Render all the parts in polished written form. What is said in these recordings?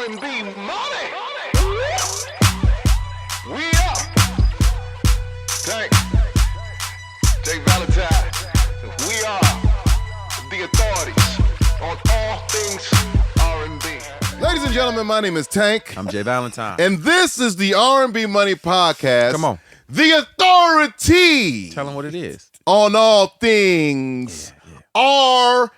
R&B Money. We up. Thanks. jvalentine. We are the authorities on all things R&B. Ladies and gentlemen, my name is Tank. I'm jvalentine. And this is the R&B Money Podcast. Come on. The authority. Tell them what it is. On all things R&B.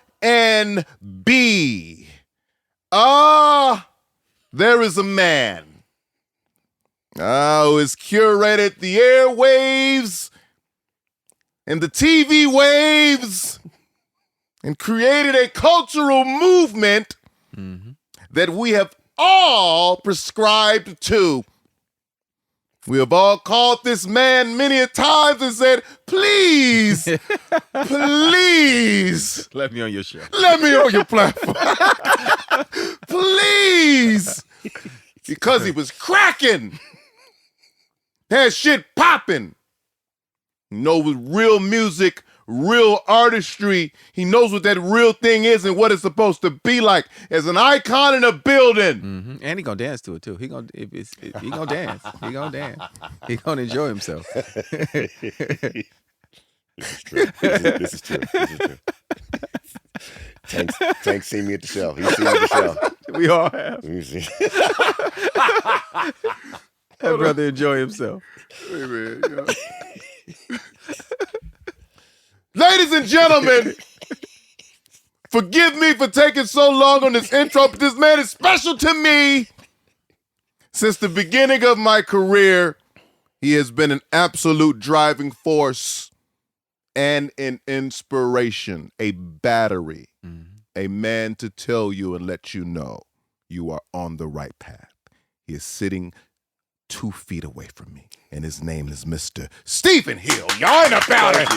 There is a man who has curated the airwaves and the TV waves and created a cultural movement that we have all prescribed to. We have all called this man many a times and said, please, please. Let me on your show. Let me on your platform. Please. Because he was cracking. Had shit popping. He knows real music, real artistry. He knows what that real thing is and what it's supposed to be like as an icon in a building. Mm-hmm. And he gonna dance to it too. He gonna dance. He gonna dance. He gonna enjoy himself. This is true. This is true. Tank's seen me at the show. He's seen me at the show. We all have. That brother enjoy himself. Hey, man, you know. Ladies and gentlemen, forgive me for taking so long on this intro, but this man is special to me. Since the beginning of my career, he has been an absolute driving force and an inspiration, a battery, a man to tell you and let you know you are on the right path. He is sitting 2 feet away from me, and his name is Mr. Stephen Hill. Y'all in the building.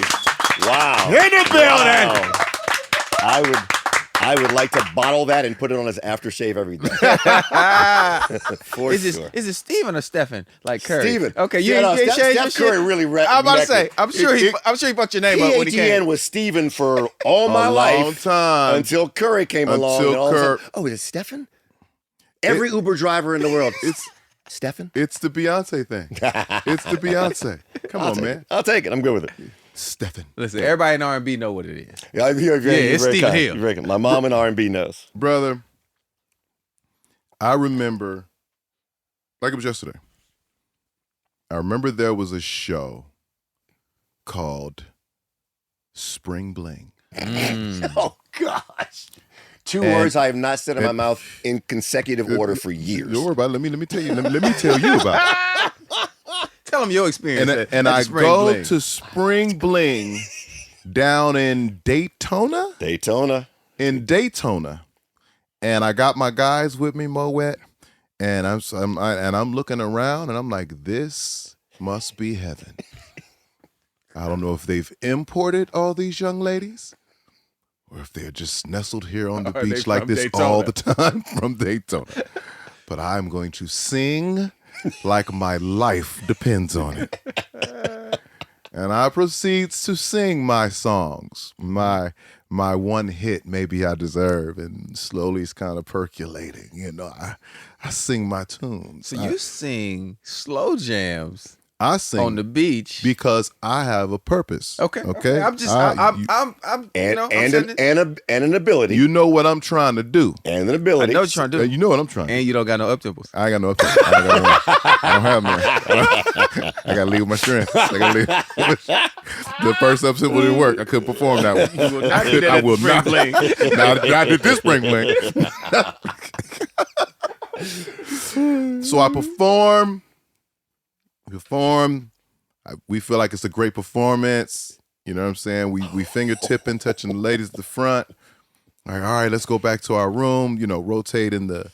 Wow. In the building. Wow. I would like to bottle that and put it on his aftershave every day. For Is sure. it Steven or Stephen? Like Curry? Steven. Okay, you Yeah, ain't changed your Steph shit? Curry really I'm about to wrecked say, it. I'm sure he fucked your name up when he PHEN came. was Steven for all my A life. long time. Until Curry came along. Until And all of a Curry. sudden, is it Stephen? Every Uber driver in the world. It's Stephen? It's the Beyonce thing. It's the Beyonce. Come on, man. I'll take it. I'm good with it. Stephen. Listen, everybody in R&B know what it is. Yeah, it's Stephen Hill. You're very kind. My mom in R&B knows. Brother, I remember, like it was yesterday, I remember there was a show called Spring Bling. Oh, gosh. Two words I have not said in my mouth in consecutive order for years. Don't worry about it. Let me tell you. Let me tell you about it. Tell them your experience. And I go to Spring Bling down in Daytona. In Daytona, and I got my guys with me, Moet, and I'm looking around, and I'm like, this must be heaven. I don't know if they've imported all these young ladies, or if they're just nestled here on the beach like this Daytona. all the time from Daytona. But I'm going to sing like my life depends on it. And I proceed to sing my songs, my one hit, Maybe I Deserve, and slowly it's kind of percolating. You know, I sing my tunes. So you sing slow jams. I sing on the beach because I have a purpose. Okay. I'm just, and an ability. You know what I'm trying to do. And an ability. I know what you're trying to do. You know what I'm trying to do. And you don't got no up tempos. I ain't got no up tempos. I don't have none. I got to leave with my strength. I got to leave. The first up tempo didn't work. I couldn't perform that one. I will not. Not at this Spring Bling. So I perform. We feel like it's a great performance. You know what I'm saying? We fingertipping, touching the ladies at the front. Like, all right, let's go back to our room. You know, rotating the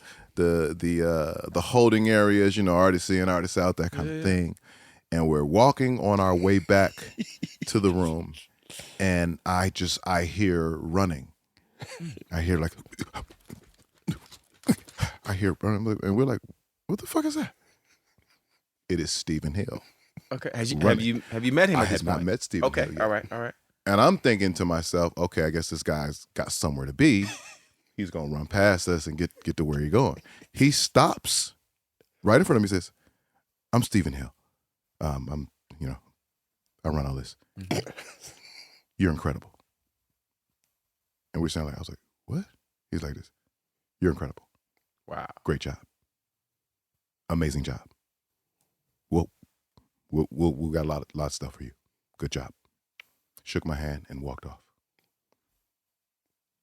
holding areas. You know, artists in, artists out, that kind of thing. And we're walking on our way back to the room, and I hear running. I hear running, and we're like, what the fuck is that? It is Stephen Hill. Okay. Have you met him? I had not met Stephen Hill yet. All right. And I'm thinking to myself, okay, I guess this guy's got somewhere to be. he's gonna run past us and get to where he's going. He stops right in front of me. Says, "I'm Stephen Hill. I'm I run all this. You're incredible." And we're saying, like, I was like, "What?" He's like this. "You're incredible. Wow. Great job. Amazing job. We'll got a lot of stuff for you. Good job." Shook my hand and walked off.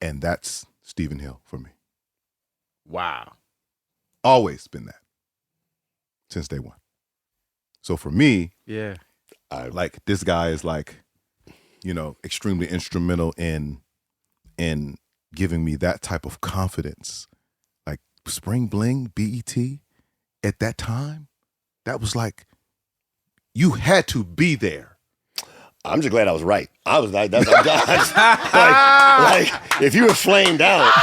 And that's Stephen Hill for me. Wow. Always been that since day one. So for me, Yeah. like this guy is like, extremely instrumental in giving me that type of confidence. Like Spring Bling, BET, at that time, that was like, you had to be there. I'm just glad I was right. I was like, like if you were flamed out,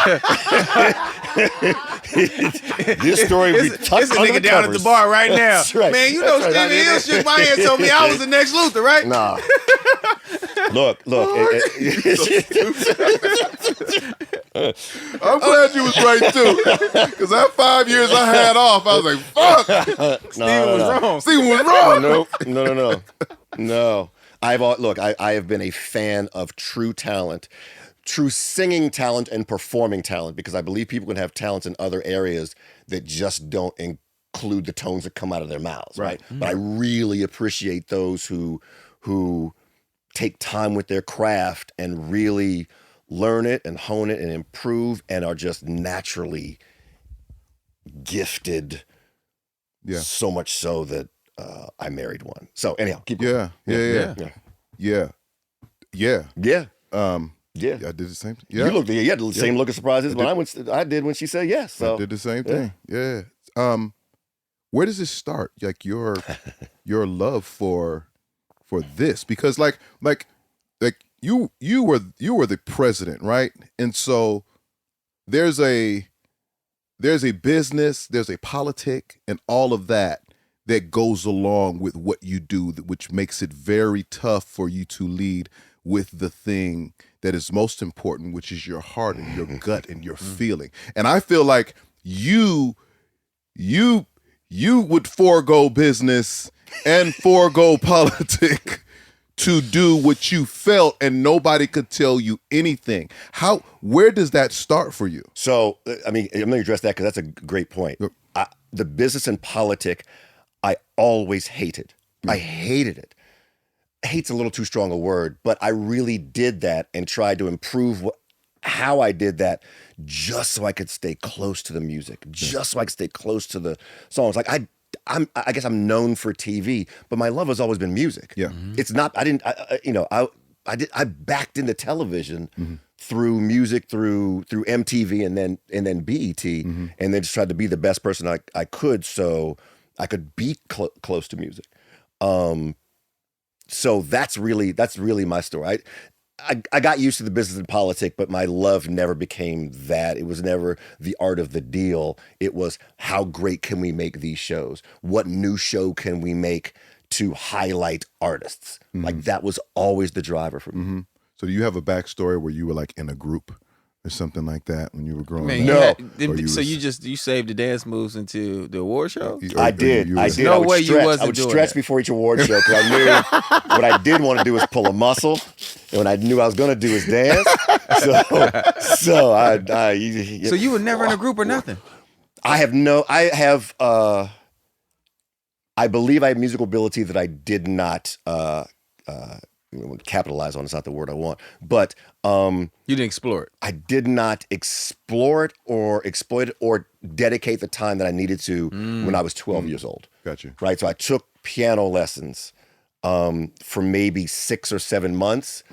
this story would be tucked It's a under nigga the down at covers. the bar right now. That's right. Man, you That's know right. Stephen Hill shook my hand, told me I was the next Luther, right? Nah. Look. I'm glad you was right too, because that 5 years I had off, I was like, "Fuck." Stephen was wrong. Stephen was wrong. No. I have been a fan of true talent, true singing talent and performing talent, because I believe people can have talents in other areas that just don't include the tones that come out of their mouths, right? Mm-hmm. But I really appreciate those who take time with their craft and really learn it and hone it and improve and are just naturally gifted. Yeah. So much so that I married one. So anyhow, keep going. Yeah. Yeah. I did the same thing. Yeah. You had the same look of surprise as I did when she said yes. So I did the same thing. Yeah. Where does this start? Like your love for this? Because like you were the president, right? And so there's a business, there's a politic, and all of that goes along with what you do, which makes it very tough for you to lead with the thing that is most important, which is your heart and your gut and your feeling. And I feel like you would forego business and forego politic to do what you felt, and nobody could tell you anything. Where does that start for you? So, I mean, I'm going to address that because that's a great point. The business and politic, I always hated. I hated it. Hate's a little too strong a word, but I really did that and tried to improve how I did that just so I could stay close to the music, just so I could stay close to the songs. Like I guess I'm known for TV, but my love has always been music. Yeah. Mm-hmm. It's not, I backed into television through music, through MTV and then BET, and then just tried to be the best person I could so I could be close to music. So that's really my story. I got used to the business and politics, but my love never became that. It was never the art of the deal. It was, how great can we make these shows? What new show can we make to highlight artists? Like that was always the driver for me. So do you have a backstory where you were like in a group or something like that when you were growing up? No. You saved the dance moves into the award show? I did. No I would way stretch. you wasn't I would doing stretch that. before each award show because I knew what I did want to do was pull a muscle, and what I knew I was going to do is dance. So you were never in a group or nothing? I believe I have musical ability that I did not capitalize on. It's not the word I want, but You didn't explore it. I did not explore it or exploit it or dedicate the time that I needed to when I was 12 years old. Gotcha. Right. So I took piano lessons for maybe 6 or 7 months.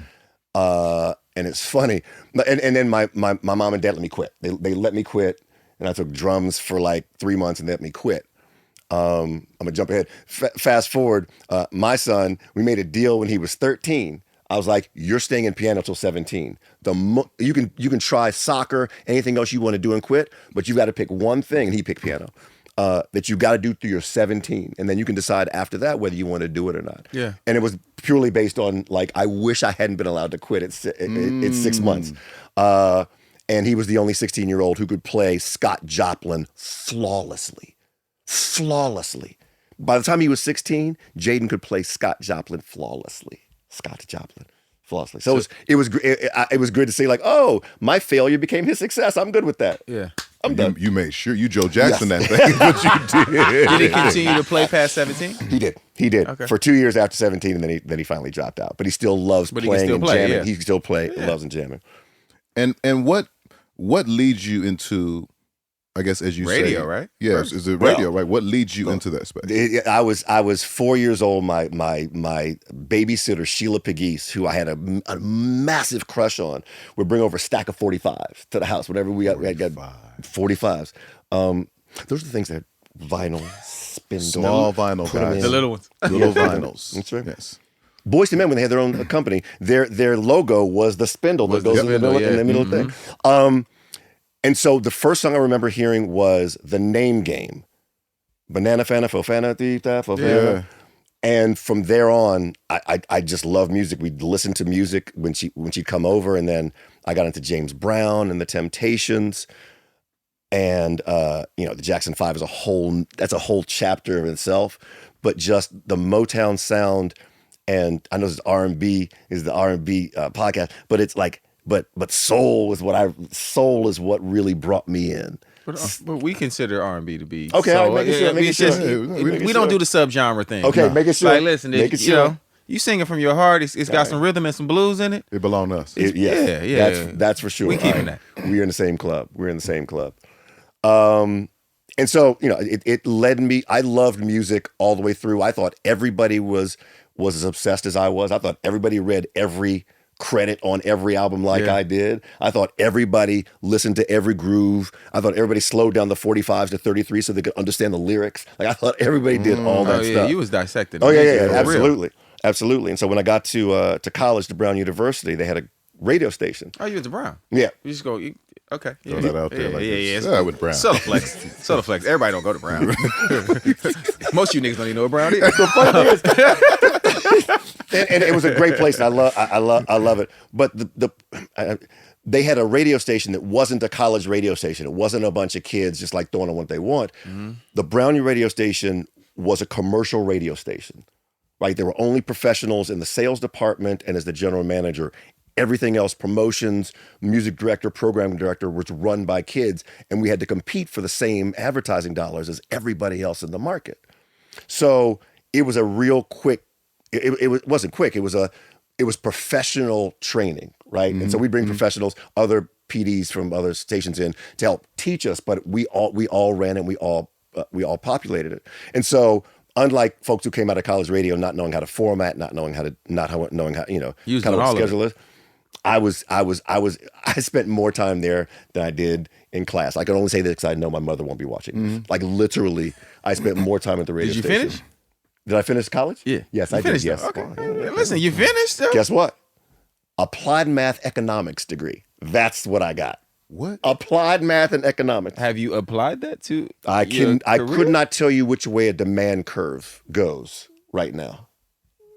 And it's funny. And then my mom and dad let me quit. They let me quit, and I took drums for like 3 months and they let me quit. I'm gonna jump ahead. Fast forward, my son, we made a deal when he was 13. I was like, "You're staying in piano till 17. You can try soccer, anything else you want to do and quit, but you've got to pick one thing." And he picked piano. That you got to do through your 17, and then you can decide after that whether you want to do it or not. Yeah. And it was purely based on like, I wish I hadn't been allowed to quit at 6 months. And he was the only 16-year-old who could play Scott Joplin flawlessly. Flawlessly. By the time he was 16, Jaden could play Scott Joplin flawlessly. Scott Joplin. Flawlessly. So it was good to say, like, oh, my failure became his success. I'm good with that. Yeah. I'm done. You made sure you Joe Jackson that thing, but you did. Did he continue to play past 17? He did. He did Okay. for 2 years after 17, and then he finally dropped out. But he still loves But he playing can still and play, jamming. yeah. He can still play. Loves and jamming. And what leads you into, I guess, as you Radio, say, right? Yes, is it radio, Well, right? What leads you into that space? I was 4 years old. My babysitter Sheila Pegues, who I had a massive crush on, would bring over a stack of 45s to the house whenever we got 45s. Those are the things that vinyl, spindle, Small vinyl put 'em guys. in. The little ones. Little vinyls. That's right. Yes. Boyz II Men, when they had their own company, their logo was the spindle that goes in the middle, in the middle of the thing. And so the first song I remember hearing was The Name Game. Banana Fana, Fofana, Tita, Fofana. Yeah. And from there on, I just loved music. We'd listen to music when she'd come over, and then I got into James Brown and the Temptations. And the Jackson 5 is a whole chapter of itself. But just the Motown sound, and I know this is the R&B podcast, but it's like, but soul is what really brought me in. But we consider R&B to be Okay, soul. making sure, making It's sure. just- Making we don't sure. do the subgenre thing. Okay, making sure. Like, listen, Making you sure. know, you singing from your heart. It's got some rhythm and some blues in it. It belonged to us. Yes. Yeah. That's for sure. We keeping All right. We're in the same club. And so, it led me, I loved music all the way through. I thought everybody was as obsessed as I was. I thought everybody read every credit on every album like I did. I thought everybody listened to every groove. I thought everybody slowed down the 45s to 33 so they could understand the lyrics. Like, I thought everybody did all that stuff. You was dissecting. Oh, it. yeah, For real. absolutely. Absolutely. And so when I got to college, to Brown University, they had a radio station. Oh, you was a Brown. Yeah. You just go. Okay. Throw that out there like this. Yeah. Yeah, with Brown. Subtle flex. Everybody don't go to Brown. Most of you niggas don't even know a Brown either. And it was a great place. And I love it. But they had a radio station that wasn't a college radio station. It wasn't a bunch of kids just like throwing on what they want. Mm-hmm. The Brownie radio station was a commercial radio station, right? There were only professionals in the sales department and as the general manager. Everything else, promotions, music director, program director, was run by kids, and we had to compete for the same advertising dollars as everybody else in the market. So it was a real quick. It wasn't quick. It was professional training, right? Mm-hmm. And so we bring professionals, other PDs from other stations in to help teach us, but we all ran it. We all populated it, and so. Unlike folks who came out of college radio not knowing how to format, not knowing how Using all of schedule it. I spent more time there than I did in class. I can only say this because I know my mother won't be watching. Mm-hmm. Like, literally, I spent more time at the radio station. Did you finish? Did I finish college? Yeah. Yes, You I did. finished, Yes. though. Okay. Listen, you finished though? Guess what? Applied math economics degree. That's what I got. What? Applied math and economics. Have you applied that to? I your could career? not tell you which way a demand curve goes right now.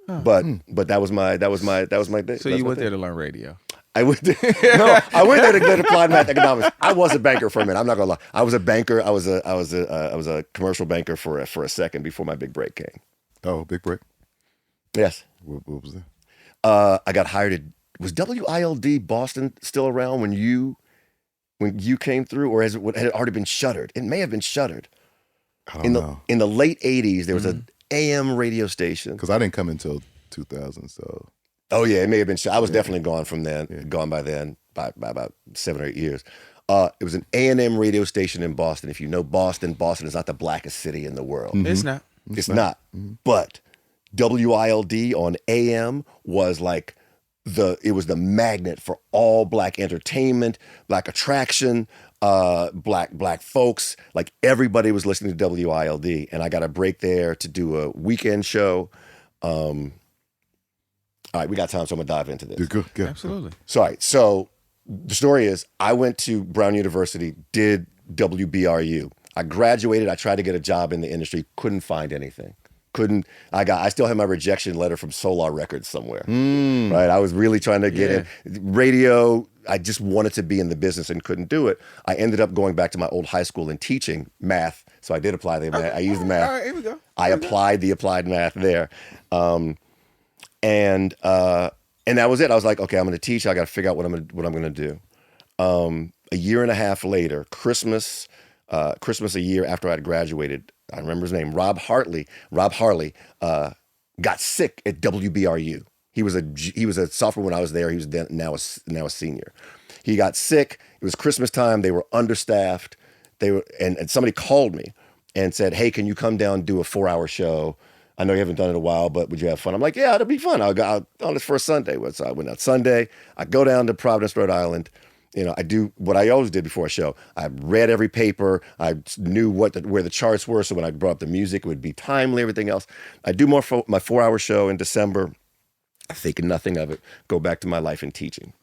But that was my day. So you went there to learn radio. I went there to get applied math economics. I was a banker for a minute. I'm not gonna lie. I was a banker. I was a commercial banker for a second before my big break came. Oh, big break. Yes. What was that? I got hired at. Was WILD Boston still around when you came through, or had it already been shuttered? It may have been shuttered. I don't know. In the late 80s, there was an AM radio station. Because I didn't come until 2000, so. Oh yeah, it may have been. I was definitely gone from then. Yeah. Gone by then by about 7 or 8 years. It was an A&M radio station in Boston. If you know Boston is not the blackest city in the world. Mm-hmm. It's not. It's not. Mm-hmm. But WILD on AM was like it was the magnet for all black entertainment, black attraction, black folks. Like, everybody was listening to WILD, and I got a break there to do a weekend show. All right, we got time, so I'm gonna dive into this. Good. Absolutely. Sorry. So the story is, I went to Brown University, did WBRU. I graduated. I tried to get a job in the industry, couldn't find anything. I still have my rejection letter from Solar Records somewhere. Right? I was really trying to get in radio. I just wanted to be in the business and couldn't do it. I ended up going back to my old high school and teaching math. So I did apply the math. I used the math. All right, here we go. I applied the applied math there. And that was it. I was like, okay, I'm going to teach. I got to figure out what I'm going to do. A year and a half later, Christmas a year after I had graduated, I remember his name, Rob Hartley. Rob Hartley got sick at WBRU. He was a sophomore when I was there. He was now a senior. He got sick. It was Christmas time. They were understaffed. And somebody called me and said, "Hey, can you come down and do a 4-hour show? I know you haven't done it in a while, but would you have fun?" I'm like, "Yeah, it'll be fun. I'll go on this first Sunday." So I went out Sunday. I go down to Providence, Rhode Island. I do what I always did before a show. I read every paper. I knew where the charts were, so when I brought up the music, it would be timely, everything else. I do my 4-hour show in December, thinking nothing of it, go back to my life in teaching.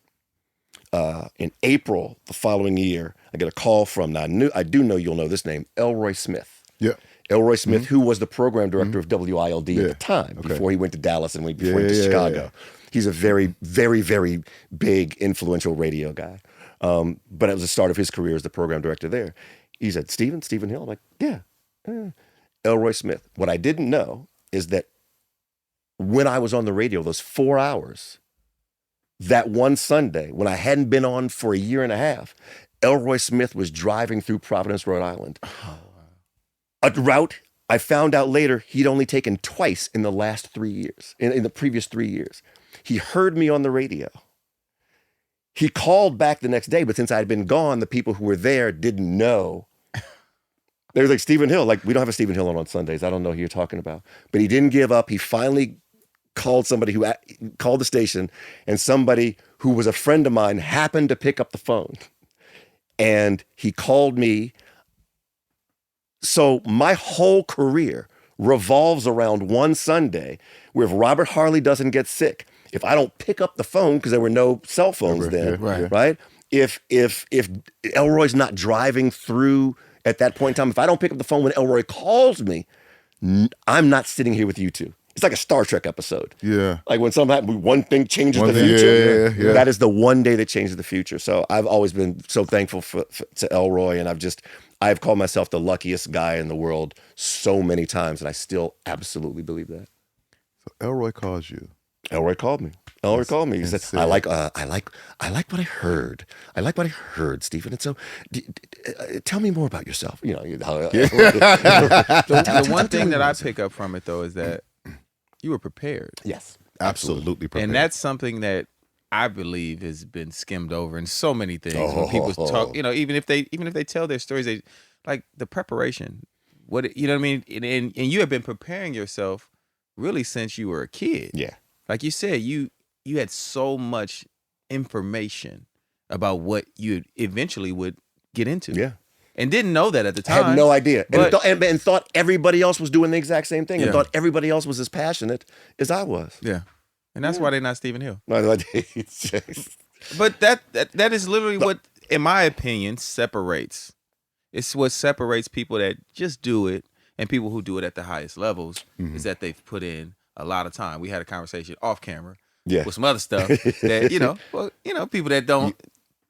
In April the following year, I get a call from, now I do know you'll know this name, Elroy Smith. Yeah. Elroy Smith, who was the program director of WILD at the time, before he went to Dallas and before he went to Chicago. Yeah. He's a very, very, very big, influential radio guy. But it was the start of his career as the program director there. He said, Stephen Hill? I'm like, yeah. Elroy Smith. What I didn't know is that when I was on the radio, those 4 hours, that one Sunday, when I hadn't been on for a year and a half, Elroy Smith was driving through Providence, Rhode Island. A route I found out later he'd only taken twice in the last 3 years, in the previous 3 years. He heard me on the radio. He called back the next day, but since I had been gone, the people who were there didn't know. They were like, Stephen Hill. Like, we don't have a Stephen Hill on Sundays. I don't know who you're talking about. But he didn't give up. He finally called somebody who called the station, and somebody who was a friend of mine happened to pick up the phone. And he called me. So my whole career revolves around one Sunday where if Robert Harley doesn't get sick, if I don't pick up the phone, because there were no cell phones then, right? If Elroy's not driving through at that point in time, if I don't pick up the phone when Elroy calls me, I'm not sitting here with you two. It's like a Star Trek episode. Yeah. Like when one thing changes the future. Yeah. That is the one day that changes the future. So I've always been so thankful to Elroy, and I've called myself the luckiest guy in the world so many times, and I still absolutely believe that. So Elroy calls you. Elroy called me. He said, "I like what I heard. I like what I heard, Stephen. And so, tell me more about yourself." The one thing that I pick up from it though is that you were prepared. Yes, absolutely prepared, and that's something that I believe has been skimmed over in so many things. When people talk, even if they tell their stories, they like the preparation. What I mean, and you have been preparing yourself really since you were a kid. Yeah. Like you said, you had so much information about what you eventually would get into. Yeah. And didn't know that at the time. I had no idea. And thought everybody else was doing the exact same thing. And thought everybody else was as passionate as I was. Yeah. And that's why they're not Stephen Hill. No, but that is literally what, in my opinion, separates. It's what separates people that just do it and people who do it at the highest levels is that they've put in a lot of time. We had a conversation off camera with some other stuff that, people that don't,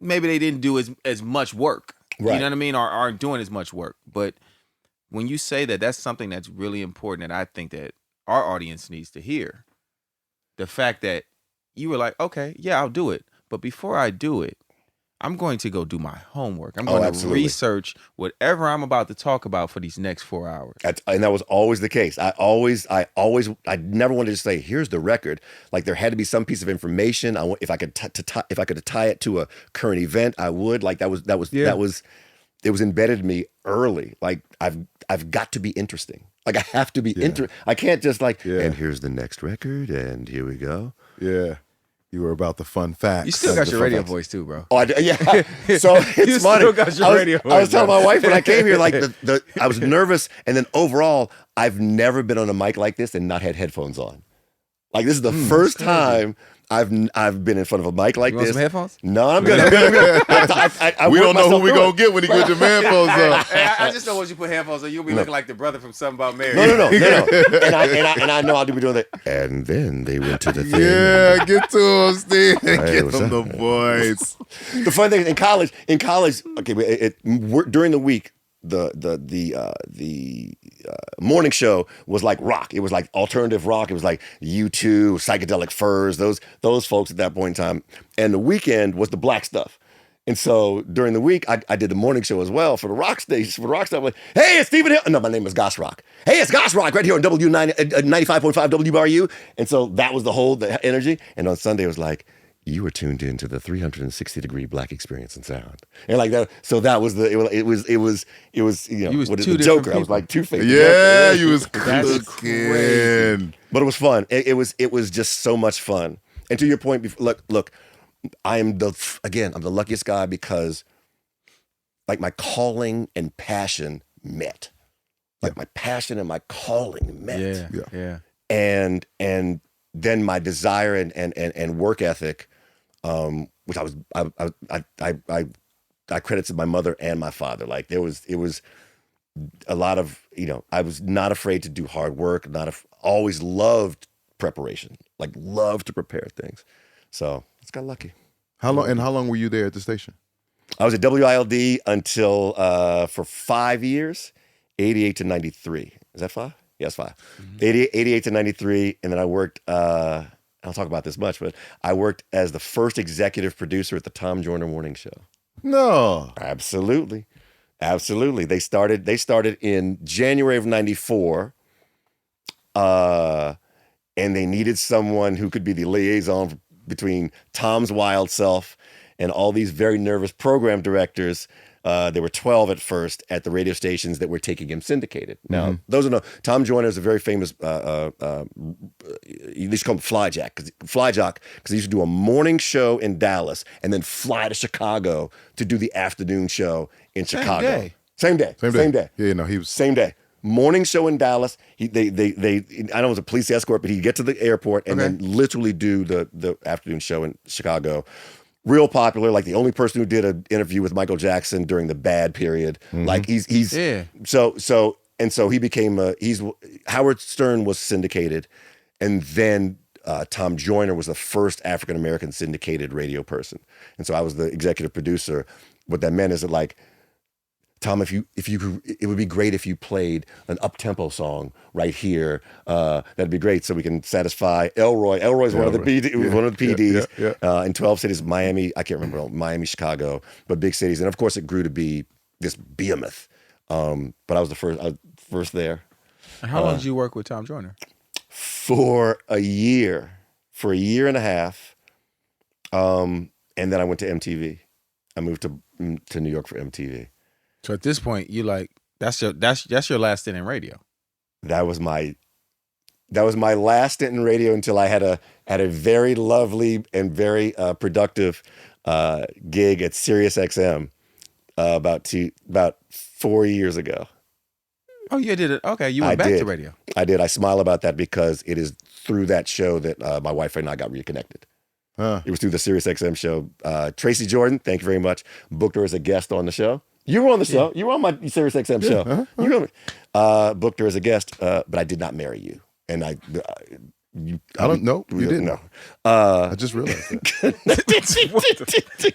maybe they didn't do as much work. Right. You know what I mean? Or aren't doing as much work. But when you say that, that's something that's really important that I think that our audience needs to hear. The fact that you were like, okay, yeah, I'll do it. But before I do it, I'm going to go do my homework. I'm going to research whatever I'm about to talk about for these next 4 hours. And that was always the case. I never wanted to say, here's the record. Like there had to be some piece of information. If I could tie it to a current event, I would. Like it was embedded in me early. Like I've got to be interesting. Like I have to be interesting. I can't just and here's the next record, and here we go. Yeah. You were about the fun facts. You still got your radio voice too, bro. Oh, yeah. So it's you funny. Still got your radio voice, I was telling my wife when I came here, like I was nervous, and then overall, I've never been on a mic like this and not had headphones on. Like this is the first time I've been in front of a mic like You want this. some headphones? No, I'm good. I'm good. I We work don't know who myself we through gonna it. get when he get your headphones on. I just know once you put headphones on, you'll be looking like the brother from Something About Mary. No. And I know I'll be doing that. And then they went to the thing. Yeah, get to him, Steve. Get what's him the up? voice. The fun thing in college, okay, during the week, the morning show was like rock. It was like alternative rock. It was like U2, Psychedelic Furs, those folks at that point in time. And the weekend was the black stuff. And so during the week, I did the morning show as well for the rock station. For the rock stuff, like, hey, it's Stephen Hill. No, my name is Goss Rock. Hey, it's Goss Rock right here on 95.5 WRU. And so that was the energy. And on Sunday, it was like, you were tuned into the 360-degree black experience and sound, and like that. So that was it was You was what is two the different Joker? I was people. like Two-Face. Yeah, you was That's cooking. But it was fun. It was just so much fun. And to your point, look, I'm the luckiest guy because like my calling and passion met. Like my passion and my calling met. Yeah. And then my desire and work ethic, which I credit to my mother and my father. Like it was a lot of, I was not afraid to do hard work, always loved preparation, like loved to prepare things. So I just got lucky. How long were you there at the station? I was at WILD until for 5 years, 88 to 93. Is that 5? Yes, 5. 88 to 93, and then I worked, I don't talk about this much, but I worked as the first executive producer at the Tom Joyner Morning Show. No. Absolutely. They started in January of 94, and they needed someone who could be the liaison between Tom's wild self and all these very nervous program directors. There were 12 at first at the radio stations that were taking him syndicated. Now, those are Tom Joyner is a very famous, you used to call him Flyjock, because he used to do a morning show in Dallas and then fly to Chicago to do the afternoon show in Chicago. Same day. Yeah, no, he was. Same day. Morning show in Dallas. I know it was a police escort, but he'd get to the airport and then literally do the afternoon show in Chicago. Real popular, like the only person who did an interview with Michael Jackson during the bad period. Like he's so he became Howard Stern was syndicated, and then Tom Joyner was the first African American syndicated radio person, and so I was the executive producer. What that meant is that like, Tom, if you could, it would be great if you played an up-tempo song right here. That'd be great, so we can satisfy Elroy. Elroy's one of the PDs in 12 cities. Miami, I can't remember, Miami, Chicago, but big cities. And of course, it grew to be this behemoth. But I was first there. And how long did you work with Tom Joyner? For a year and a half. And then I went to MTV. I moved to New York for MTV. So at this point, you like that's your last stint in radio. That was my last stint in radio until I had a very lovely and very productive gig at Sirius XM about 4 years ago. Oh, you did it. Okay, you went back to radio. I did. I smile about that because it is through that show that my wife and I got reconnected. It was through the Sirius XM show. Tracy Jordan, thank you very much, booked her as a guest on the show. You were on the show. You were on my Sirius XM show. You booked her as a guest, but I did not marry you. And I don't know. You didn't. No. I just realized that.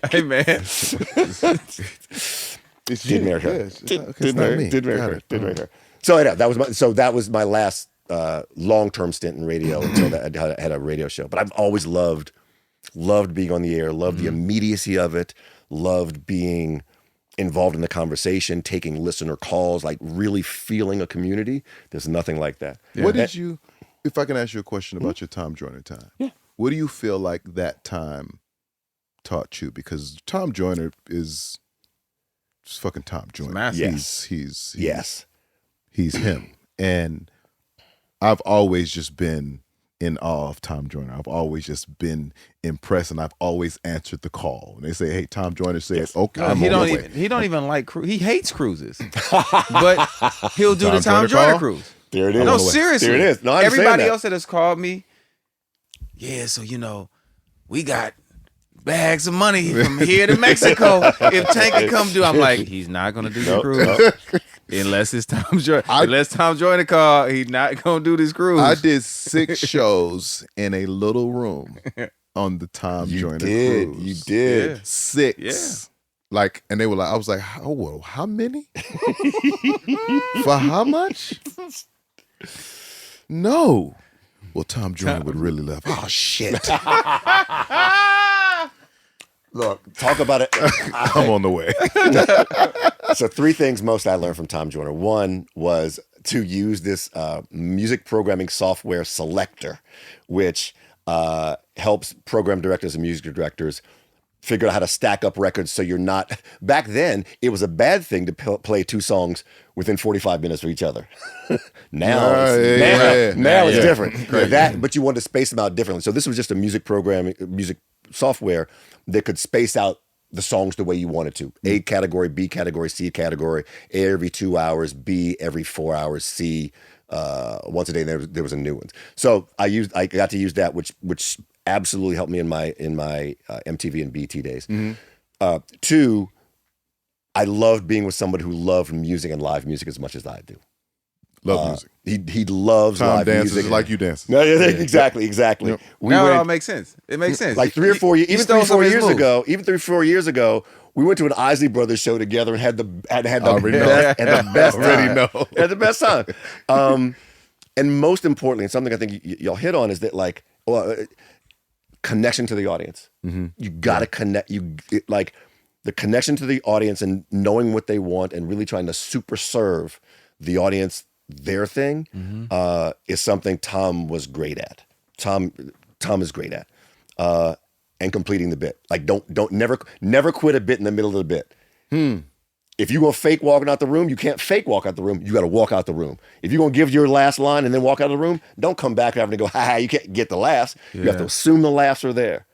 Hey man, Did marry her. Did marry her. So that was my last long-term stint in radio until I had a radio show. But I've always loved being on the air, loved the immediacy of it, loved being involved in the conversation, taking listener calls, like really feeling a community. There's nothing like that. Yeah. What did you, if I can ask you a question about your Tom Joyner time, what do you feel like that time taught you? Because Tom Joyner is just fucking Tom Joyner. He's him. And I've always just been in awe of Tom Joyner. I've always just been impressed, and I've always answered the call. And they say, "Hey, Tom Joyner says, okay, I'm on my way." He don't even like he hates cruises, but he'll do the Tom Joyner cruise. There it is. No, seriously. There it is. No, everybody else that has called me, so we got bags of money from here to Mexico. If Tank can come do, I'm like, he's not gonna do the cruise unless it's Tom Joyner. Unless Tom Joyner call, he's not gonna do this cruise. I did 6 shows in a little room on the Tom Joyner cruise. You did. Yeah. 6. Yeah. Like, and they were like, I was like, oh, well, how many? For how much? No. Well, Tom Joyner would really love. Oh, shit. Look, talk about it. I'm on the way. So 3 things most I learned from Tom Joyner. One was to use this music programming software selector, which helps program directors and music directors figure out how to stack up records so you're not... Back then, it was a bad thing to play 2 songs within 45 minutes of each other. Now it's different. But you wanted to space them out differently. So this was just a music software that could space out the songs the way you wanted to. A category, B category, C category, A every 2 hours, B every 4 hours, C once a day. There was a new one. So I got to use that, which absolutely helped me in my MTV and BT days. 2, I loved being with somebody who loved music and live music as much as I do. Love music. He loves Tom live dances music. like you dance. No, exactly. Yep. Now it all makes sense. It makes sense. Like 3 or 4 years, even 3 or 4 years move. ago, we went to an Isley Brothers show together and had the best time. And most importantly, and something I think y'all hit on is that connection to the audience. You got to connect. The connection to the audience and knowing what they want and really trying to super serve the audience their thing is something Tom was great at. Tom is great at. And completing the bit. Like never quit a bit in the middle of the bit. If you're gonna fake walking out the room, you can't fake walk out the room. You gotta walk out the room. If you're gonna give your last line and then walk out of the room, don't come back having to go, you can't get the laughs. You have to assume the laughs are there.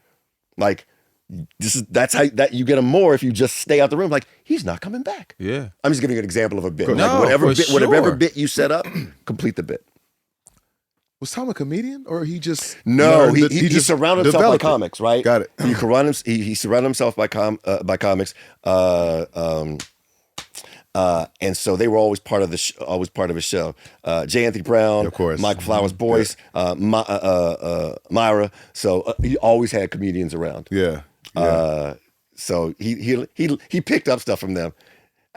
Like that's how you get them more if you just stay out the room. Like, he's not coming back. Yeah. I'm just giving you an example of a bit. No, whatever bit you set up, complete the bit. Was Tom a comedian, or he just he just surrounded himself by developed it? comics, right? Got it. He surrounded himself by comics, and so they were always part of his show. J. Anthony Brown, of course, Mike Flowers Boyce, Myra. So he always had comedians around. Yeah. So he picked up stuff from them.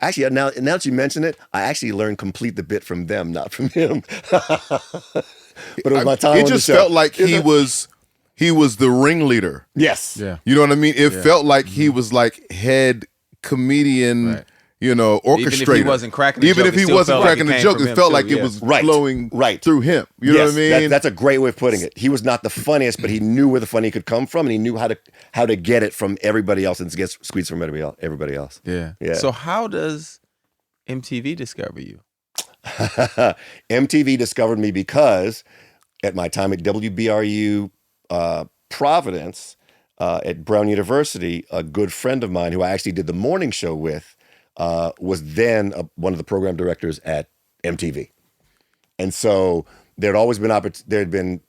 Actually, now that you mention it, I actually learned complete the bit from them, not from him. But it was my time. It on just the show. felt like he was the ringleader. Yes. Yeah. You know what I mean? It felt like he was like head comedian. Right. Orchestrator. Even if he wasn't cracking the Even joke, if he it still wasn't felt cracking like the it joke, came it from felt him like too, it was Right. flowing through him. You know what I mean? That's a great way of putting it. He was not the funniest, but he knew where the funny could come from, and he knew how to get it from everybody else and get squeezed from everybody else. Yeah. Yeah. So how does MTV discover you? MTV discovered me because at my time at WBRU Providence at Brown University, a good friend of mine who I actually did the morning show with was then one of the program directors at MTV. And so there had been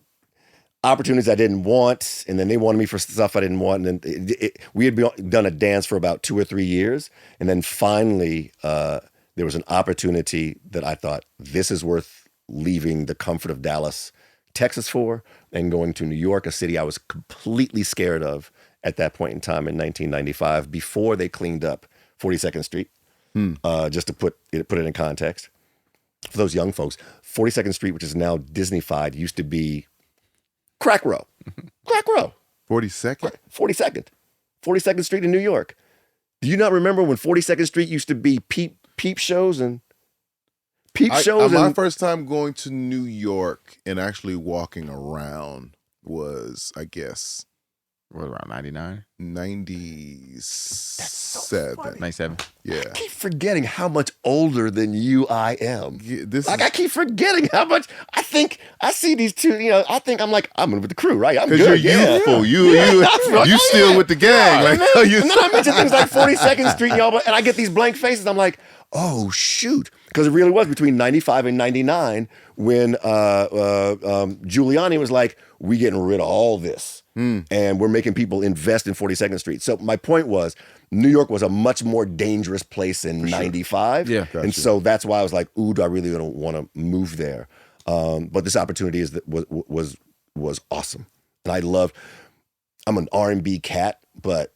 opportunities I didn't want, and then they wanted me for stuff I didn't want. And then we had done a dance for about 2 or 3 years. And then finally, there was an opportunity that I thought, this is worth leaving the comfort of Dallas, Texas for, and going to New York, a city I was completely scared of at that point in time in 1995, before they cleaned up 42nd Street. Just to put it in context. For those young folks, 42nd Street, which is now Disneyfied, used to be Crack Row. Crack Row. 42nd? 42nd Street in New York. Do you not remember when 42nd Street used to be peep shows and my first time going to New York and actually walking around was, I guess, What, around 99? 97. 97. Yeah. I keep forgetting how much older than you I am. Yeah, I keep forgetting how much I think I see these two. I think I'm with the crew, right? I'm good. Because you're youthful. You still with the gang. And then I mention things like 42nd Street, y'all, and I get these blank faces. I'm like, oh shoot, because it really was between 95 and 99 when Giuliani was like, we getting rid of all this and we're making people invest in 42nd Street. So my point was, New York was a much more dangerous place in 95. Yeah. And so that's why I was like, ooh, do I really don't want to move there? But this opportunity was awesome. And I'm an R&B cat, but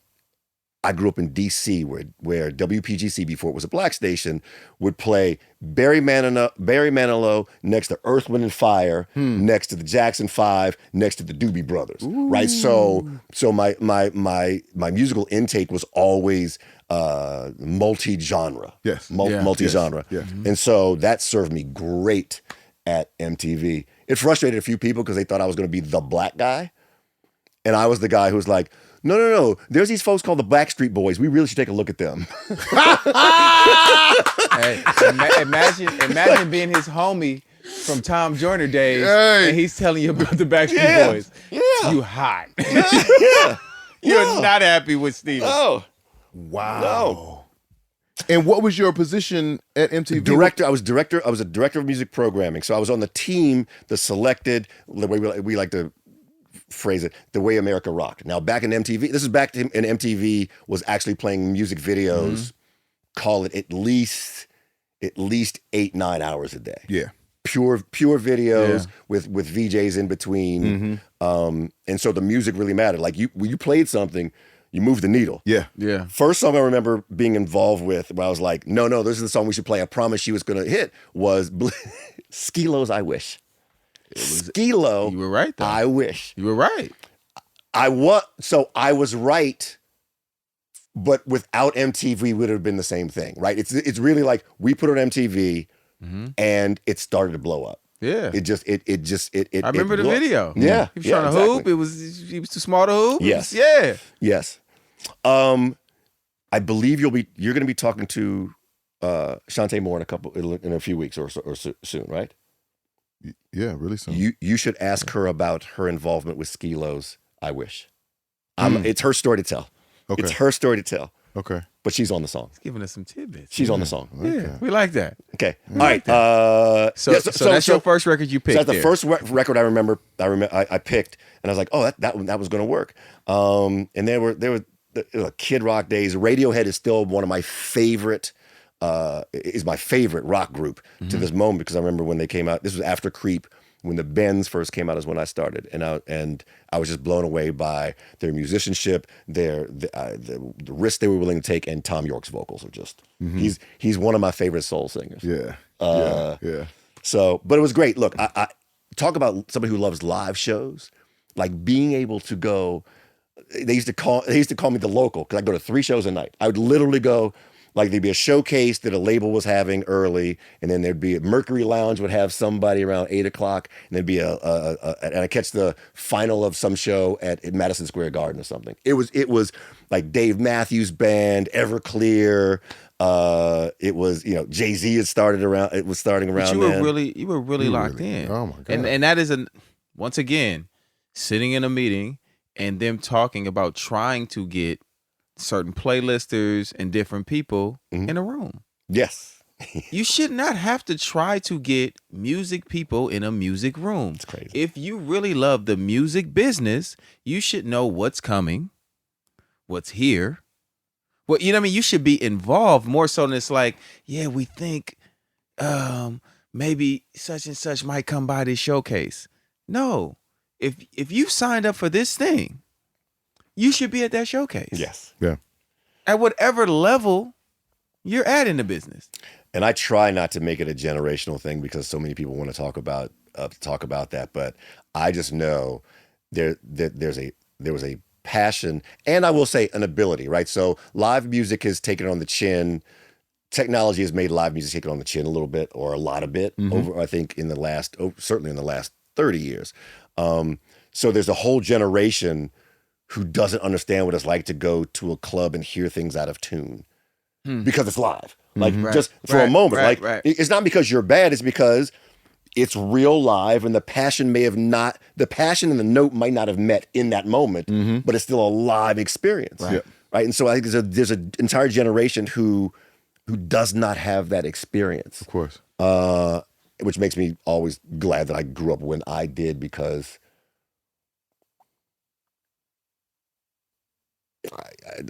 I grew up in D.C. where WPGC, before it was a black station, would play Barry Manilow next to Earth, Wind, and Fire, next to the Jackson 5, next to the Doobie Brothers, right? So my musical intake was always multi-genre. Yes. Multi-genre. Yes. And so that served me great at MTV. It frustrated a few people because they thought I was going to be the black guy. And I was the guy who was like, no. There's these folks called the Backstreet Boys. We really should take a look at them. Hey, imagine being his homie from Tom Joyner days, and he's telling you about the Backstreet Boys. Yeah. You hot. Yeah. You're not happy with Steve. Oh. Wow. No. And what was your position at MTV? Director. I was a director of music programming. So I was on the team, the selected, the way we like to phrase it, the way America rocked. Now back in MTV, this is back in MTV was actually playing music videos, call it at least 8-9 hours a day. Yeah. Pure videos with VJs in between. And so the music really mattered. Like when you played something, you moved the needle. Yeah. Yeah. First song I remember being involved with, where I was like, no, this is the song we should play. I promise she was going to hit, was Skilo's I Wish. Skilo. You were right, though. I Wish. You were right. I was right, but without MTV would have been the same thing, right? It's really like we put it on MTV and it started to blow up. Yeah. I remember the blew up. video. Yeah. He was trying to hoop. He was too small to hoop. Yes. Yes. I believe you're going to be talking to Shantae Moore in a few weeks or soon, right? Yeah, really soon. You should ask her about her involvement with Skilo's I Wish. It's her story to tell. Okay. It's her story to tell. Okay. But she's on the song. He's giving us some tidbits. She's on the song. Yeah, we like that. Okay. All right. So that's your first record you picked. So that's the first record I remember. I picked, and I was like, oh, that was going to work. And there were the Kid Rock days. Radiohead is still one of my favorite. Is my favorite rock group to this moment, because I remember when they came out. This was after Creep, when the Bends first came out, is when I started, and I was just blown away by their musicianship, the risks they were willing to take, and Tom York's vocals are just he's one of my favorite soul singers. Yeah. Yeah. So, but it was great. Look, I talk about somebody who loves live shows, like being able to go. They used to call me the local, because I go to 3 shows a night. I would literally go. Like there'd be a showcase that a label was having early, and then there'd be a Mercury Lounge would have somebody around 8 o'clock, and there'd be and I catch the final of some show at Madison Square Garden or something. It was like Dave Matthews Band, Everclear. It was Jay-Z had started around. It was starting around. You were really locked in. Oh my God. And that is once again sitting in a meeting and them talking about trying to get certain playlisters and different people in a room. Yes. You should not have to try to get music people in a music room. It's crazy. If you really love the music business, you should know what's coming, what's here. Well, you know what I mean? You should be involved more so than it's like, yeah, we think maybe such and such might come by this showcase. No. If you signed up for this thing, you should be at that showcase. Yes. Yeah. At whatever level you're at in the business. And I try not to make it a generational thing, because so many people want to talk about that. But I just know there was a passion, and I will say an ability, right? So live music has taken it on the chin. Technology has made live music take it on the chin a little bit, or a lot of bit, over, I think, certainly in the last 30 years. So there's a whole generation who doesn't understand what it's like to go to a club and hear things out of tune because it's live. Like just for a moment, it's not because you're bad. It's because it's real live, and the passion the passion and the note might not have met in that moment, but it's still a live experience. Right. And so I think there's an entire generation who does not have that experience. Of course. Which makes me always glad that I grew up when I did, because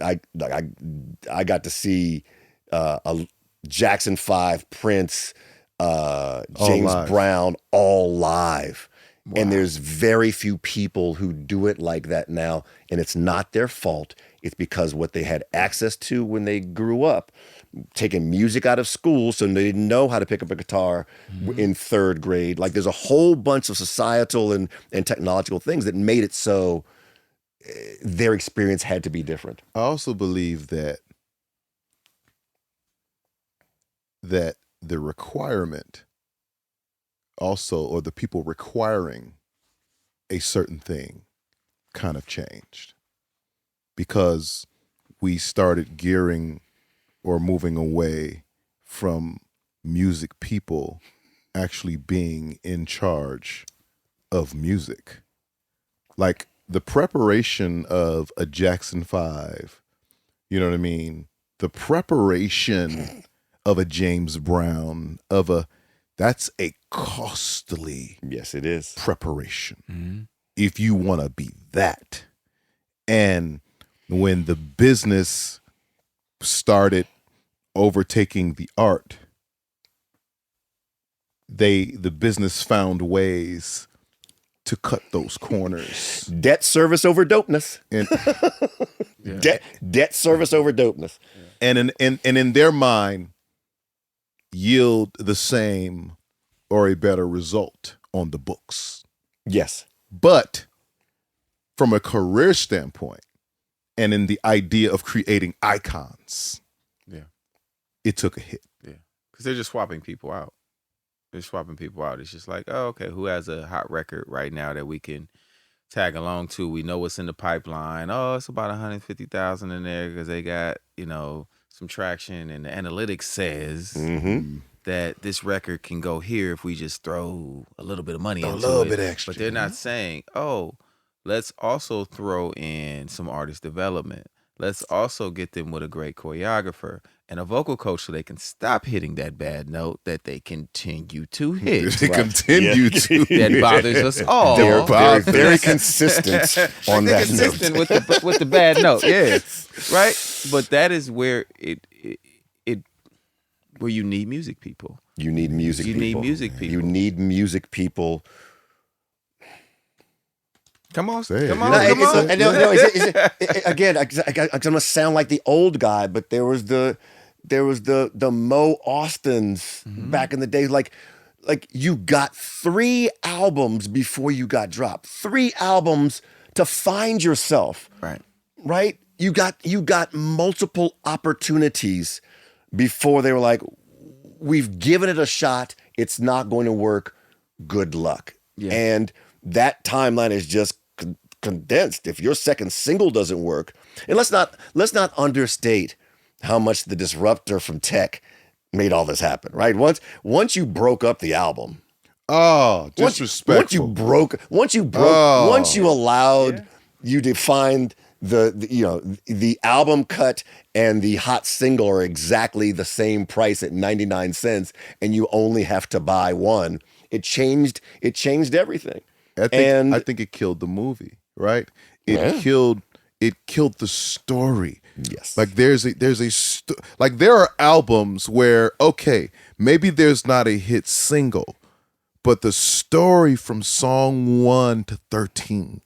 I got to see a Jackson 5, Prince, James Brown, all live. Wow. And there's very few people who do it like that now, and it's not their fault. It's because what they had access to when they grew up, taking music out of school, so they didn't know how to pick up a guitar in 3rd grade. Like, there's a whole bunch of societal and technological things that made it so their experience had to be different. I also believe that the requirement also, or the people requiring a certain thing, kind of changed, because we started gearing or moving away from music people actually being in charge of music. Like, the preparation of a Jackson 5, you know what I mean? The preparation of a James Brown, that's a costly, yes, it is, preparation. If you want to be that. And when the business started overtaking the art, the business found ways to cut those corners. Debt service over dopeness. And, debt service over dopeness. And in their mind, yield the same or a better result on the books. Yes. But from a career standpoint, and in the idea of creating icons, it took a hit. Yeah, because they're just swapping people out. It's just like, oh, okay, who has a hot record right now that we can tag along to? We know what's in the pipeline. Oh, it's about 150,000 in there because they got, some traction, and the analytics says that this record can go here if we just throw a little bit of money into it. A little bit extra. But they're not saying, oh, let's also throw in some artist development. Let's also get them with a great choreographer and a vocal coach so they can stop hitting that bad note that they continue to hit. They continue to. That bothers us all. They're very consistent on they're that consistent note. with the bad note. Yeah, right. But that is where where you need music people. You need music people. You need music people. You need music people. Come on, Say it. come on, No, come on. Again, I'm gonna sound like the old guy, but there was the Mo Austins back in the day. Like you got 3 albums before you got dropped. 3 albums to find yourself. Right. You got multiple opportunities before they were like, we've given it a shot. It's not going to work. Good luck. Yeah. And that timeline is just condensed. If your second single doesn't work, and let's not understate how much the disruptor from Tech made all this happen, right? Once you broke up the album, disrespectful. Once you allowed, you defined the album cut and the hot single are exactly the same price at 99 cents, and you only have to buy one. It changed everything. I think it killed the movie, right? It killed the story. Yes. Like there are albums where, okay, maybe there's not a hit single, but the story from song 1 to 13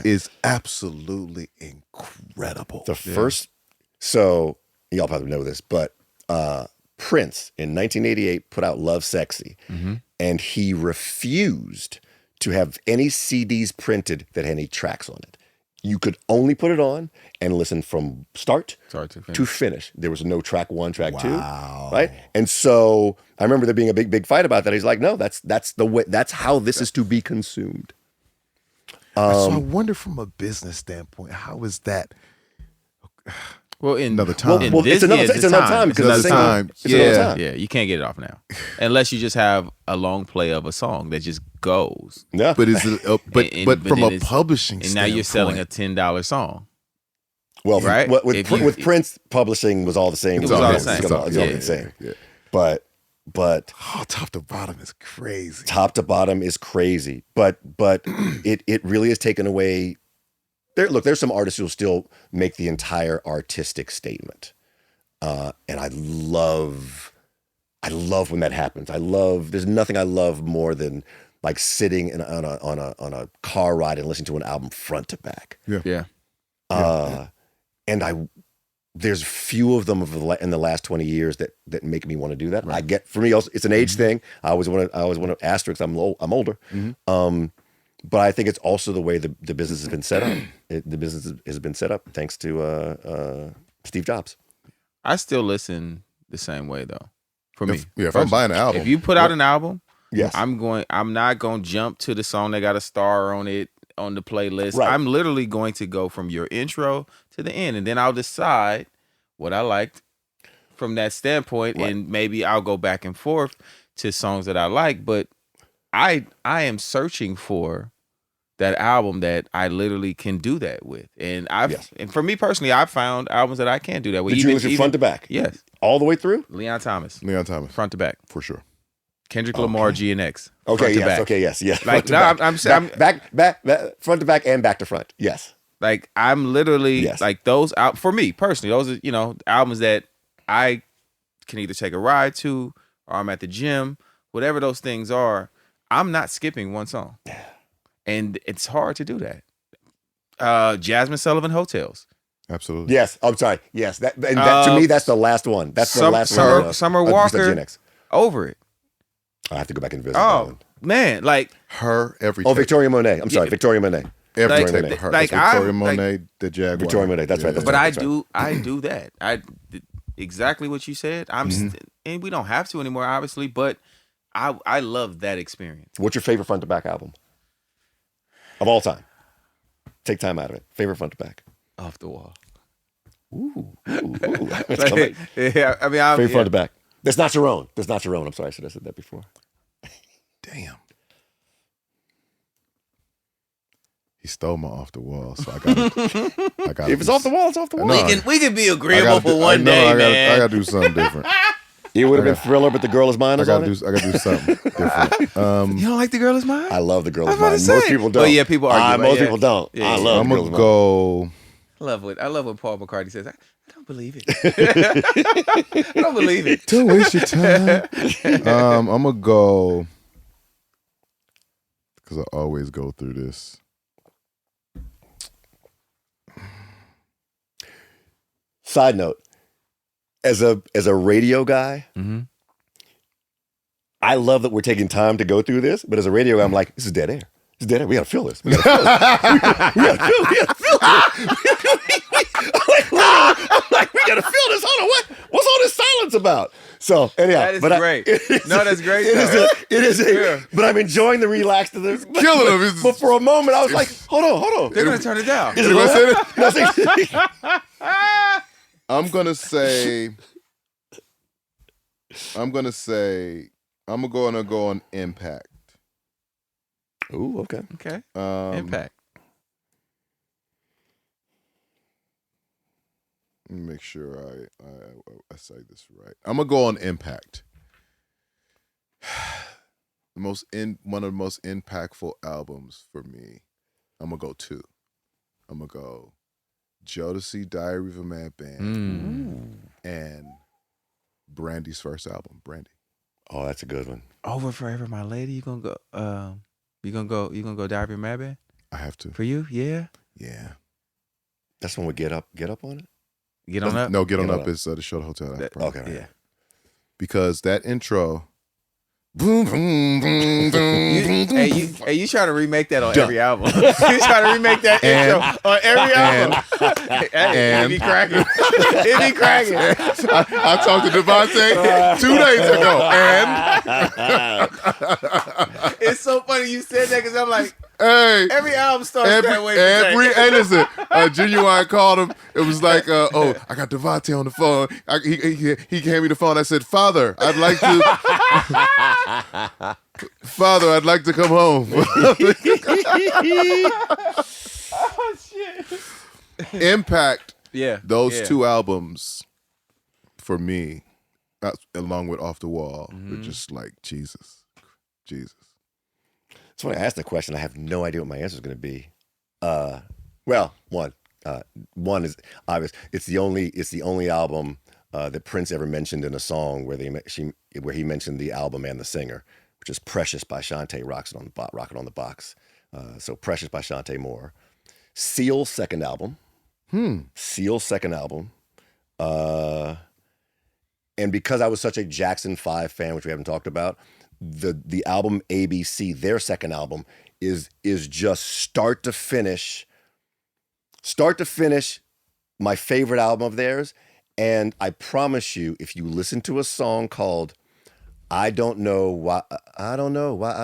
is absolutely incredible. The first, so y'all probably know this, but Prince in 1988 put out Love Sexy, and he refused to have any CDs printed that had any tracks on it. You could only put it on and listen from start to finish. There was no track 1, track 2, right? And so I remember there being a big fight about that. He's like, no, that's the way. That's how this is to be consumed. So I wonder, from a business standpoint, how is that? Well, another time. It's another time because it's another time. Yeah, you can't get it off now, unless you just have a long play of a song that just goes. Yeah, but is it? But from a publishing and standpoint, now you're selling a $10 song. Well, right? with Prince, publishing was all the same. It was all the same. It's all the same. But top to bottom is crazy. Top to bottom is crazy. But it really has taken away. There's some artists who still make the entire artistic statement, and I love when that happens. There's nothing I love more than like sitting on a car ride and listening to an album front to back. Yeah. And there's few of them in the last 20 years that make me want to do that. Right. For me also, it's an age thing. I always want to asterisk. I'm older. But I think it's also the way the business has been set up. The business has been set up thanks to Steve Jobs. I still listen the same way though. For me, if I'm buying an album, if you put out an album, yes, I'm not going to jump to the song that got a star on it on the playlist. Right. I'm literally going to go from your intro to the end, and then I'll decide what I liked from that standpoint, and maybe I'll go back and forth to songs that I like. But I am searching for that album that I literally can do that with, and and for me personally, I've found albums that I can't do that with. Did you listen front to back? Yes, all the way through. Leon Thomas, front to back for sure. Kendrick Lamar, GNX. Okay, yes. Back. Okay, yes, yes. Like no, I'm back, front to back, and back to front. Yes. Like I'm literally like those out for me personally. Those are albums that I can either take a ride to, or I'm at the gym, whatever those things are. I'm not skipping one song, and it's hard to do that. Jasmine Sullivan, Hotels. Absolutely. Yes. I'm sorry. Yes. That to me, that's the last one. That's the last one. Summer Walker. Over it. I have to go back and visit. Oh man, like her every. Oh, Victoria Monet. I'm sorry, Victoria Monet. Every take her. Like Victoria Monet, the Jaguar. Victoria Monet. That's right. That's but right, I do that. I exactly what you said. And we don't have to anymore, obviously. But I love that experience. What's your favorite front to back album of all time? Take time out of it. Favorite front to back. Off the Wall. Ooh. Yeah, I mean, favorite front to back. That's not your own. That's not your own. I'm sorry, I should have said that before. Damn. He stole my Off the Wall, so I got. If it's off the wall, it's off the wall. We can be agreeable for one day, man. I gotta do something different. It would have been Thriller, but The Girl Is Mine. I gotta do something different. You don't like The Girl Is Mine? I love The Girl Is Mine. Most people don't. Oh yeah, people argue. Most people don't. Yeah. I love. I'm gonna go. I love what Paul McCartney says. I don't believe it. I don't believe it. Don't waste your time. I'm gonna go because I always go through this. Side note: as a radio guy, I love that we're taking time to go through this. But as a radio guy, I'm like, this is dead air. It's dead air. We gotta fill this. We gotta fill this. We gotta fill this. I'm like, we gotta fill this. Hold on, what's all this silence about? So anyhow, That is great. That's great. It is. But I'm enjoying the relaxed of this. Killing him. But for a moment, I was like, hold on. They're gonna turn it down. Is it what? I'm gonna say I'm gonna go on Impact. Ooh, okay. Okay. Impact. Let me make sure I say this right. I'm gonna go on Impact. One of the most impactful albums for me. I'm gonna go two. I'm gonna go Jodeci, Diary of a Mad Band, and Brandy's first album, Brandy. Oh, that's a good one. Over Forever, My Lady. You gonna go? You gonna go Diary of a Mad Band? I have to. For you, yeah. Yeah. That's when we get up on it. Get on up. No, Get On Up is the Show the Hotel. Okay. Yeah. Because that intro. Boom, boom, boom, boom, Hey, you trying to remake that on every album? You trying to remake that intro on every album? It be cracking. It be cracking. I talked to Devontae 2 days ago, and It's so funny you said that because I'm like, hey, every album starts that way. Hey, listen, Genuine called him. It was like, I got Devontae on the phone. He gave me the phone. I said, Father, I'd like to come home. Oh shit. Impact Yeah. Those yeah. two albums, for me, along with Off the Wall, were just like Jesus. So when I asked the question, I have no idea what my answer is going to be. Well, one is obvious. It's the only album that Prince ever mentioned in a song where he mentioned the album and the singer, which is "Precious" by Shantae, "Rocket on the Box." So "Precious" by Shantae Moore. Seal's second album. Seal's second album. And because I was such a Jackson 5 fan, which we haven't talked about, the album ABC, their second album, is just start to finish, my favorite album of theirs. And I promise you, if you listen to a song called I don't know why I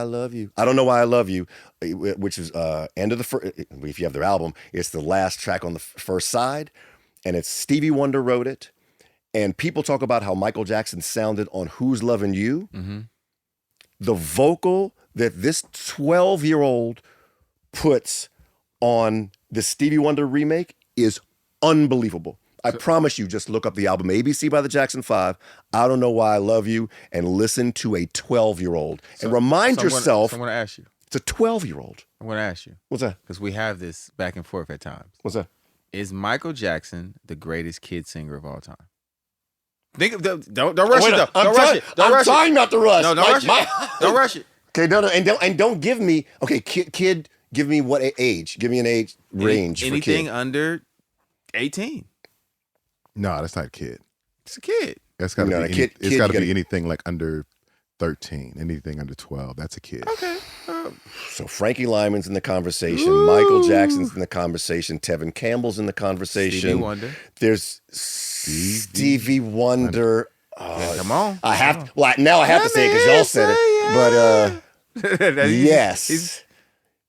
love you. I don't know why I love you, which is end of the first. If you have their album, it's the last track on the first side, and it's Stevie Wonder wrote it. And people talk about how Michael Jackson sounded on "Who's Lovin' You." Mm-hmm. The vocal that this 12-year-old puts on the Stevie Wonder remake is unbelievable. I promise you, just look up the album ABC by the Jackson 5, I Don't Know Why I Love You, and listen to a 12-year-old. And remind yourself, I'm going to ask you. It's a 12-year-old. I'm going to ask you. What's that? Because we have this back and forth at times. What's that? Is Michael Jackson the greatest kid singer of all time? Think of don't rush it though. Don't rush it. I'm trying not to rush. No, don't rush it. Don't rush it. Okay, no, and don't give me. Okay, kid, give me what age? Give me an age range. Anything for kid. under 18. No, that's not a kid. It's a kid. That's got to No, be. kid, It's got to you be anything like under 13. Anything under 12. That's a kid. Okay. So Frankie Lyman's in the conversation. Michael Jackson's in the conversation. Tevin Campbell's in the conversation. Stevie Wonder. There's Stevie Wonder. Yeah, come on. I have. Well, now I have to say it because y'all said it. But yes, He's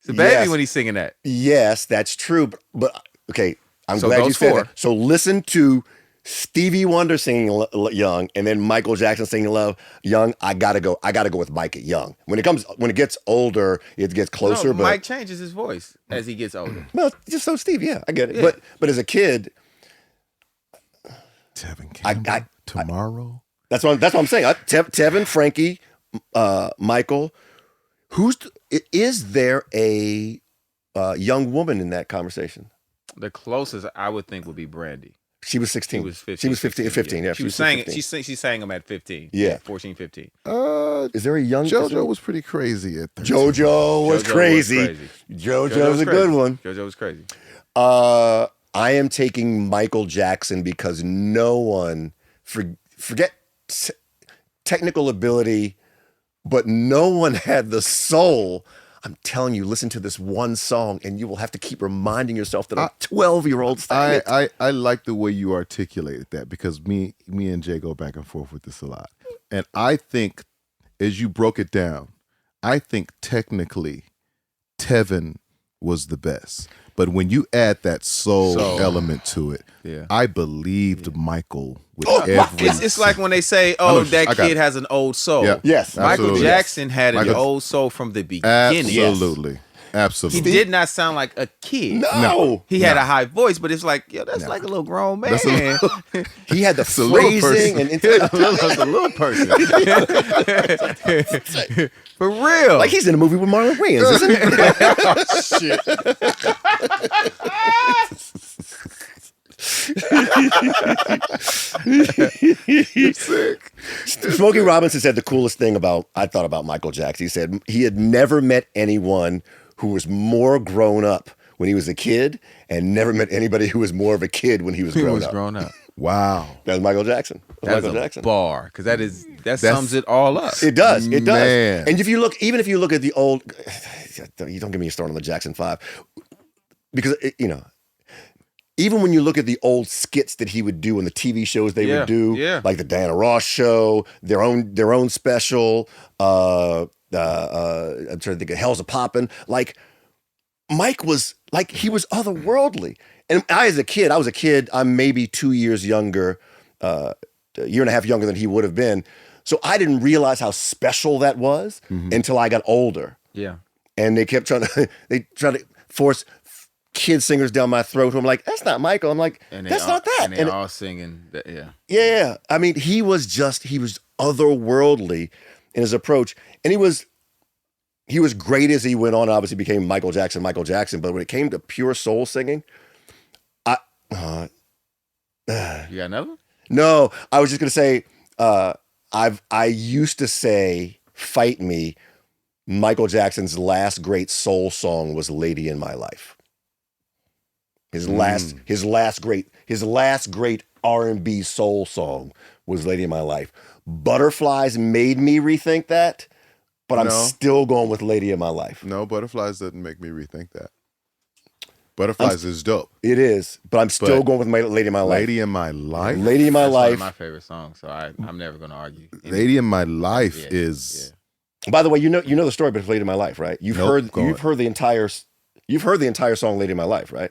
a baby Yes. when he's singing that. yes, that's true. But okay, I'm So glad you those said four. that. So listen to Stevie Wonder singing Young, and then Michael Jackson singing Love Young. I gotta go with Mike at Young. When it gets older, it gets closer. No, but Mike changes his voice as he gets older. well, just so Steve, yeah, I get it. Yeah. But as a kid, Tevin Campbell. Tomorrow. that's what I'm saying. Tevin, Frankie, Michael. Is there a young woman in that conversation? The closest I would think would be Brandy. She was 16. She was 15. She was 15. Yeah, She was saying she sang them at 15. Yeah. 14, 15. Is there a young JoJo was pretty crazy at 13. JoJo was JoJo crazy. was crazy. JoJo's a good one. JoJo was crazy. I am taking Michael Jackson because no one forget technical ability, but no one had the soul. I'm telling you, listen to this one song, and you will have to keep reminding yourself that a 12-year-old sang it. I like the way you articulated that because me and Jay go back and forth with this a lot. And I think, as you broke it down, I think technically Tevin was the best. But when you add that soul element to it, Yeah. I believed Michael with every... It's like when they say, "Oh, that kid has an old soul." Yeah. Yes. Michael Absolutely. Jackson had an Michael- old soul from the beginning. Absolutely. He Absolutely. did not sound like a kid. No. He had a high voice, but it's like, yo, that's like a little grown man. That's a He had the a little phrasing person. and That's a little person. For real. like he's in a movie with Marlon Wayans, isn't he? Smokey Robinson said the coolest thing I thought about Michael Jackson. He said he had never met anyone who was more grown up when he was a kid and never met anybody who was more of a kid when he was grown up. Wow. That was Michael Jackson. That's Michael a Jackson. bar, because that sums it all up. It does. It does. Man. And if you look at the old, you don't get me started on the Jackson 5, because even when you look at the old skits that he would do and the TV shows they would do, like the Diana Ross show, their own special. I'm trying to think of Hell's a Poppin'. Like Mike was like he was otherworldly. And I was a kid. I'm maybe 2 years younger, a year and a half younger than he would have been. So I didn't realize how special that was until I got older. Yeah. And they kept trying to force kid singers down my throat who I'm like, that's not Michael. I'm like, And that's not that. And they all singing. Yeah. Yeah. I mean, he was otherworldly in his approach. And he was great as he went on, obviously became Michael Jackson. But when it came to pure soul singing, You got another one? no, I was just going to say, I used to say, fight me, Michael Jackson's last great soul song was Lady in My Life. His last great R&B soul song was Lady in My Life. Butterflies made me rethink that, but I'm still going with Lady in My Life. No, Butterflies doesn't make me rethink that. Butterflies is dope. It is, but I'm still going with Lady in My Life. Lady in My Life? Lady in My That's Life. one of my favorite songs, so I'm never going to argue. Lady in My Life is... By the way, you know the story about Lady in My Life, right? You've heard the entire song Lady in My Life, right?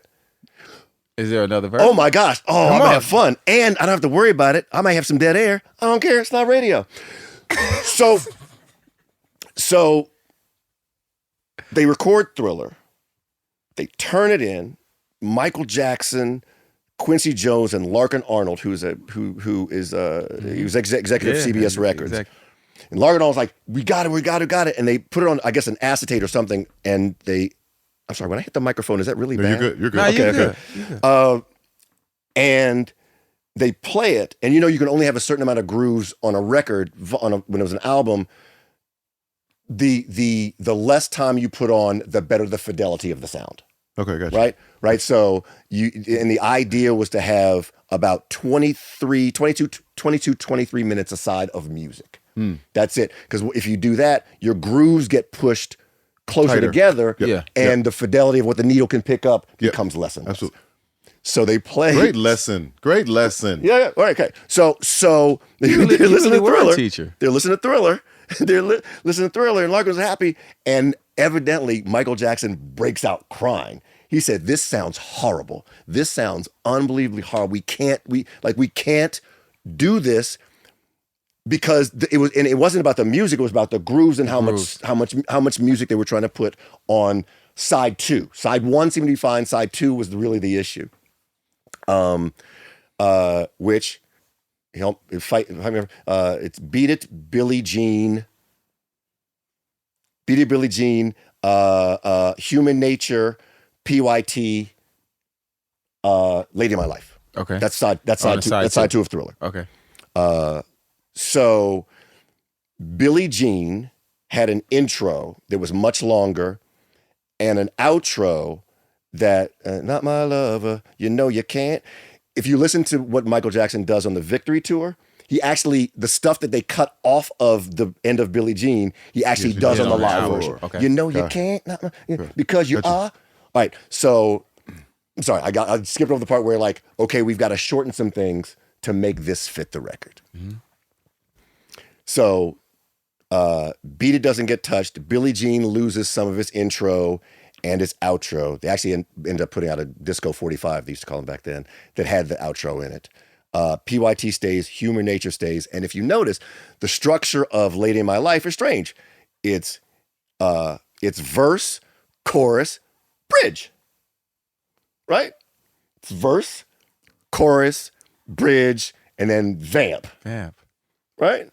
Is there another version? Oh my gosh. Oh, I'm gonna have fun. And I don't have to worry about it. I might have some dead air. I don't care. It's not radio. So they record Thriller. They turn it in. Michael Jackson, Quincy Jones, and Larkin Arnold, he was executive of CBS Records. Exactly. And Larkin Arnold's like, we got it. And they put it on, I guess, an acetate or something. And I'm sorry, when I hit the microphone, is that really bad? You're good. No, Okay. you're good. And they play it, and you can only have a certain amount of grooves on a record. When it was an album, the less time you put on, the better the fidelity of the sound. Okay, gotcha. Right. So the idea was to have about 23 minutes aside of music. That's it. Because if you do that, your grooves get pushed closer Tighter. together, and the fidelity of what the needle can pick up becomes less and less. Absolutely. So they play. Great lesson. Yeah. All right. Okay. So they're listening to Thriller. Teacher. They're listening to Thriller. Listening to Thriller, and Larkin was happy. And evidently, Michael Jackson breaks out crying. He said, "This sounds horrible. This sounds unbelievably horrible. We can't do this." Because it wasn't about the music; it was about the grooves and how much music they were trying to put on side two. Side one seemed to be fine. Side two was really the issue. Which it's Beat It, Billie Jean, Human Nature, PYT, Lady of My Life. Okay. That's side two of Thriller. Okay. So Billie Jean had an intro that was much longer and an outro that, not my lover, you can't. If you listen to what Michael Jackson does on the Victory Tour, he actually, the stuff that they cut off of the end of Billie Jean, he actually does on the live version. Okay. You can't, because you are. All right, so, I'm sorry, I skipped over the part where we've got to shorten some things to make this fit the record. Mm-hmm. So, Beat It doesn't get touched. Billie Jean loses some of its intro and its outro. They actually ended up putting out a Disco 45, they used to call them back then, that had the outro in it. PYT stays, Human Nature stays. And if you notice, the structure of Lady in My Life is strange. It's verse, chorus, bridge. Right? It's verse, chorus, bridge, and then vamp. Right?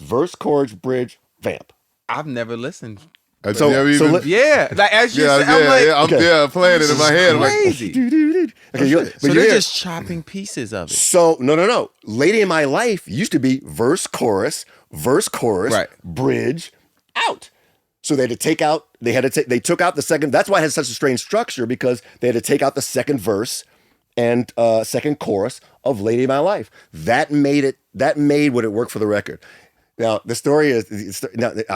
Verse, chorus, bridge, vamp. I've never listened. I'm like as you said, I'm playing it in my head. Crazy. So they're just chopping pieces of it. So no. Lady in My Life used to be verse, chorus, right. Bridge, out. So they took out the second. That's why it has such a strange structure, because they had to take out the second verse and second chorus of Lady in My Life. That made what it worked for the record. Now, the story is,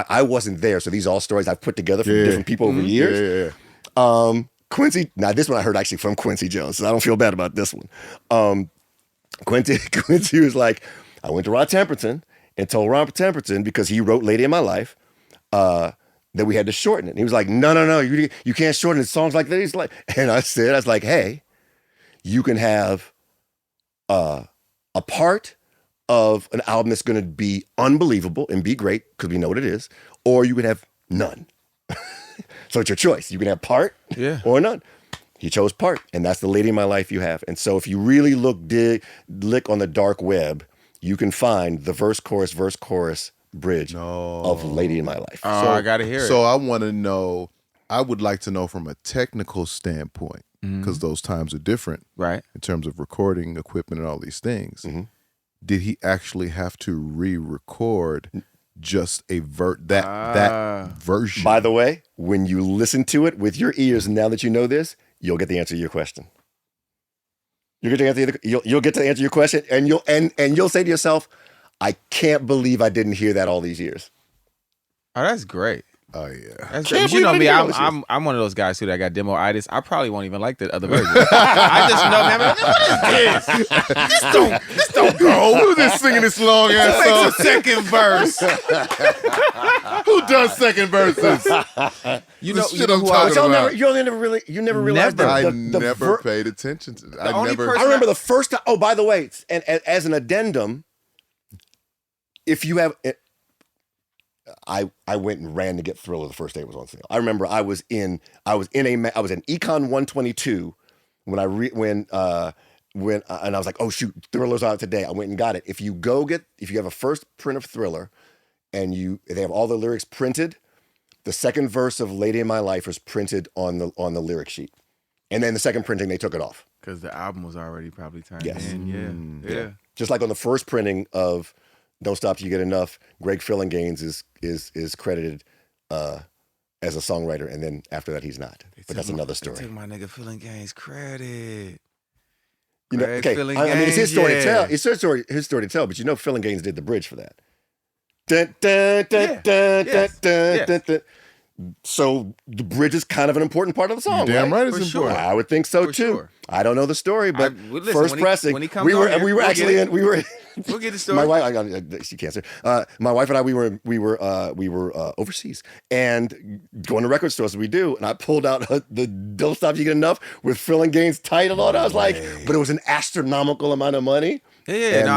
I wasn't there, so these are all stories I've put together from different people over years. Quincy, now this one I heard actually from Quincy Jones, so I don't feel bad about this one. Quincy was like, I went to Rod Temperton and told Rod Temperton, because he wrote Lady in My Life, that we had to shorten it. And he was like, no, you can't shorten it. Songs like that. He's like, and I was like, hey, you can have a part of an album that's going to be unbelievable and be great, because we know what it is, or you can have none. So it's your choice. You can have part or none. He chose part, and that's the Lady in My Life you have. And so if you really lick on the dark web, you can find the verse, chorus, bridge of Lady in My Life. Oh, I got to hear it. So I want to know, I would like to know from a technical standpoint, because those times are different, right? In terms of recording equipment and all these things. Mm-hmm. Did he actually have to re-record just that version? By the way, when you listen to it with your ears, now that you know this, you'll get the answer to your question. You'll get to answer your question, and you'll say to yourself, "I can't believe I didn't hear that all these years." Oh, that's great. Oh yeah. That's great. But you know me, I'm one of those guys too that got demo-itis. I probably won't even like the other version. I just know, man. What is this? This don't go. Who's this singing this long ass Makes song? a second verse. Who does second verses? You know shit who I'm I talking was about. You never realized that. I never paid attention to that. only person I remember the first time. Oh, by the way, and as an addendum, if you have, I went and ran to get Thriller the first day it was on sale. I remember I was in Econ 122 when and I was like, oh shoot, Thriller's out today. I went and got it. If you have a first print of Thriller, and they have all the lyrics printed, the second verse of Lady in My Life was printed on the lyric sheet, and then the second printing they took it off because the album was already probably turned Yes. in. Yeah. Just like on the first printing of Don't Stop Till You Get Enough, Greg Fillinganes is credited as a songwriter, and then after that he's not. But that's another story. They took my nigga Fillinganes credit. You know, Greg okay, I mean it's his story to tell. It's his story to tell. But you know, Fillinganes did the bridge for that. Dun, dun, dun, dun, Yes. dun, Yes. dun, dun. So the bridge is kind of an important part of the song. Damn right it's For sure. important. I would think so For too. sure. I don't know the story, but listen, first when he- pressing, when he comes we were on here, we were we'll actually get it. in we were. We'll get the story. My wife, she can't say. My wife and I, we were overseas and going to record stores as we do, and I pulled out the "Don't Stop Till You Get Enough" with Fillinganes title on it. I was like, but it was an astronomical amount of money. Yeah. And No,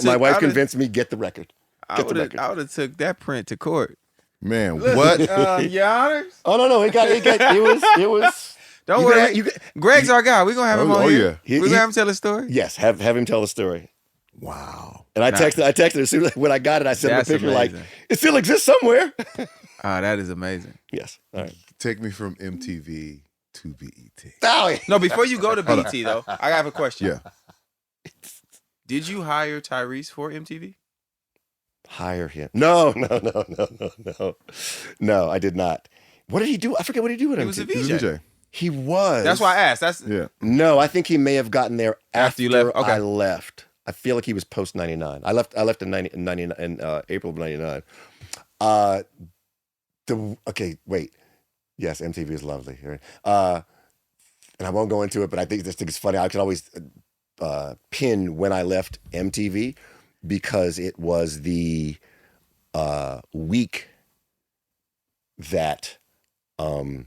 my wife convinced me get the record. I Get the would record. have took that print to court. Man, what? Your honors. Oh no, it was. Don't You worry. can- Greg's our guy. We're gonna have him on here. yeah. We're gonna have him tell a story. Yes, have him tell the story. Wow. And I texted as soon as when I got it, I sent him a That's picture amazing. like it still exists somewhere. Ah, that is amazing. Yes. All right. Take me from MTV to BET. Oh, No, before you go to BET though, I have a question. Yeah. Did you hire Tyrese for MTV? hire him. No, I did not. What did he do? I forget what he did with him. He was a He's a VJ. VJ. He was. That's why I asked. That's Yeah. No, I think he may have gotten there after you left? Okay. I left. I feel like he was post 99. I left in 99 in April of 99. Okay, wait. Yes, MTV is lovely. Right? And I won't go into it, but I think this thing is funny. I can always pin when I left MTV because it was the week that the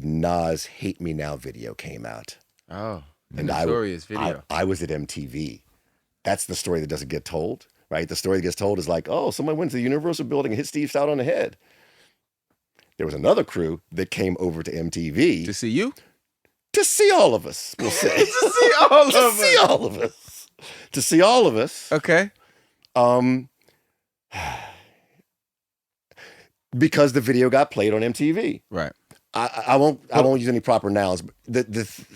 Nas "Hate Me Now" video came out. oh, And notorious video. I was at MTV. That's the story that doesn't get told, right? The story that gets told is like, oh, someone went to the Universal building and hit Steve Stout on the head. There was another crew that came over to MTV To see you? to see all of us, we'll say. To see all To see all of us. To see all of us. Okay. Because the video got played on MTV. Right. I won't use any proper nouns. But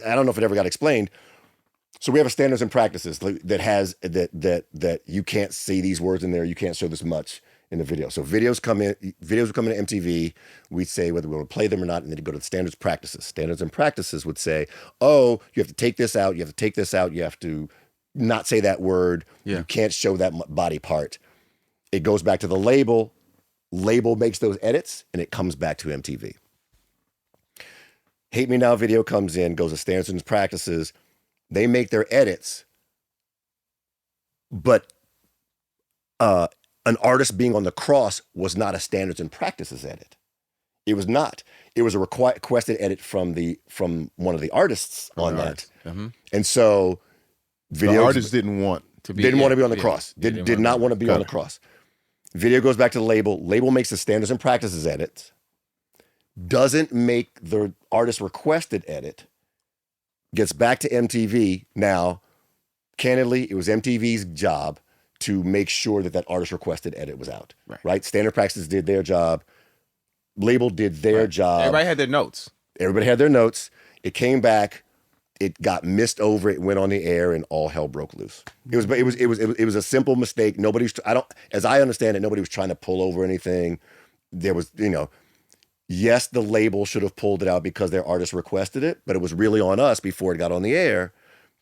I don't know if it ever got explained. So we have a standards and practices that has that you can't say these words in there. You can't show this much in the video. So videos would come in to MTV. We'd say whether we want to play them or not, and then you go to the standards practices. Standards and practices would say, oh, you have to take this out. You have to take this out. You have to not say that word. Yeah. You can't show that body part. It goes back to the label. Label makes those edits, and it comes back to MTV. Hate Me Now video comes in, goes to standards and practices. They make their edits, but an artist being on the cross was not a standards and practices edit. It was not. It was a requested edit from one of the artists on that. Mm-hmm. And so The artist didn't want To be didn't want to be on the yeah. cross. Yeah, Did not want to be on the cross. Video goes back to the label. Label makes the standards and practices edits. doesn't make the artist requested edit, gets back to MTV. Now, candidly, it was MTV's job to make sure that artist requested edit was out. Right? Standard Practices did their job. Label did their job. Everybody had their notes. Everybody had their notes. It came back. It got missed over. It went on the air, and all hell broke loose. It was a simple mistake. As I understand it, nobody was trying to pull over anything. There was, yes, the label should have pulled it out because their artist requested it, but it was really on us before it got on the air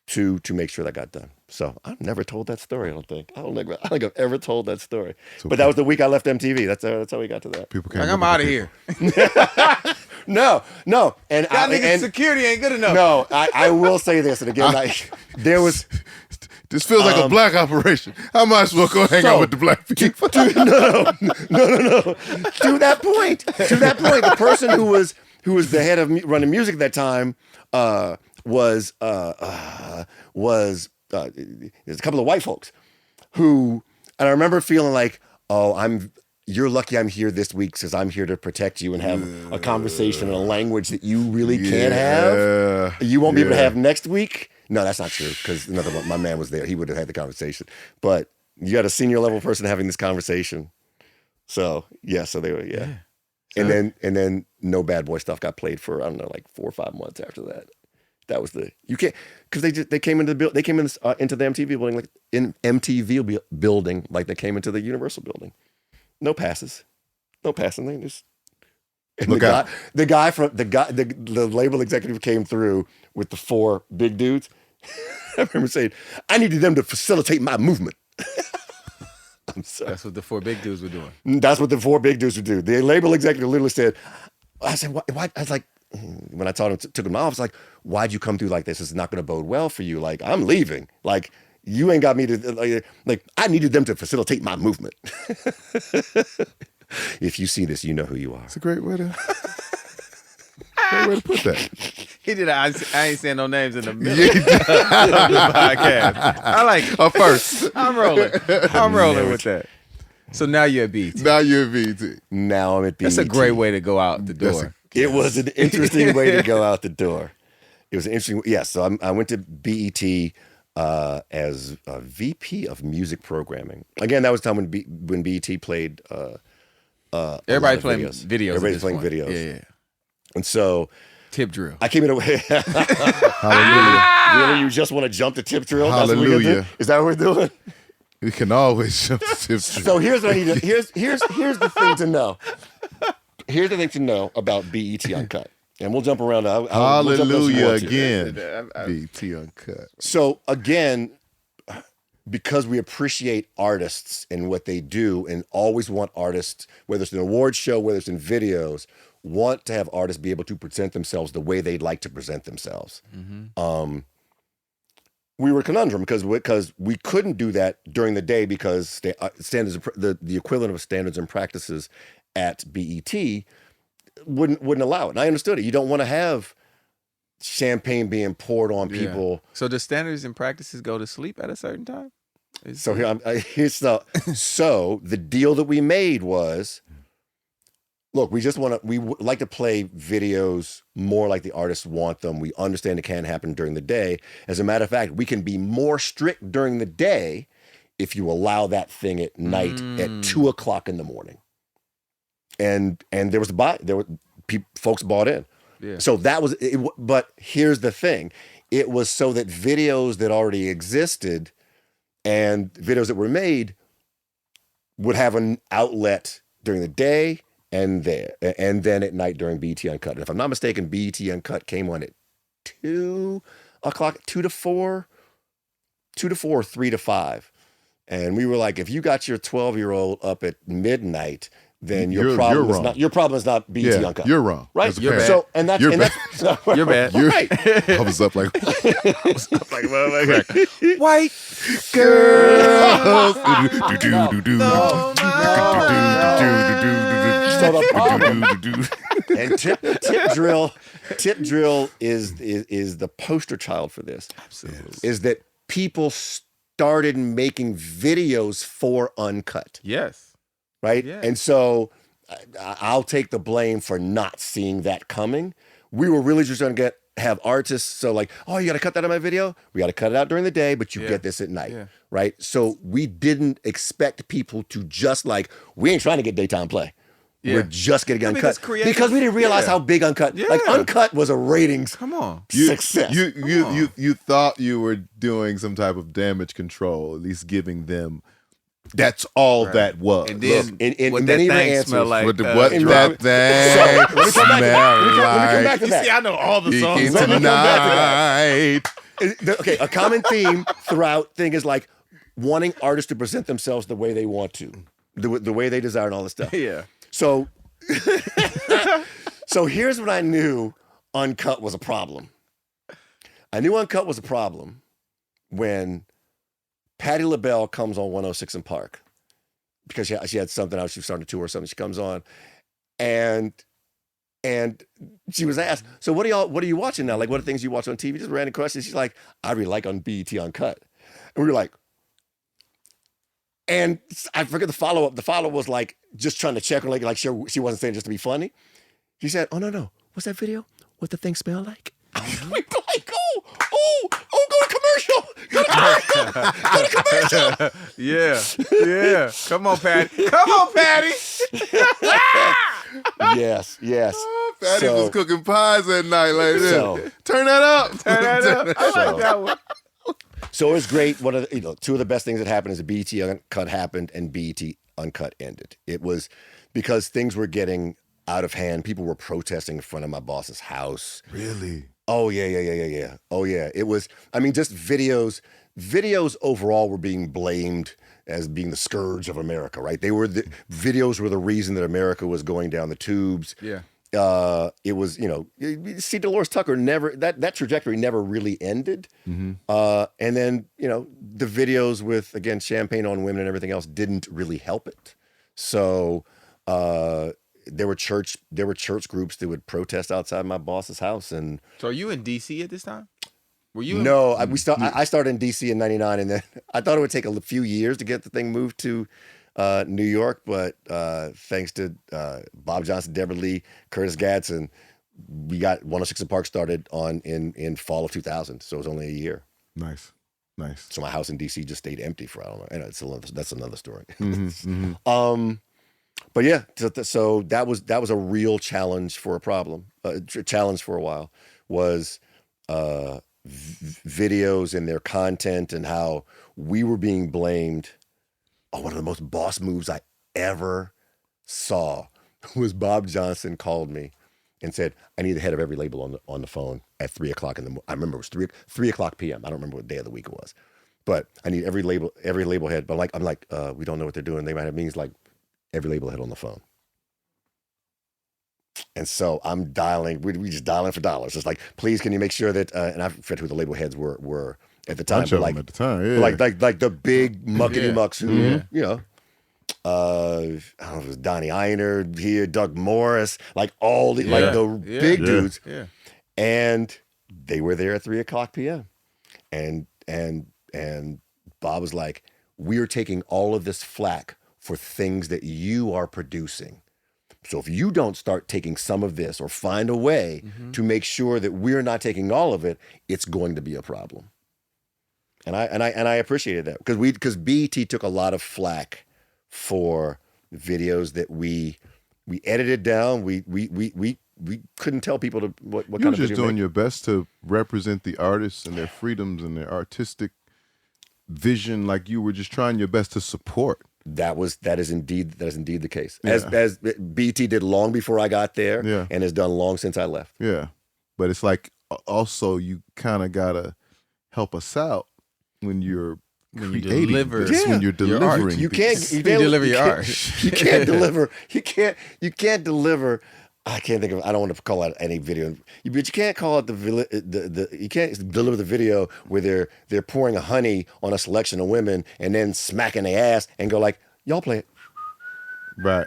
to make sure that got done. So I've never told that story. I don't think I've ever told that story. But that was the week I left MTV. That's how we got to that. People can't. I'm out of here. No, and security ain't good enough. No, I will say this, and again, there was. This feels like a black operation. I might as well go hang out with the black people. No. To that point, the person who was the head of running music at that time was there's a couple of white folks and I remember feeling like, you're lucky I'm here this week because I'm here to protect you and have a conversation in a language that you really can't have. You won't be able to have next week. No, that's not true because my man was there. He would have had the conversation. But you got a senior level person having this conversation. So they were, And then no bad boy stuff got played for, I don't know, like 4 or 5 months after that. That was you can't, because they came into the MTV building, like in MTV building, like they came into the Universal building. No passes. They just. And the label executive came through with the 4 big dudes. I remember saying, I needed them to facilitate my movement. I'm sorry. That's what the 4 big dudes were doing. That's what the 4 big dudes would do. The label executive literally said, I said, why? I was like, when I took him to my office, like, why'd you come through like this? It's not going to bode well for you. Like, I'm leaving. Like, you ain't got me to, like, I needed them to facilitate my movement. If you see this, you know who you are. It's a great way to put that. He did. I ain't saying no names in the middle of the podcast. I like first. I'm rolling with that. So now you're at BET. Now you're at BET. Now I'm at BET. That's a great way to go out the door. It was an interesting way to go out the door. It was an interesting. Yes. So I went to BET as a VP of music programming. Again, that was the time when BET played. Everybody playing videos. Everybody's playing videos. Yeah. And so. Tip drill. I came in away. Hallelujah. Really? You just want to jump to tip drill? Hallelujah. Is that what we're doing? We can always jump to tip drill. So here's what I need to. Here's the thing to know. Here's the thing to know about BET Uncut. And we'll jump around. Hallelujah again. BET Uncut. So again, because we appreciate artists and what they do and always want artists, whether it's an award show, whether it's in videos, want to have artists be able to present themselves the way they'd like to present themselves. Mm-hmm. We were a conundrum because we couldn't do that during the day because standards, the equivalent of standards and practices at BET wouldn't allow it. And I understood it. You don't want to have champagne being poured on people. So the standards and practices go to sleep at a certain time? So the deal that we made was, look, we like to play videos more like the artists want them. We understand it can happen during the day. As a matter of fact, we can be more strict during the day if you allow that thing at night at 2:00 in the morning. And there was folks bought in. Yeah. So that was it. But here's the thing. It was so that videos that already existed and videos that were made would have an outlet during the day and then at night during BET Uncut. And if I'm not mistaken, BET Uncut came on at 2:00, 2 to 4, 2 to 4, 3 to 5. And we were like, if you got your 12-year-old up at midnight, then your problem is not BET Uncut. You're wrong. Right? You're bad. So and that's You're bad. Right. I was up like White girls. And tip drill is the poster child for this. Absolutely. Is that people started making videos for Uncut. Yes. Right? Yeah. And so I'll take the blame for not seeing that coming. We were really just going to have artists. So like, oh, you got to cut that out of my video. We got to cut it out during the day, but you get this at night, right? So we didn't expect people to just like, we ain't trying to get daytime play. Yeah. We're just getting uncut because we didn't realize how big uncut. Yeah. Like uncut was a ratings success. You thought you were doing some type of damage control, at least giving them. That's all that was. And then what that thing smell like? What that thing smell like? You see, I know all the songs tonight. Okay, a common theme throughout thing is like wanting artists to present themselves the way they want to, the way they desire, and all this stuff. Yeah. So, so here's what I knew: uncut was a problem. I knew uncut was a problem when Patti LaBelle comes on 106 in Park because she had something out. She was starting a tour or something. She comes on, and she was asked, "So what are you watching now? Like, what are things you watch on TV?" Just random questions. She's like, "I really like on BET Uncut," and we were like, and I forget the follow up. The follow was like just trying to check her, like she wasn't saying just to be funny. She said, "Oh no, what's that video? What the thing smell like?" We go like, oh, go to commercial. Go to commercial. Yeah. Come on, Patty. Yes. Oh, Patty was cooking pies at night like this. Turn that up. I like that one. So it was great. Two of the best things that happened is the BET Uncut happened and BET Uncut ended. It was because things were getting out of hand. People were protesting in front of my boss's house. Really? Oh yeah. Oh yeah. It was. I mean, just videos overall were being blamed as being the scourge of America. Right? Videos were the reason that America was going down the tubes. Yeah. It was, see, Dolores Tucker that trajectory never really ended. Mm-hmm. And then, the videos with, again, Champagne on Women and everything else didn't really help it. So there were church groups that would protest outside my boss's house. And so are you in DC at this time? Were you? No, I started in DC in '99, and then I thought it would take a few years to get the thing moved to New York, but thanks to Bob Johnson, Deborah Lee, Curtis Gadsden, we got 106 in Park started in fall of 2000. So it was only a year. Nice. So my house in DC just stayed empty for, I don't know. And that's another story. Mm-hmm. But yeah, so that was a real challenge for a problem. Challenge for a while was videos and their content and how we were being blamed. Oh, one of the most boss moves I ever saw was Bob Johnson called me and said, "I need the head of every label on the phone at 3:00 in the morning." I remember it was 3:00 p.m. I don't remember what day of the week it was, but I need every label head. But I'm like, we don't know what they're doing. They might have means like every label head on the phone. And so I'm dialing. We just dialing for dollars. Just like, please, can you make sure that? And I forget who the label heads were at the time. Bunch of them at the time, yeah. Like the big muckety mucks who, I don't know if it was Donnie Einer here, Doug Morris, like all the big dudes. Yeah. And they were there at 3:00 p.m. And Bob was like, "We're taking all of this flack for things that you are producing. So if you don't start taking some of this or find a way to make sure that we're not taking all of it, it's going to be a problem." And I appreciated that because BET took a lot of flack for videos that we edited down. We couldn't tell people what kind of video. You were just doing your best to represent the artists and their freedoms and their artistic vision. Like you were just trying your best to support. That is indeed the case. As BET did long before I got there, and has done long since I left. Yeah, but it's like also you kind of gotta help us out when you're delivering your art. You can't deliver your art. You can't deliver. I can't think of. I don't want to call out any video, but you can't call it you can't deliver the video where they're pouring honey on a selection of women and then smacking their ass and go like, "Y'all play it." Right.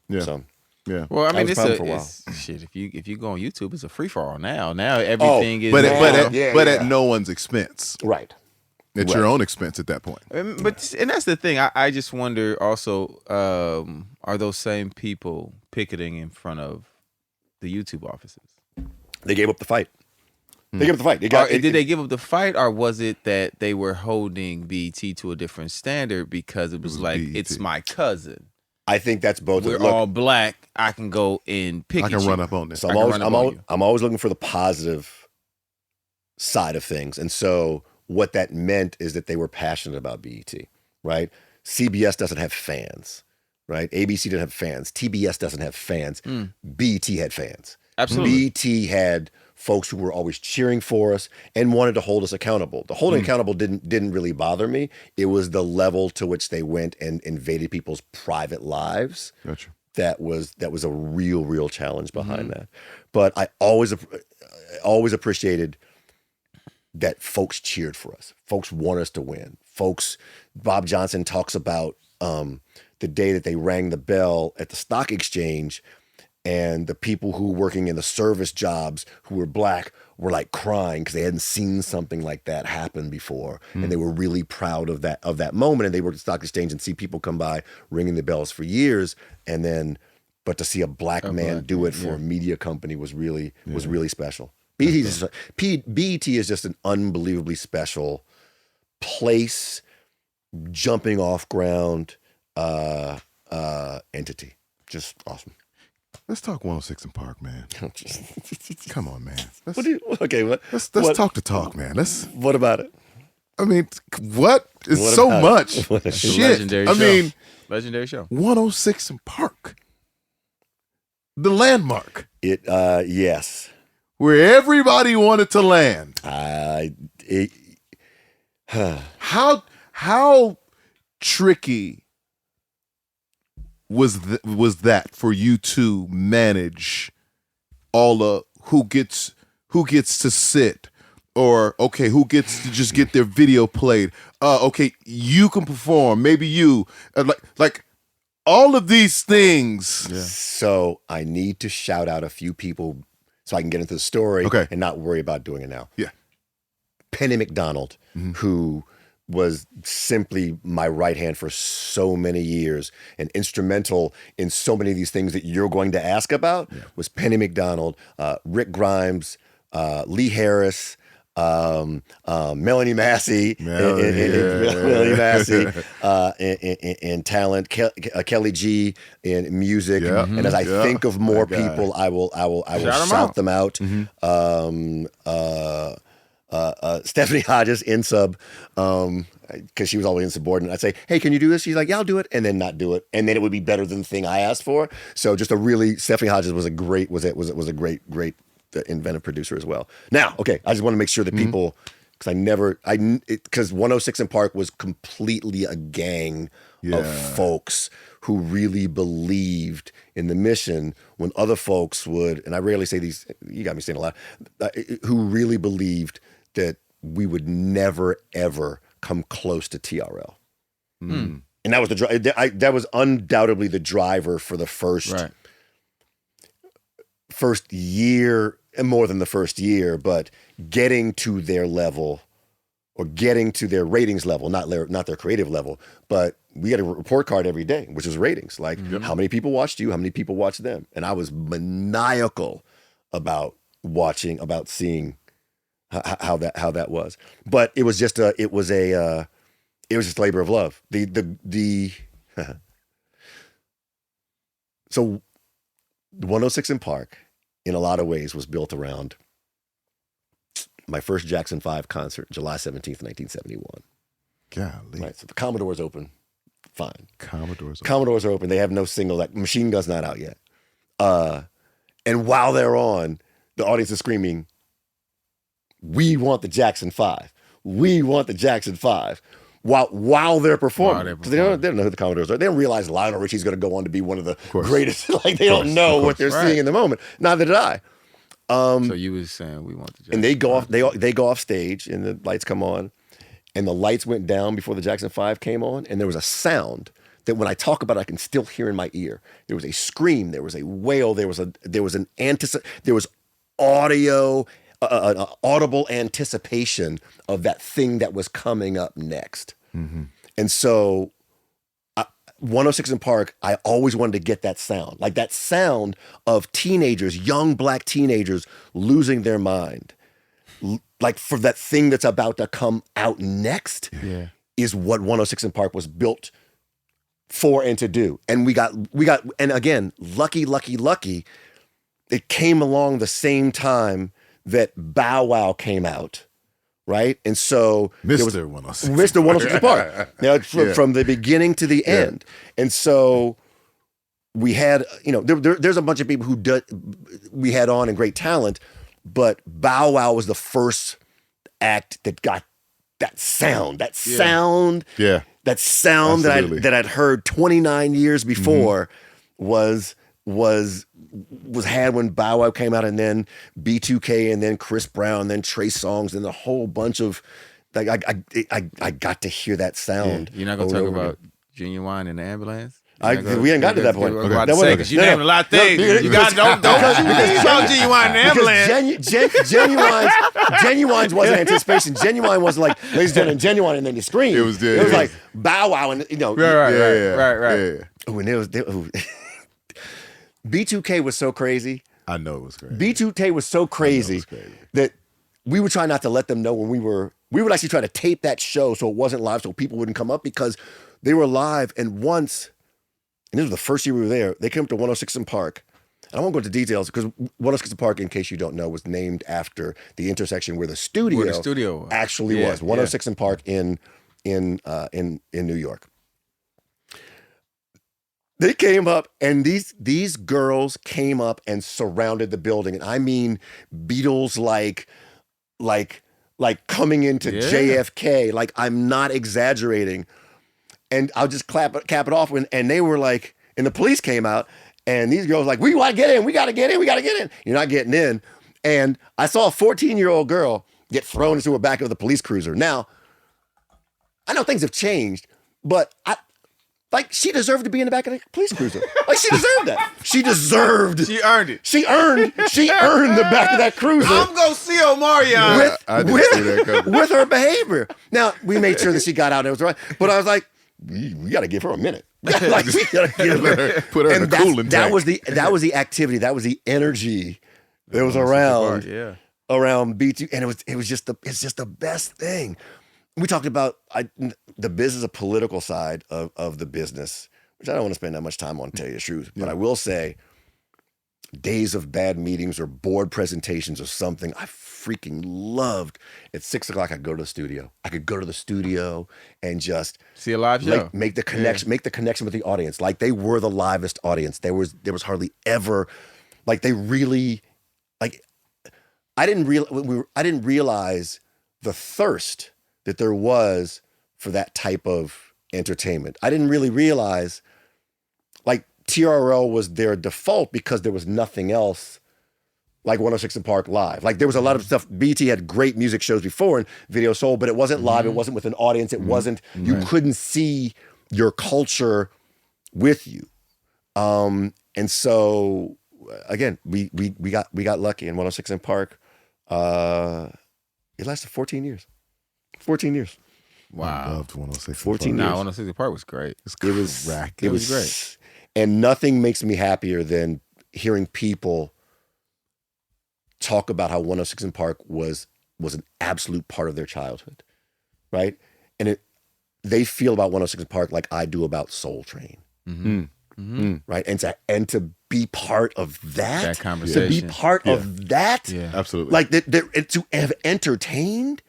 Yeah. So, yeah. Well, I mean, it's shit. If you go on YouTube, it's a free for all now. Now everything is. But at no one's expense. Right. At your own expense at that point. And that's the thing. I just wonder also, are those same people picketing in front of the YouTube offices? They gave up the fight. They gave up the fight. Did they give up the fight, or was it that they were holding BET to a different standard because it was like, BET. it's my cousin. I think that's both. We're all black. I can go and pick. I can run up on this. So I can run up on you. I'm always looking for the positive side of things. And so what that meant is that they were passionate about BET, right? CBS doesn't have fans, right? ABC didn't have fans. TBS doesn't have fans. BET had fans. Absolutely. BET had folks who were always cheering for us and wanted to hold us accountable. The holding accountable didn't really bother me. It was the level to which they went and invaded people's private lives. Gotcha. That was a real challenge behind that. But I always appreciated that folks cheered for us. Folks want us to win. Bob Johnson talks about the day that they rang the bell at the stock exchange, and the people who were working in the service jobs who were black were like crying because they hadn't seen something like that happen before. And they were really proud of that moment. And they worked at the stock exchange and see people come by ringing the bells for years. But to see a black man do it for a media company was really special. BET is just an unbelievably special place, jumping off ground entity. Just awesome. Let's talk 106 in Park, man. Come on, man. Let's talk the talk, man. What about it? I mean, what? It's What so about much it? shit. Legendary I show. mean, Legendary show. 106 in Park, the landmark Yes. where everybody wanted to land. How tricky was that for you to manage all the who gets to sit, or okay, who gets to just get their video played? Okay, you can perform. Maybe you like all of these things. Yeah. So I need to shout out a few people so I can get into the story and not worry about doing it now. Yeah. Penny McDonald, who was simply my right hand for so many years and instrumental in so many of these things that you're going to ask about, was Penny McDonald, Rick Grimes, Lee Harris, Melanie Massey, Melanie Massey, in talent, Kelly G in music, and as I think of more people, I will shout them out. Stephanie Hodges in sub, because she was always insubordinate. I'd say, "Hey, can you do this?" She's like, "Yeah, I'll do it," and then not do it, and then it would be better than the thing I asked for. So just Stephanie Hodges was a great inventive producer as well. Now, okay, I just want to make sure that people, because 106 in Park was completely a gang of folks who really believed in the mission when other folks would, and I rarely say these, you got me saying a lot, who really believed that we would never, ever come close to TRL. And that was that was undoubtedly the driver for the first year, and more than the first year, but getting to their level or getting to their ratings level, not their creative level, but we had a report card every day, which was ratings. Like how many people watched you, how many people watched them. And I was maniacal about seeing how that was. But it was just a labor of love. So 106 in Park, in a lot of ways, was built around my first Jackson 5 concert, July 17th, 1971. Golly. Right, so the Commodore's open. Fine. Commodores are open. They have no single. Like Machine Gun's not out yet. And while they're on, the audience is screaming, "We want the Jackson 5. We want the Jackson 5." While they're performing. Because they don't know who the Commodores are. They don't realize Lionel Richie's going to go on to be one of the greatest. Like they don't know what they're seeing in the moment. Neither did I. So you was saying we want the Jackson. And they go off stage and the lights come on. And the lights went down before the Jackson 5 came on, and there was a sound that when I talk about it, I can still hear in my ear. There was a scream, there was a wail, there was audio, an audible anticipation of that thing that was coming up next. And so 106 in Park, I always wanted to get that sound. Like that sound of teenagers, young black teenagers losing their mind. Like for that thing that's about to come out next is what 106 in Park was built for and to do. And we got, and again, lucky, it came along the same time that Bow Wow came out. Right. And so Mr. 106. Mr. 106 in Park. Now, from the beginning to the end. And so we had, there's a bunch of people we had on and great talent, but Bow Wow was the first act that got that sound. That sound Absolutely. that I'd heard 29 years before was had when Bow Wow came out, and then B2K, and then Chris Brown, and then Trey Songz, and a whole bunch of like I got to hear that sound. You're not gonna talk about Genuine in the ambulance? We ain't got to that point. Because you named a lot of things. You got don't talk Genuine in the ambulance. Genuine's wasn't anticipation. Genuine wasn't like, ladies and gentlemen, Genuine, and then you scream. It was like Bow Wow, and Right. Oh, and it was B2K was so crazy. I know it was crazy. B2K was so crazy that we would try not to let them know when we would actually try to tape that show so it wasn't live, so people wouldn't come up, because they were live. And once, and this was the first year we were there, they came up to 106 in Park. And I won't go into details because 106 in Park, in case you don't know, was named after the intersection where the studio, actually was. 106 in Park in New York. They came up, and these girls came up and surrounded the building. And I mean Beatles like coming into JFK. Like, I'm not exaggerating. And I'll just cap it off and they were like, and the police came out, and these girls were like, we want to get in, we got to get in. You're not getting in. And I saw a 14-year-old girl get thrown into the back of the police cruiser. Now, I know things have changed, but she deserved to be in the back of the police cruiser. Like, she deserved that. She earned it. She earned the back of that cruiser. I'm going to see Omarion with her behavior. Now, we made sure that she got out and it was right. But I was like, we got to give her a minute. Like, we got to give her. Put her in the cooling tank. That was the activity. That was the energy that was around B2. And it's just the best thing. We talked about the business, a political side of the business, which I don't want to spend that much time on, to tell you the truth. But I will say, days of bad meetings or board presentations or something I freaking loved. At 6 o'clock, I'd go to the studio. I could go to the studio and just see a live show, make the connection with the audience. Like, they were the livest audience. There was hardly ever, like, they really, like, I didn't realize the thirst that there was for that type of entertainment. I didn't really realize, like, TRL was their default because there was nothing else like 106 in Park live. Like, there was a lot of stuff. BT had great music shows before and Video Soul, but it wasn't live. It wasn't with an audience. It wasn't, you couldn't see your culture with you. And so, again, we got lucky in 106 in Park. It lasted 14 years. 14 years. Wow. I loved 106 14 years. years. 106 in Park was great. It was great. And nothing makes me happier than hearing people talk about how 106 in Park was an absolute part of their childhood, right? And they feel about 106 in Park like I do about Soul Train, right? And to be part of that conversation, to be part of that, absolutely, like to have entertained,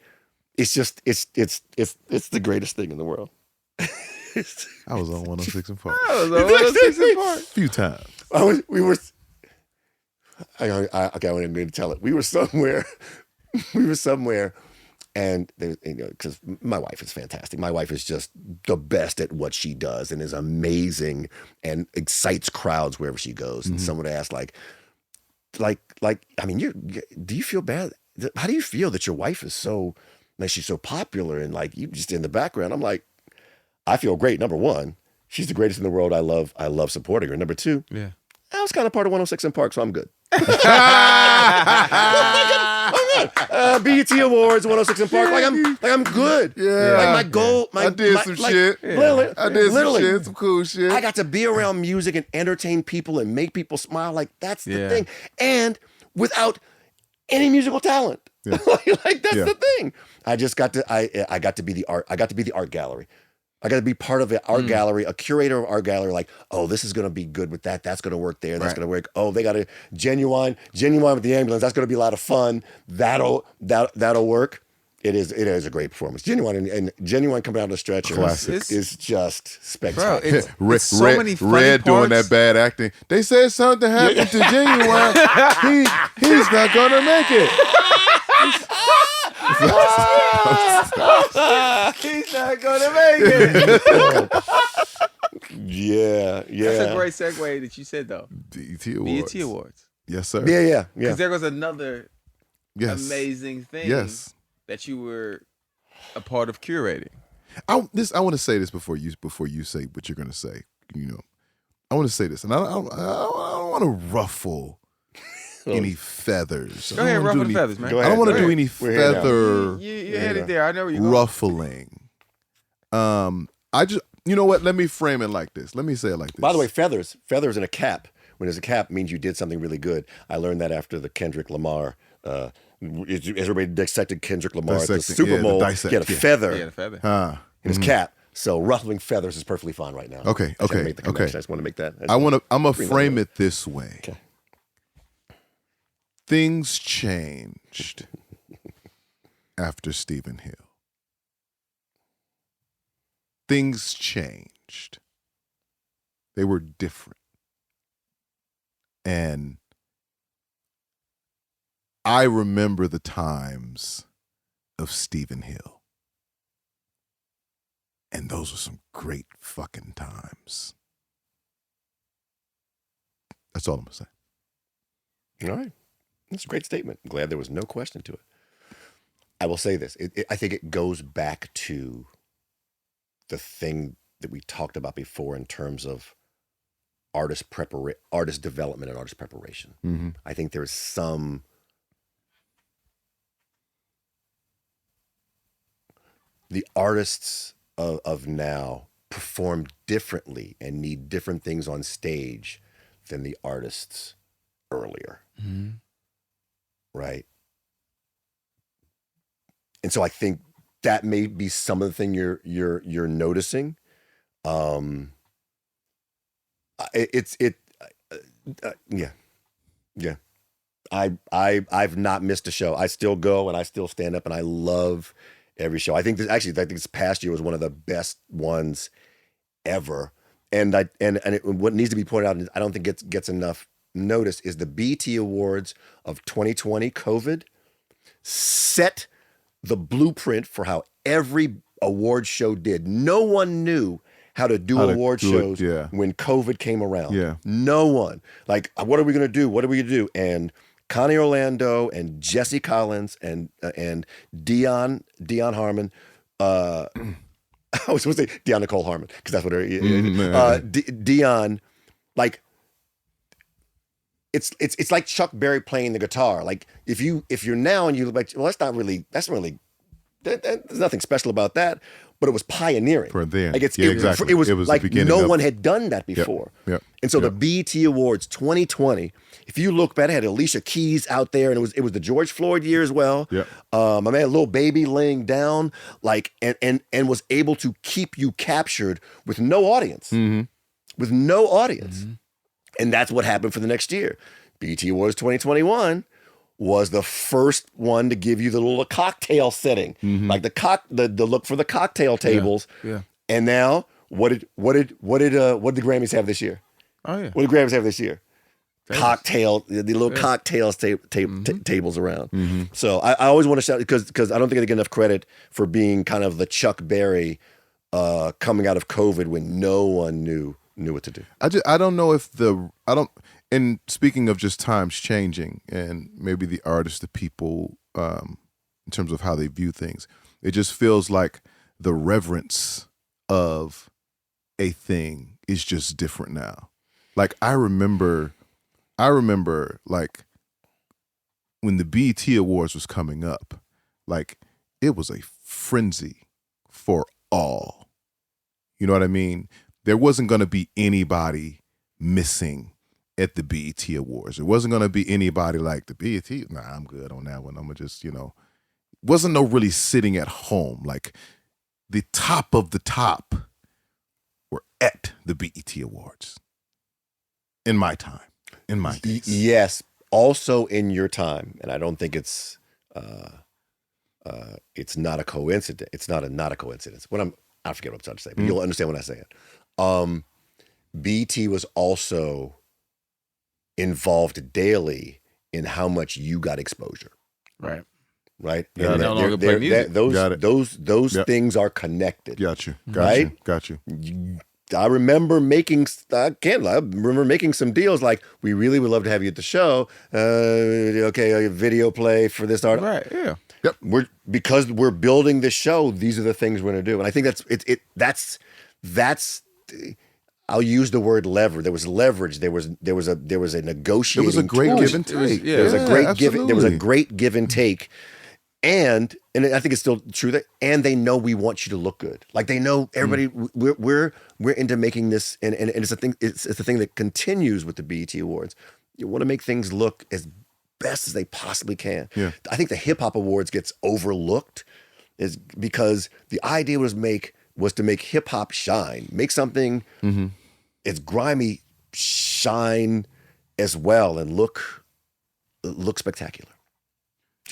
it's just it's the greatest thing in the world. I was on 106 in Park. A few times. We were. I don't need to tell it. We were somewhere, and because my wife is fantastic. My wife is just the best at what she does and is amazing and excites crowds wherever she goes. And someone asked, like, I mean, do you feel bad? How do you feel that your wife is so, like, she's so popular and like you just in the background? I'm like, I feel great. Number one, she's the greatest in the world. I love supporting her. Number two, I was kind of part of 106 in Park, so I'm good. I'm good. BET Awards, 106 in Park. Like I'm good. Yeah. Like my goal. I did some shit. Literally, I did literally. some shit, some cool shit. I got to be around music and entertain people and make people smile. Like that's the thing. And without any musical talent. Yeah. Like that's the thing. I just got to I got to be the art. I got to be the art gallery. I got to be part of the art gallery, a curator of art gallery. Like, oh, this is going to be good with that. That's going to work there. That's going to work. Oh, they got a genuine with the ambulance. That's going to be a lot of fun. That'll work. It is a great performance. Genuine and Genuine coming out of the stretcher is just spectacular. Bro, it's so many funny Red doing parts. that bad acting. They said something happened to Genuine. He's not gonna make it. He's not gonna make it. Yeah. That's a great segue that you said though. BET Awards. BET Awards. Yes, sir. Yeah. Because there was another amazing thing that you were a part of curating. I want to say this before you say what you're gonna say. You know, I want to say this, and I don't want to ruffle any feathers. Go ahead, ruffle the feathers, man. I don't want to do any feather You had it there. I know where you're going. ruffling. I just, you know what? Let me frame it like this. Let me say it like this. By the way, feathers in a cap. When there's a cap, means you did something really good. I learned that after the Kendrick Lamar. Everybody dissected Kendrick Lamar at the Super Bowl. He had a feather in his cap. So ruffling feathers is perfectly fine right now. Okay. I just want to make that. I'm gonna frame it this way. Okay. Things changed after Stephen Hill. Things changed. They were different. And I remember the times of Stephen Hill. And those were some great fucking times. That's all I'm going to say. All right. That's a great statement. I'm glad there was no question to it. I will say this. I think it goes back to the thing that we talked about before in terms of artist development and artist preparation. Mm-hmm. I think there's some the artists of now perform differently and need different things on stage than the artists earlier. Mm-hmm. Right. And so I think that may be some of the thing you're noticing. Yeah. I've not missed a show. I still go and I still stand up and I love every show. I think this past year was one of the best ones ever. And what needs to be pointed out, and I don't think gets enough notice, is the BET Awards of 2020 COVID set the blueprint for how every award show did. No one knew how to do award shows when COVID came around. Yeah. No one. Like, what are we going to do? What are we going to do? And Connie Orlando and Jesse Collins and Dion Harmon. I was supposed to say Dion Nicole Harmon because that's what her Dion, like, it's like Chuck Berry playing the guitar. Like if you're now and you look like, well, there's nothing special about that, but it was pioneering. For then. Like exactly. It was like the beginning no one had done that before. Yep. And so the BET Awards 2020, if you look back, it had Alicia Keys out there, and it was the George Floyd year as well. Yep. My man, Lil Baby laying down, like, and was able to keep you captured with no audience. Mm-hmm. With no audience. Mm-hmm. And that's what happened for the next year. BET Awards 2021 was the first one to give you the little cocktail setting, like the look for the cocktail tables. Yeah. And now, what did the Grammys have this year? Oh yeah. What did the Grammys have this year? Cocktail, the little cocktails tables around. Mm-hmm. So I always want to shout because I don't think I get enough credit for being kind of the Chuck Berry coming out of COVID when no one knew what to do. I don't know if and speaking of just times changing and maybe the artists, the people, in terms of how they view things, it just feels like the reverence of a thing is just different now. Like I remember like when the BET Awards was coming up, like it was a frenzy for all. You know what I mean? There wasn't going to be anybody missing at the BET Awards. There wasn't going to be anybody like the BET. Nah, I'm good on that one. I'm going to just, wasn't no really sitting at home. Like the top of the top were at the BET Awards in my time, in my days. Yes. Also in your time. And I don't think it's not a coincidence. It's not a coincidence. I forget what I'm trying to say, but you'll understand when I say it. BET was also involved daily in how much you got exposure. Right. Right. Yeah, no longer play music. Those things are connected. Got you. Right? Got you. I remember making some deals like, we really would love to have you at the show. Okay, a video play for this art. Right. Yeah. Yep. Because we're building this show, these are the things we're going to do. And I think that's I'll use the word lever. There was leverage. There was a negotiating. It was a great tool. give and take. There was a great absolutely. There was a great give and take. And I think it's still true and they know we want you to look good. Like they know everybody. We're into making this, and it's a thing. It's a thing that continues with the BET Awards. You want to make things look as best as they possibly can. Yeah. I think the Hip Hop Awards gets overlooked, is because the idea was to make hip hop shine, make something it's grimy shine as well, and look spectacular.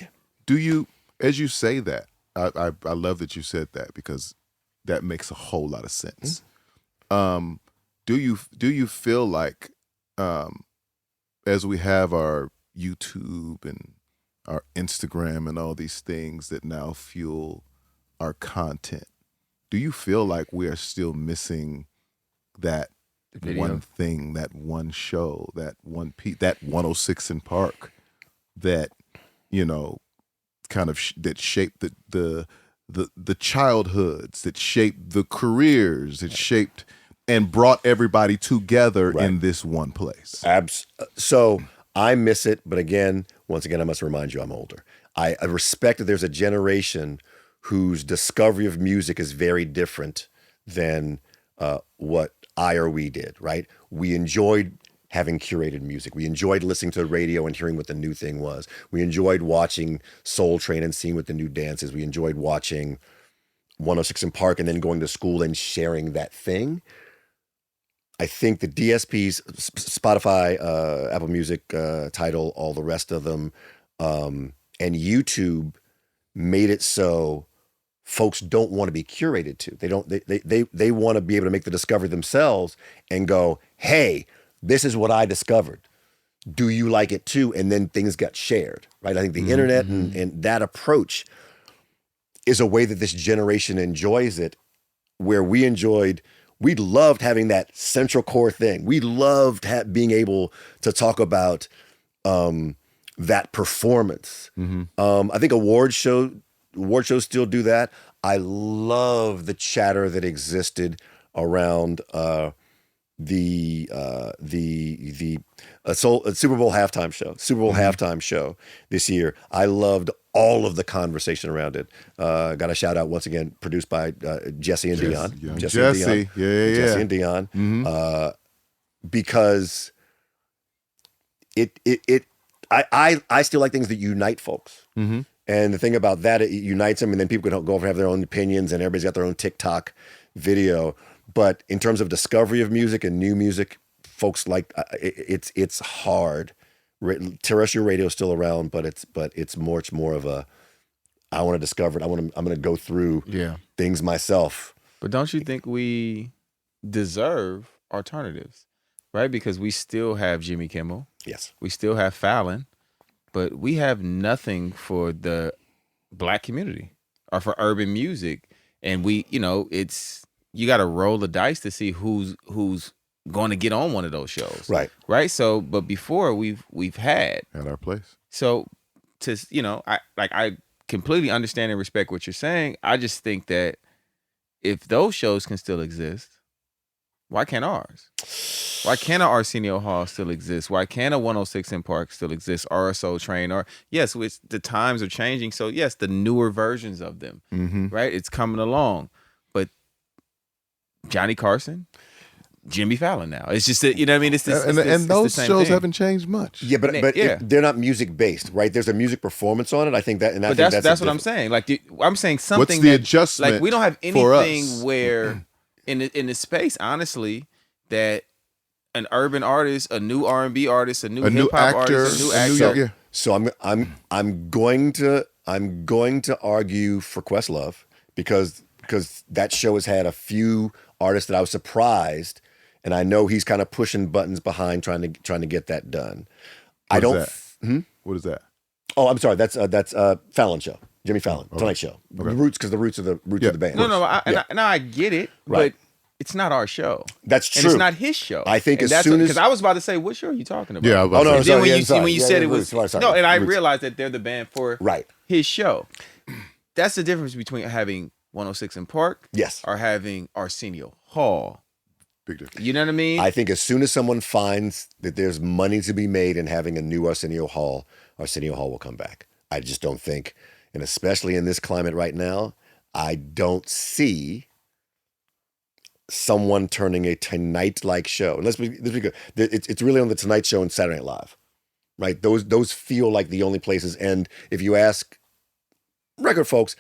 Yeah. Do you? As you say that, I love that you said that, because that makes a whole lot of sense. Do you feel like, as we have our YouTube and our Instagram and all these things that now fuel our content, do you feel like we are still missing that one thing, that one show, that one that 106 in Park, that kind of that shaped the childhoods, that shaped the careers, that shaped and brought everybody together in this one place? So I miss it, but once again, I must remind you, I'm older. I respect that there's a generation whose discovery of music is very different than what I or we did, right? We enjoyed having curated music. We enjoyed listening to the radio and hearing what the new thing was. We enjoyed watching Soul Train and seeing what the new dance is. We enjoyed watching 106 in Park and then going to school and sharing that thing. I think the DSPs, Spotify, Apple Music, Tidal, all the rest of them, and YouTube made it so folks don't want to be curated to. They want to be able to make the discovery themselves and go, hey, this is what I discovered. Do you like it too? And then things got shared, right? I think the internet and that approach is a way that this generation enjoys it, where we loved having that central core thing. We loved being able to talk about that performance. I think award shows still do that. I love the chatter that existed around the Super Bowl halftime show this year. I loved all of the conversation around it. Got a shout out once again, produced by Jesse and Dion. Jesse and Dion. Because I still like things that unite folks. And the thing about that, it unites them, and then people can go over and have their own opinions, and everybody's got their own TikTok video. But in terms of discovery of music and new music, folks like it's hard. Terrestrial radio is still around, but it's much more of a, I want to discover it. I'm going to go through things myself. But don't you think we deserve alternatives, right? Because we still have Jimmy Kimmel. Yes. We still have Fallon, but we have nothing for the Black community or for urban music. And we, you got to roll the dice to see who's going to get on one of those shows. Right. So, but before we've had our place. So I completely understand and respect what you're saying. I just think that if those shows can still exist, Why can't ours? Why can't a Arsenio Hall still exist? Why can't a 106 in Park still exist? Or a Soul Train? Or yes, which the times are changing. So yes, the newer versions of them, right? It's coming along. But Johnny Carson, Jimmy Fallon now. It's just that, you know what I mean? It's this, and it's those the same shows thing. haven't changed much. Yeah, but Yeah. they're not music based, right? There's a music performance on it. I think that, and I But think that's what I'm saying. Like I'm saying something. What's the that, adjustment Like we don't have for anything us? where in the space, honestly, that an urban artist, a new R&B artist, a new A new hip hop actor, artist, a new a new- actor. yeah. So I'm going to argue for Questlove because that show has had a few artists that I was surprised, and I know he's kind of pushing buttons behind trying to get that done. What I is don't. that? What is that? Oh, I'm sorry. That's Fallon show, Jimmy Fallon, Tonight Show. The roots, because the roots of the Yeah. of the band. No, Yeah. I get it, Right. but it's not our show. That's And true. it's not his show. I think and as soon as because I was about to say, what show are you talking about? Yeah, I was Oh, about no, to And say. then sorry, yeah, when you sorry. said Yeah, it was Roots, sorry. no, and I Roots. realized that they're the band for Right. his show. That's the difference between having 106 in Park, Yes. or having Arsenio Hall. Big difference. You know what I mean? I think as soon as someone finds that there's money to be made in having a new Arsenio Hall will come back. I just don't think, and especially in this climate right now, I don't see someone turning a Tonight-like show. And let's be good. It's really on the Tonight Show and Saturday Night Live, right? Those feel like the only places. And if you ask record folks,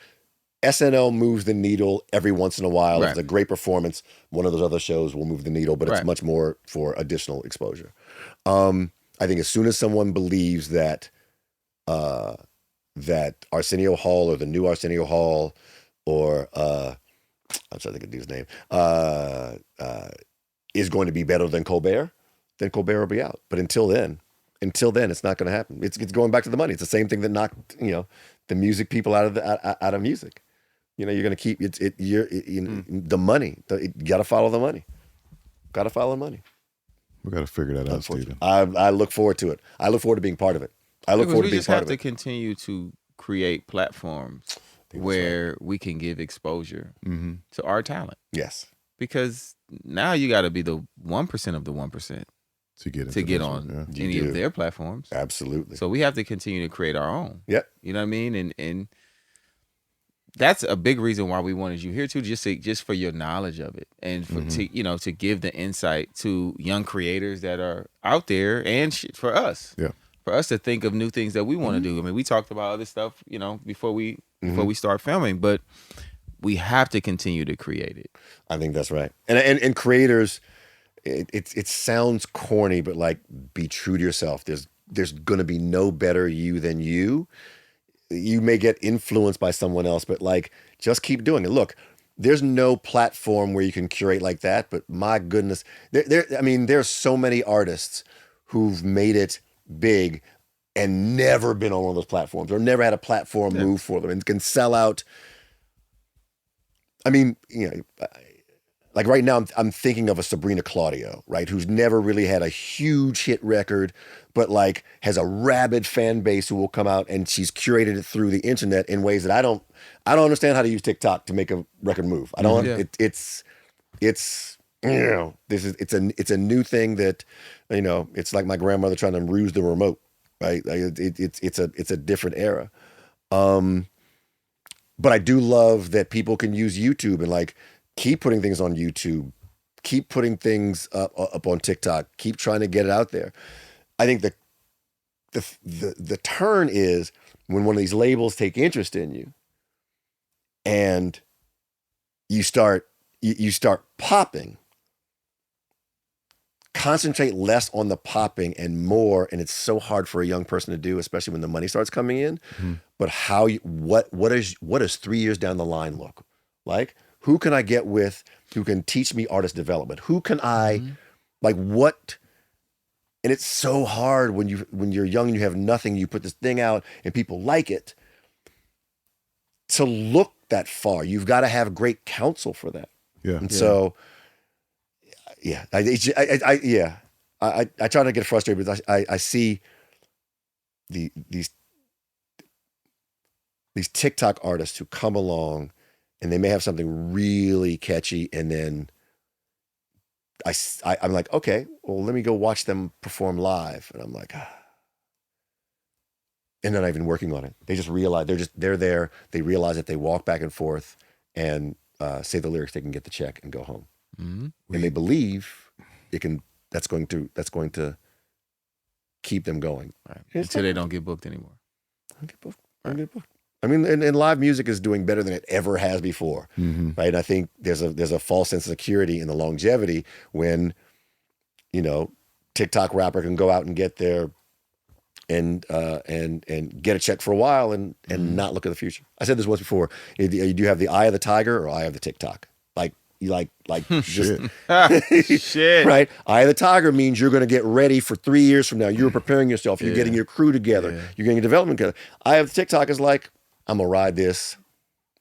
SNL moves the needle every once in a while. If Right. it's a great performance, one of those other shows will move the needle, but it's Right. much more for additional exposure. I think as soon as someone believes that that Arsenio Hall or the new Arsenio Hall or I'm trying to think of the dude's name is going to be better than Colbert, then Colbert will be out. But until then, it's not going to happen. It's going back to the money. It's the same thing that knocked the music people out of music. You're going to keep the money. You got to follow the money. Got to follow the money. We got to figure that out, Steven. I look forward to it. I look forward to being part of it. I look Because forward to we being just part have of to it. continue to create platforms where we can give exposure to our talent. Yes. Because now you got to be the 1% of the 1% To get to get this on one, yeah. any You do. of their platforms. Absolutely. So we have to continue to create our own. Yep. You know what I mean? And that's a big reason why we wanted you here too, just for your knowledge of it, and for to give the insight to young creators that are out there, and for us, for us to think of new things that we want to do. I mean, we talked about other stuff, before we start filming, but we have to continue to create it. I think that's right. And creators, it sounds corny, but like, be true to yourself. There's gonna be no better you than you. You may get influenced by someone else, but like, just keep doing it. Look, there's no platform where you can curate like that, but my goodness, there's so many artists who've made it big and never been on one of those platforms, or never had a platform move for them, and can sell out. I mean, like right now, I'm thinking of a Sabrina Claudio, right, who's never really had a huge hit record, but like has a rabid fan base who will come out, and she's curated it through the internet in ways that I don't understand how to use TikTok to make a record move. I don't. It's it's a new thing that, it's like my grandmother trying to use the remote, right? Like it's a different era. But I do love that people can use YouTube and like keep putting things on YouTube, keep putting things up on TikTok, keep trying to get it out there. I think the turn is when one of these labels take interest in you, and you start popping. Concentrate less on the popping and more, and it's so hard for a young person to do, especially when the money starts coming in. But what does 3 years down the line look like? Who can I get with who can teach me artist development? Who can I like what? And it's so hard when you're young and you have nothing, you put this thing out and people like it. To look that far, you've got to have great counsel for that. Yeah. And so, yeah, I try to get frustrated, but I see these TikTok artists who come along and they may have something really catchy, and then I'm like, okay, well, let me go watch them perform live. And I'm like, and they're not even working on it. They just realize they're there. They realize that they walk back and forth and say the lyrics, they can get the check and go home. Mm-hmm. And they believe that's going to keep them going. Right. Until they don't get booked anymore. Don't get booked. I mean, and live music is doing better than it ever has before, right? And I think there's a false sense of security in the longevity when, TikTok rapper can go out and get there and get a check for a while and not look at the future. I said this once before. You do have the eye of the tiger or eye of the TikTok. Just shit. Right? Eye of the tiger means you're going to get ready for 3 years from now. You're preparing yourself. You're getting your crew together. Yeah. You're getting your development together. Eye of the TikTok is like, I'm going to ride this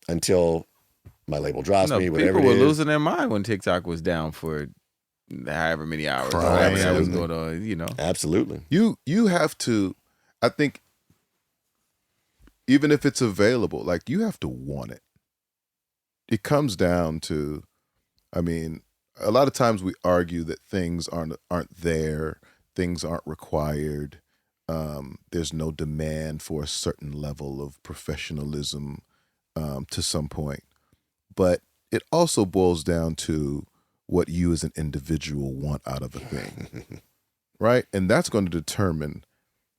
until my label drops me, whatever it is. People were losing their mind when TikTok was down for however many hours. However that was going on, Absolutely. You have to, I think, even if it's available, like you have to want it. It comes down to, I mean, a lot of times we argue that things aren't there, things aren't required. There's no demand for a certain level of professionalism to some point. But it also boils down to what you as an individual want out of a thing, right? And that's going to determine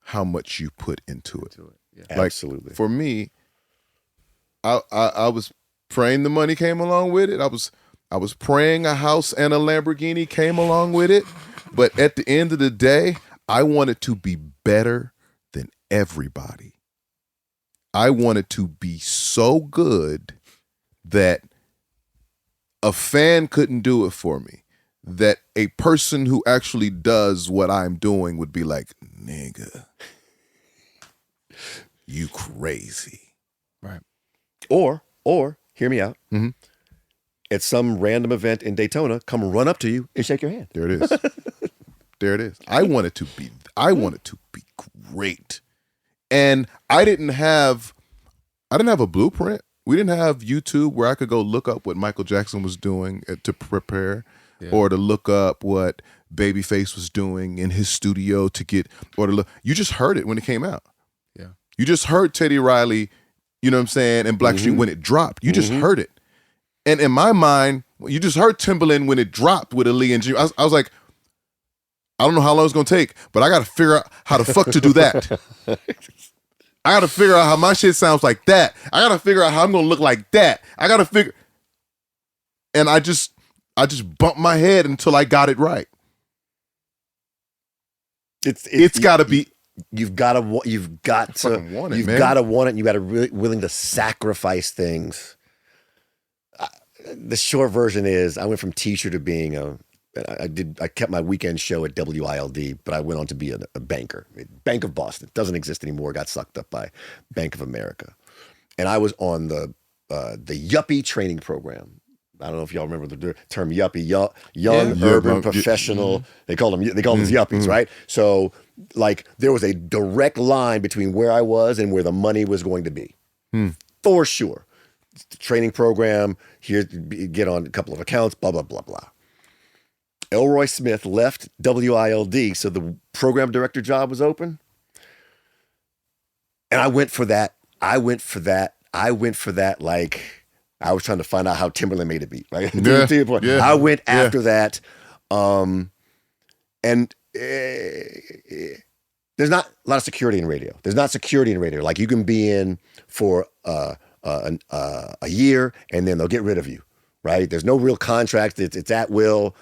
how much you put into it. Yeah. Like, absolutely. For me, I was praying the money came along with it. I was praying a house and a Lamborghini came along with it. But at the end of the day, I wanted to be better than everybody. I wanted to be so good that a fan couldn't do it for me. That a person who actually does what I'm doing would be like, nigga, you crazy. Right. Or hear me out. Mm-hmm. At some random event in Daytona, come run up to you and shake your hand. There it is. There it is. I wanted to be great. And I didn't have a blueprint. We didn't have YouTube where I could go look up what Michael Jackson was doing to prepare, or to look up what Babyface was doing in his studio you just heard it when it came out. Yeah. You just heard Teddy Riley, you know what I'm saying, and Blackstreet when it dropped. You just heard it. And in my mind, you just heard Timbaland when it dropped with Ali and Jimmy. I was like, I don't know how long it's going to take, but I got to figure out how the fuck to do that. I got to figure out how my shit sounds like that. I got to figure out how I'm going to look like that. I got to figure. And I just bumped my head until I got it right. It's got to be. You've got to want it. You've got to want it. You got to really willing to sacrifice things. The short version is I went from teacher to being I kept my weekend show at WILD, but I went on to be a banker. Bank of Boston doesn't exist anymore. Got sucked up by Bank of America, and I was on the yuppie training program. I don't know if y'all remember the term yuppie, young urban professional. They call them yuppies, right? So like there was a direct line between where I was and where the money was going to be, for sure. The training program here, get on a couple of accounts, blah blah blah blah. Elroy Smith left WILD, so the program director job was open, and I went for that. Like I was trying to find out how Timbaland made a beat, right? To your point. Yeah. I went after that, and there's not a lot of security in radio. There's not security in radio. Like you can be in for a year and then they'll get rid of you, right? There's no real contract. It's at will.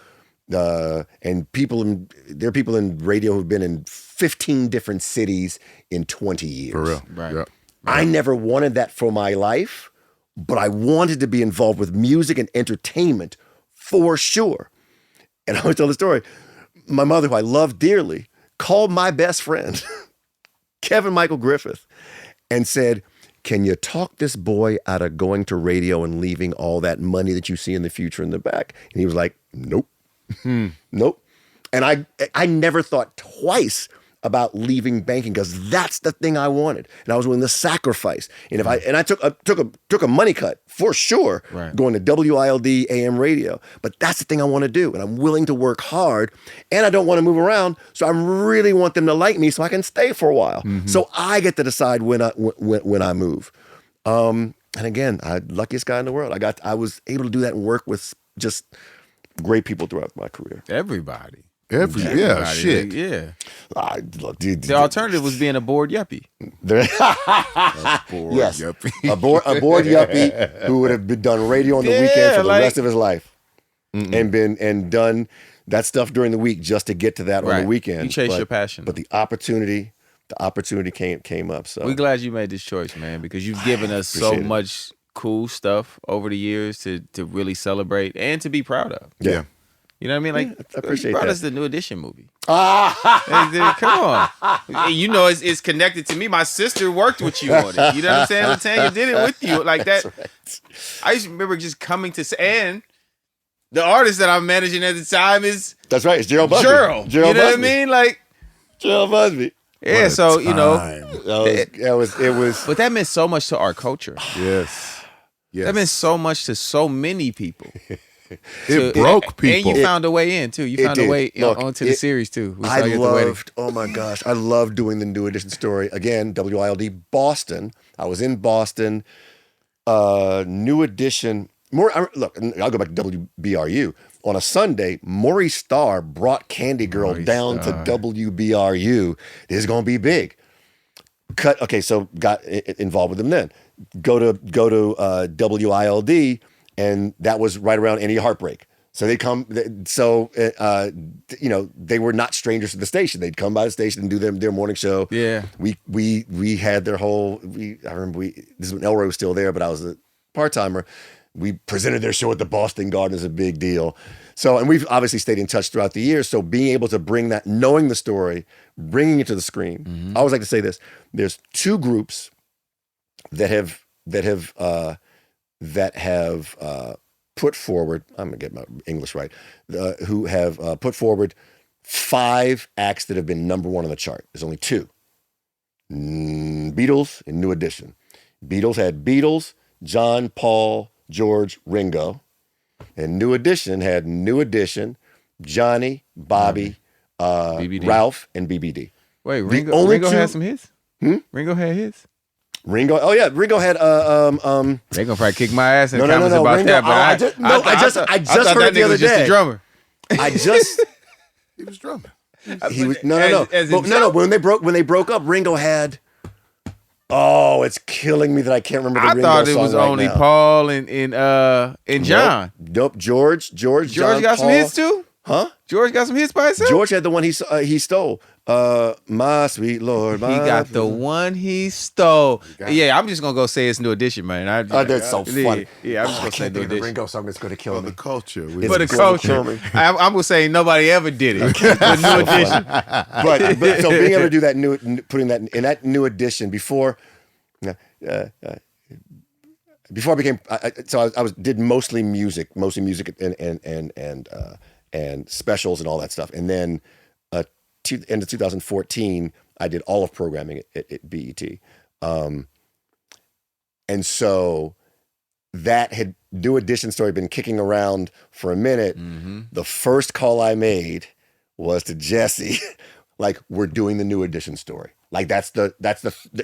And there are people in radio who've been in 15 different cities in 20 years. For real. Right. Yep. I never wanted that for my life, but I wanted to be involved with music and entertainment for sure. And I always tell the story. My mother, who I love dearly, called my best friend, Kevin Michael Griffith, and said, can you talk this boy out of going to radio and leaving all that money that you see in the future in the back? And he was like, nope. Nope. And I never thought twice about leaving banking because that's the thing I wanted, and I was willing to sacrifice. And if I took a money cut for sure, going to WILD AM radio, but that's the thing I want to do, and I'm willing to work hard, and I don't want to move around, so I really want them to like me so I can stay for a while. So I get to decide when I move. And again, I'm the luckiest guy in the world. I was able to do that and work with just great people throughout my career. Everybody. Yeah, shit. Yeah. Look, dude, The alternative was being a bored yuppie. Yes, a bored yuppie who would have been done radio on the weekend for the rest of his life, and done that stuff during the week just to get to that on the weekend. You chase your passion, but the opportunity came up. So we're glad you made this choice, man, because you've given us so much cool stuff over the years to really celebrate and to be proud of. Yeah. You know what I mean? Like, I appreciate you brought that. us the New Edition movie. Come on. You know, it's connected to me. My sister worked with you on it. You know what I'm saying? Tanya did it with you. Like that. Right. I just remember just coming to, and the artist that I'm managing at the time is. That's right. It's Gerald Busby. You know what I mean? Like. Gerald Busby. Yeah, so, you know. It was. But that meant so much to our culture. Yes. That meant so much to so many people. It broke people. And you found a way in, too. You found a way onto the series, too. Oh my gosh, I loved doing the New Edition story. Again, WILD Boston. I was in Boston. New Edition. Look, I'll go back to WBRU. On a Sunday, Maurice Starr brought Candy Girl down to WBRU. This is going to be big. So got involved with them then. Go to WILD. And that was right around Any Heartbreak. So they come. They were not strangers to the station. They'd come by the station and do their morning show. Yeah. We had their whole. I remember this is when Elroy was still there, but I was a part timer. We presented their show at the Boston Garden as a big deal. So, and we've obviously stayed in touch throughout the years. So being able to bring that, knowing the story, bringing it to the screen. I always like to say this: there's two groups that have put forward, I'm going to get my English right, who have put forward 5 acts that have been number 1 on the chart. There's only 2. Beatles and New Edition. Beatles had Beatles, John, Paul, George, Ringo. And New Edition had New Edition, Johnny, Bobby, Ralph, and BBD. Wait, Ringo had some hits? Ringo had hits? Ringo, oh yeah, Ringo had They gonna probably kick my ass in no, comments about Ringo, that. But I just heard it the other day. Just a drummer. He was drumming. He was no. When they broke up, Ringo had. Oh, it's killing me that I can't remember the Ringo song. I thought it was only now. Paul and John. Nope. George, John, got some hits too. Huh? George got some hits by himself. George had the one he stole. My sweet Lord. He got the one he stole. Yeah, I'm just gonna go say it's New Edition, man. That's so funny. Yeah, I'm just gonna say New Edition. Ringo song that's gonna kill me. The culture. For the culture. I'm gonna say nobody ever did it. The New Edition. But so being able to do that putting that in that New Edition before I became I did mostly music and specials and all that stuff, and then end of 2014 I did all of programming at BET, and so that had New Edition story been kicking around for a minute. The first call I made was to Jesse, like, we're doing the New Edition story. Like that's the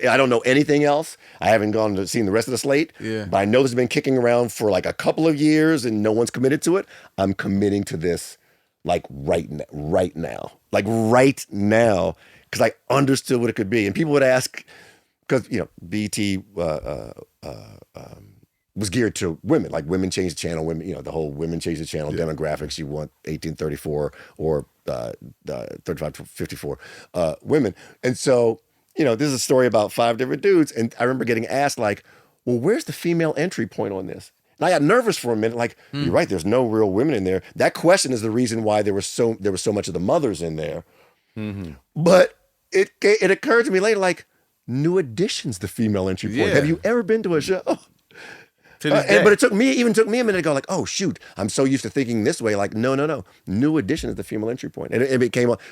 I don't know anything else. I haven't gone to seen the rest of the slate. Yeah. But I know this has been kicking around for like a couple of years and no one's committed to it. I'm committing to this like right now. Like right now. Because I understood what it could be. And people would ask, because BT was geared to women, like women change the channel, women, the whole women change the channel demographics. You want 1834 or 35 to 54 women. And so, this is a story about 5 different dudes. And I remember getting asked like, well, where's the female entry point on this? And I got nervous for a minute, like, you're right, there's no real women in there. That question is the reason why there was so much of the mothers in there. But it occurred to me later, like, New Edition's the female entry point. Yeah. Have you ever been to a show? To this day. But it took me a minute to go like, oh shoot, I'm so used to thinking this way. Like, no. New Edition is the female entry point, and it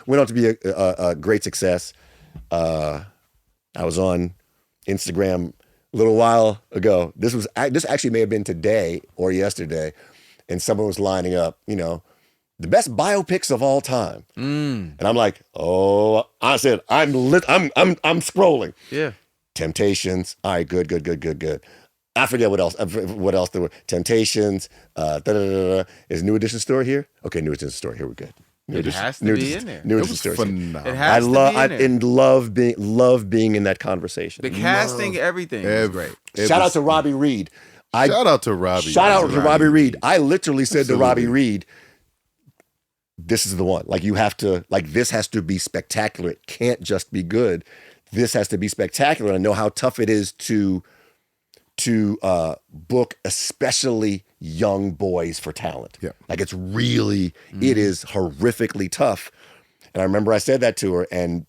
went on to be a great success. I was on Instagram a little while ago. This actually may have been today or yesterday, and someone was lining up, the best biopics of all time. And I'm like, oh, I said, I'm scrolling. Yeah. Temptations. All right, good. I forget what else there were. Temptations. Is New Edition store here? Okay, New Edition store here. We're good. It has to be in there. New It Edition was store. phenomenal. It has to be in there. love being in that conversation. The casting, everything was great. Shout out to Robbie Reed. Shout out to Robbie. Shout out to Robbie Reed. I literally said to Robbie Reed, this is the one. Like, you have to, like, this has to be spectacular. It can't just be good. This has to be spectacular. I know how tough it is to book, especially young boys, for talent. Yeah. Like, it's really, it is horrifically tough. And I remember I said that to her, and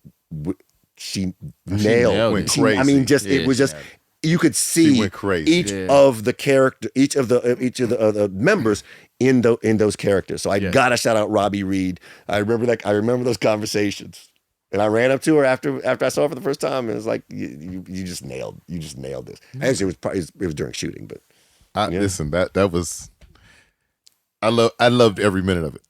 she nailed went it. crazy. I mean, just it was just, you could see went crazy. each of the members in those characters. So I gotta shout out Robbie Reed. I remember those conversations, and I ran up to her after I saw her for the first time, and it was like, you just nailed this. Actually, it was during shooting, but listen, that was, I loved every minute of it.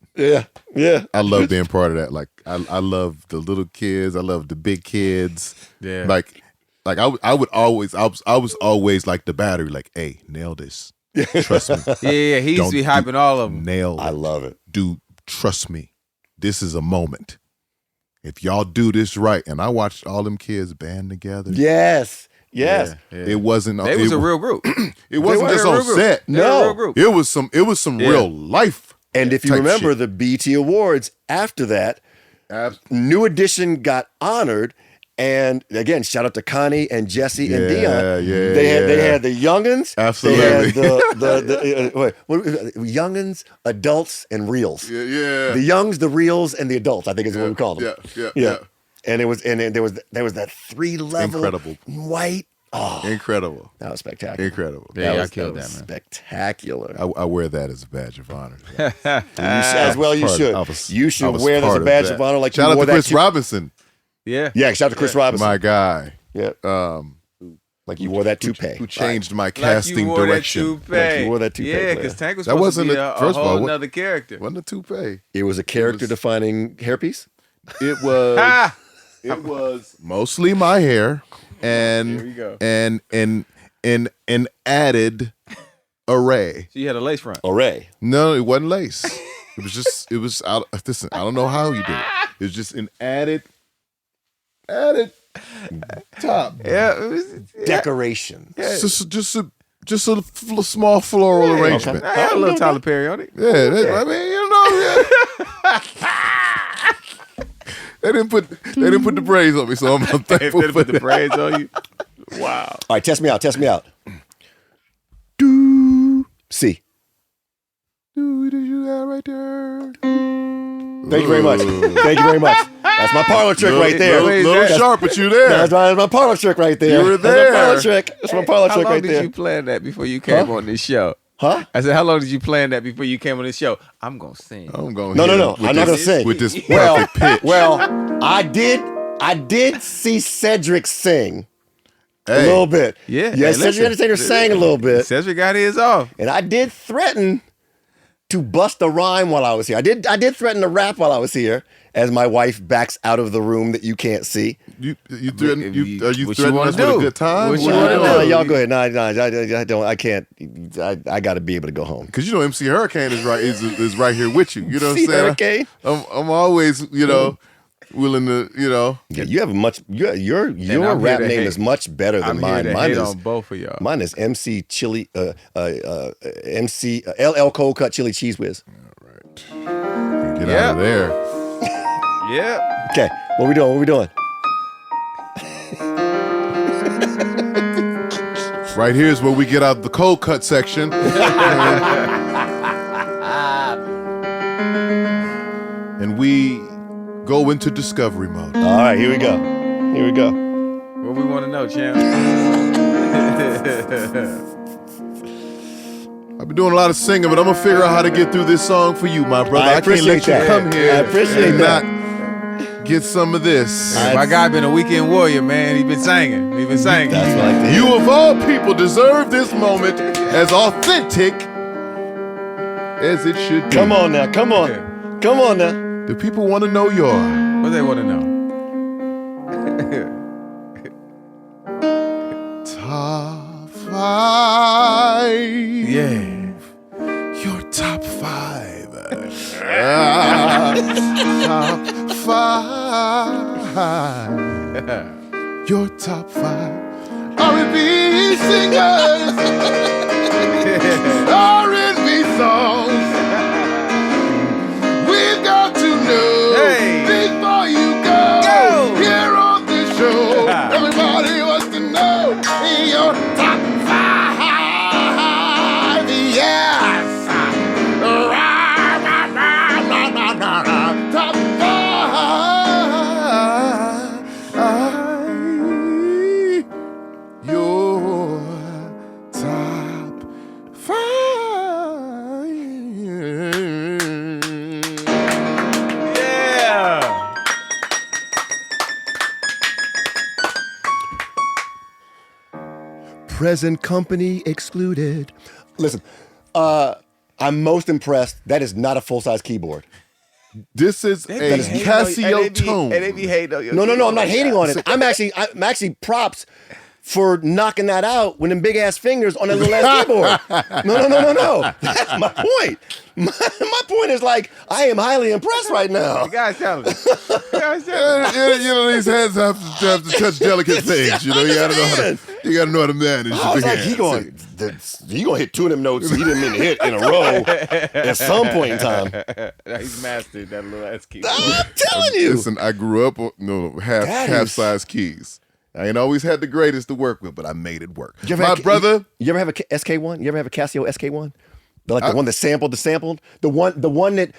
yeah. I love being part of that. Like, I love the little kids. I love the big kids. Yeah. Like I was always like the battery. Like, hey, nail this. Trust me. Yeah. He used to be hyping all of them. Nail it. I love it. Dude, trust me. This is a moment. If y'all do this right, and I watched all them kids band together. Yes. Yeah. It wasn't. They was a real group. It wasn't They just were a on real group. set. They were a real group. It was some real life. And if you type remember shit. the BT Awards after that, New Edition got honored. And again, shout out to Connie and Jesse and Dion. They had the youngins. Absolutely. They had the youngins, adults, and reels. Yeah. The youngs, the reels, and the adults, I think is what we called them. Yeah. And there was that 3-level Incredible. white. Oh, Incredible. that was spectacular. Incredible. Yeah, That I was killed that, man. spectacular. I wear that as a badge of honor. You should. You should wear that as a badge of honor. Like, shout you out wore to that Chris Robinson, Yeah. Yeah, shout out to Chris Robinson. my guy, Yeah, like you wore that toupee. who changed my Like casting you wore direction. That toupee. Like you wore that toupee, Yeah, player. because Tank was That supposed wasn't to be a- a first of all, whole what- another character. Wasn't a toupee. It was a character-defining hairpiece. It was. Ah! It was mostly my hair, and Here we go. and an added array. So you had a lace front. Array. No, it wasn't lace. It was out. Listen, I don't know how you did it. It was just an added top. Yeah. It was, Decoration. Just a small floral arrangement. I had a little Tyler Perry on it. Yeah, I mean, They didn't put the braids on me, so I'm If thankful they for put the that. braids on you. Wow. All right, test me out. Do C. Dude, did you got right there? Thank you very much. That's my parlor trick right there. Little sharp, but you there. That's my parlor trick right there. You were That's there. my parlor trick. That's my parlor How trick long right did there. you plan that before you came on this show? Huh? I said, how long did you plan that before you came on this show? I'm going to sing. I'm going. No. I'm not gonna sing. with this Well, perfect pitch. well, I did see Cedric sing a Hey, little bit. Yeah. Yes, Hey, Cedric listen. Entertainer sang a little bit. Cedric got his off. And I did threaten to bust a rhyme while I was here. I did threaten to rap while I was here, as my wife backs out of the room that you can't see. you threaten, are you What threatening you wanna us with a do? good time? What you What wanna you do? doing? Y'all go ahead. No, I don't. I can't. I got to be able to go home. Because you know MC Hurricane is right here with you. You know what I'm See, saying? Hurricane? I'm always willing to Yeah, you have a much. Your I'm here rap to name hate. is much better than I'm mine. here to Mine hate is on both of y'all. mine is MC Chili MC LL Cold Cut Chili Cheese Whiz. get out of there. Yeah. Okay, what we doing? Right here is where we get out the cold cut section. And we go into discovery mode. All right, here we go. What we want to know, champ? I've been doing a lot of singing, but I'm gonna figure out how to get through this song for you, my brother. I can't let you come here. I appreciate and that. not get some of this. My guy been a weekend warrior, man. He been singing. That's what I like to hear. You of all people deserve this moment as authentic as it should be. Come on now. Come on. Come on now. The people want to know your What they want to know? top 5. Yeah. Your top 5. Top 5. Your top 5. R&B singers. R&B songs. We've got to know before you go. Here on this show. Everybody wants to know your top 5. Yes. Top 5. Your top 5. Yeah. Present company excluded. Listen, I'm most impressed. That is not a full-size keyboard. This is a Casio tone. And they be hating on your No, I'm not hating on it. I'm actually props for knocking that out with them big ass fingers on that little ass keyboard. No. That's my point. My point is like, I am highly impressed right now. The guy's talented. These hands have to touch delicate things. You gotta know how to manage. I was like, he gonna hit 2 of them notes he didn't mean to hit in a row at some point in time. He's mastered that little ass keyboard. I'm telling you. Listen, I grew up half size keys. I ain't always had the greatest to work with, but I made it work. My brother. You ever have a SK1? You ever have a Casio SK1? The one that sampled the sampled? The one that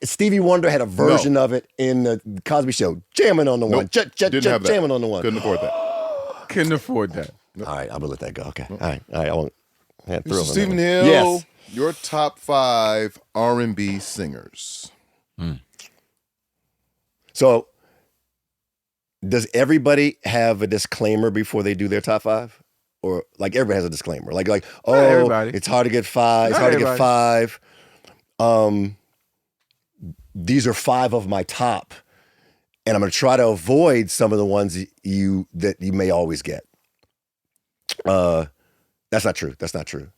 Stevie Wonder had a version of it in the Cosby Show. Jamming on the one. Didn't have that. Jamming on the one. Couldn't afford that. Couldn't afford that. All right, I'm gonna let that go. Okay. All right. I won't. Mr. Stephen Hill, Yes. your top 5 R&B singers. So, does everybody have a disclaimer before they do their top 5? Or like everybody has a disclaimer, like everybody. It's hard to get 5. It's hard to get 5. These are 5 of my top, and I'm going to try to avoid some of the ones that you may always get. That's not true. That's not true,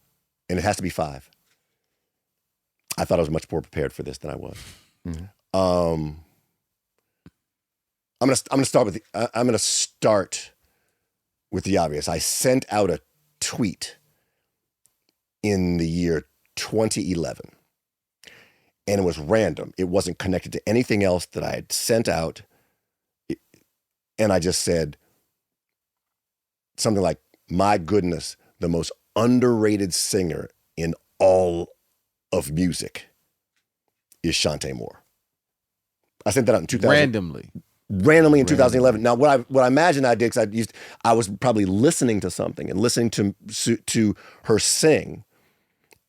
and it has to be 5. I thought I was much more prepared for this than I was. Mm-hmm. I'm gonna start with the obvious. I sent out a tweet in the year 2011, and it was random. It wasn't connected to anything else that I had sent out, and I just said something like, "My goodness, the most underrated singer in all of music is Shantae Moore." I sent that out in 2000. Randomly in 2011. Now, what I imagine I did, because I was probably listening to something and listening to her sing,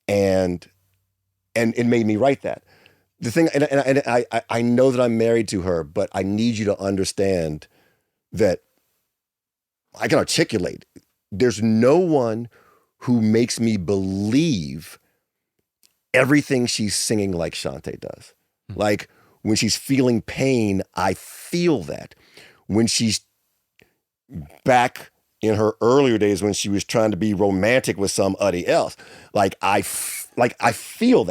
and it made me write that. The thing, and I know that I'm married to her, but I need you to understand that I can articulate. There's no one who makes me believe everything she's singing like Shantae does. Like, when she's feeling pain, I feel that. When she's back in her earlier days, when she was trying to be romantic with somebody else, I feel that. I feel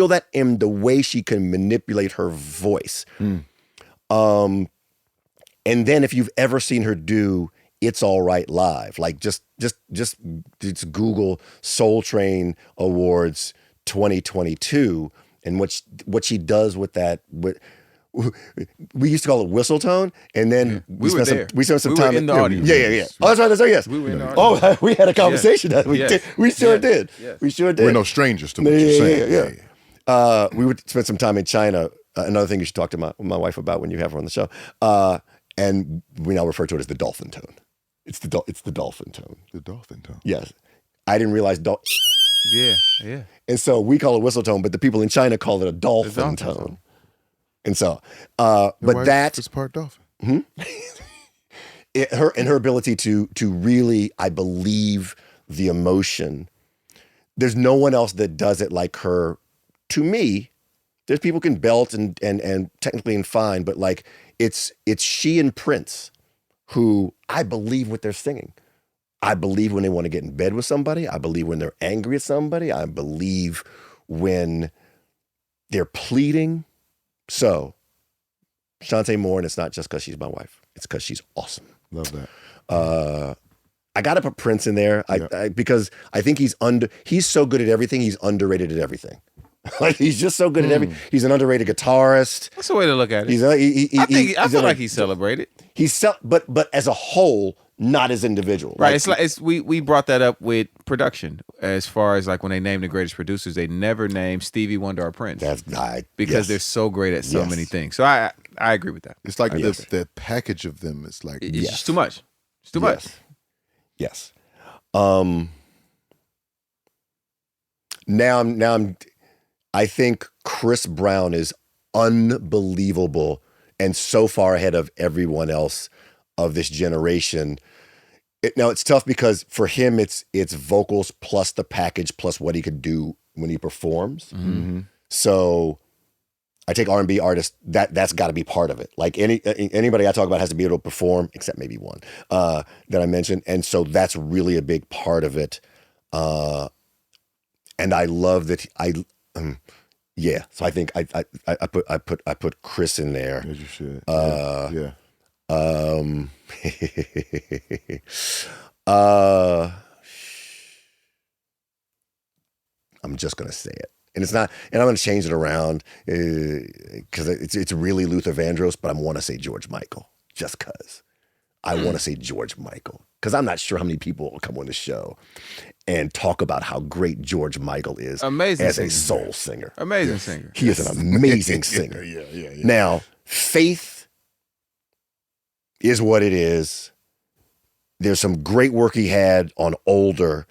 that in the way she can manipulate her voice. And then if you've ever seen her do It's All Right live, like just Google Soul Train Awards 2022. And what she does with that, we used to call it whistle tone, and then we spent some time in the audience. Yeah. Oh, that's right. That's right. Yes. We were in the audience. Oh, we had a conversation. Yes. We sure did. Yes. We sure did. We're no strangers to what you're saying. Yeah. We would spend some time in China. Another thing you should talk to my wife about when you have her on the show. And we now refer to it as the dolphin tone. It's the dolphin tone. The dolphin tone. Yes. I didn't realize Yeah. And so we call it whistle tone, but the people in China call it a dolphin dolphin tone. tone. And so, Your but wife that is part dolphin. her ability to really, I believe, the emotion. There's no one else that does it like her. To me, there's people who can belt and technically and fine, but like it's she and Prince who I believe what they're singing. I believe when they want to get in bed with somebody. I believe when they're angry at somebody. I believe when they're pleading. So, Shantae Moore, and it's not just because she's my wife. It's because she's awesome. Love that. I got to put Prince in there because I think he's so good at everything. He's underrated at everything. Like he's just so good at everything. He's an underrated guitarist. That's the way to look at it. I feel like he's celebrated. But as a whole, not as individual. Right. We brought that up with production as far as like when they name the greatest producers, they never name Stevie Wonder or Prince. Because they're so great at so many things. So I agree with that. It's like the package of them is like It's just too much. It's too much. Yes. Now I think Chris Brown is unbelievable and so far ahead of everyone else of this generation. Now it's tough because for him it's vocals plus the package plus what he could do when he performs. Mm-hmm. So I take R&B artists, that's got to be part of it. Like anybody I talk about has to be able to perform, except maybe one that I mentioned, and so that's really a big part of it. And I love that. So I think I put Chris in there. As you should. I'm just gonna say it. And it's not, and I'm going to change it around because it's really Luther Vandross, but I want to say George Michael just because I want to say George Michael because I'm not sure how many people will come on the show and talk about how great George Michael is as a soul singer. Amazing singer. He is an amazing singer. Yeah. Now, Faith is what it is. There's some great work he had on Older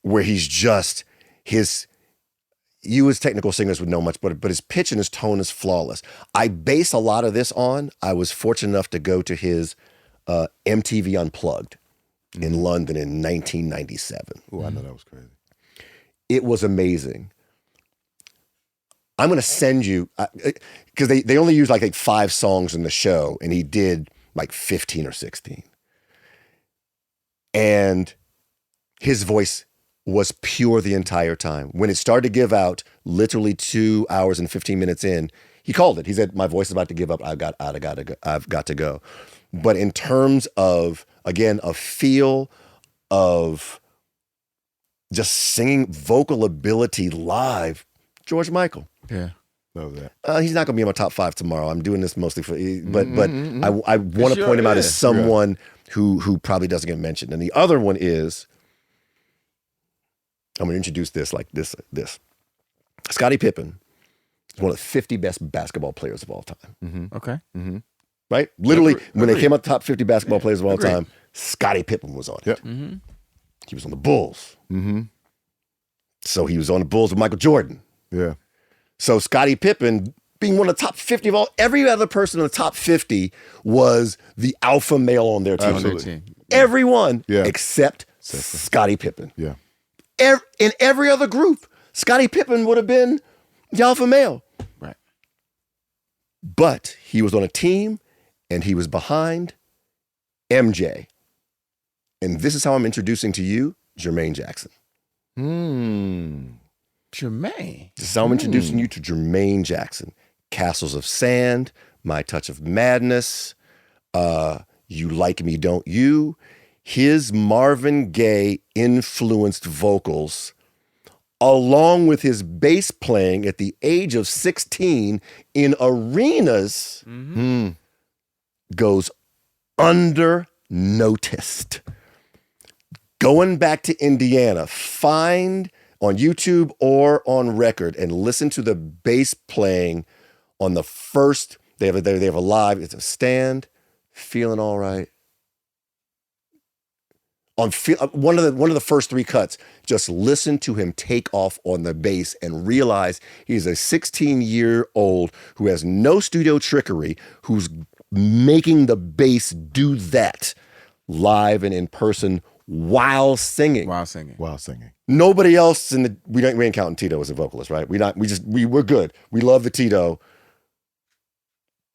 where he's just you as technical singers would know much, but his pitch and his tone is flawless. I base a lot of this on, I was fortunate enough to go to his MTV Unplugged in London in 1997. Oh, I know that was crazy. It was amazing. I'm going to send you, because they only used like 5 songs in the show, and he did like 15 or 16. And his voice was pure the entire time. When it started to give out, literally 2 hours and 15 minutes in, he called it. He said, "My voice is about to give up. I've got to go." But in terms of, again, a feel of just singing, vocal ability live, George Michael. Yeah. Love that. He's not going to be in my top 5 tomorrow. I'm doing this mostly for, but I want to point him out as someone who probably doesn't get mentioned. And the other one is, I'm going to introduce this like this. Scottie Pippen is one of the 50 best basketball players of all time. Mm-hmm. Okay. Mm-hmm. Right? Literally, when they came up top 50 basketball players of all time, Scottie Pippen was on it. Yep. Mm-hmm. He was on the Bulls. Mm-hmm. So he was on the Bulls with Michael Jordan. Yeah. So Scottie Pippen, being one of the top 50 of all, every other person in the top 50 was the alpha male on their team. Absolutely. Everyone except Scottie Pippen. Yeah. In every other group, Scottie Pippen would have been the alpha male. Right. But he was on a team and he was behind MJ. And this is how I'm introducing to you Jermaine Jackson. Jermaine. This is how I'm introducing you to Jermaine Jackson. Castles of Sand, My Touch of Madness, You Like Me, Don't You. His Marvin Gaye influenced vocals, along with his bass playing at the age of 16 in arenas, goes under-noticed. Going back to Indiana, find on YouTube or on record and listen to the bass playing on the first, they have a live, it's a Stand, Feeling All Right. one of the first 3 cuts, just listen to him take off on the bass and realize he's a 16-year-old who has no studio trickery, who's making the bass do that live and in person while singing. While singing. Nobody else we ain't counting Tito as a vocalist, right? We're good. We love the Tito.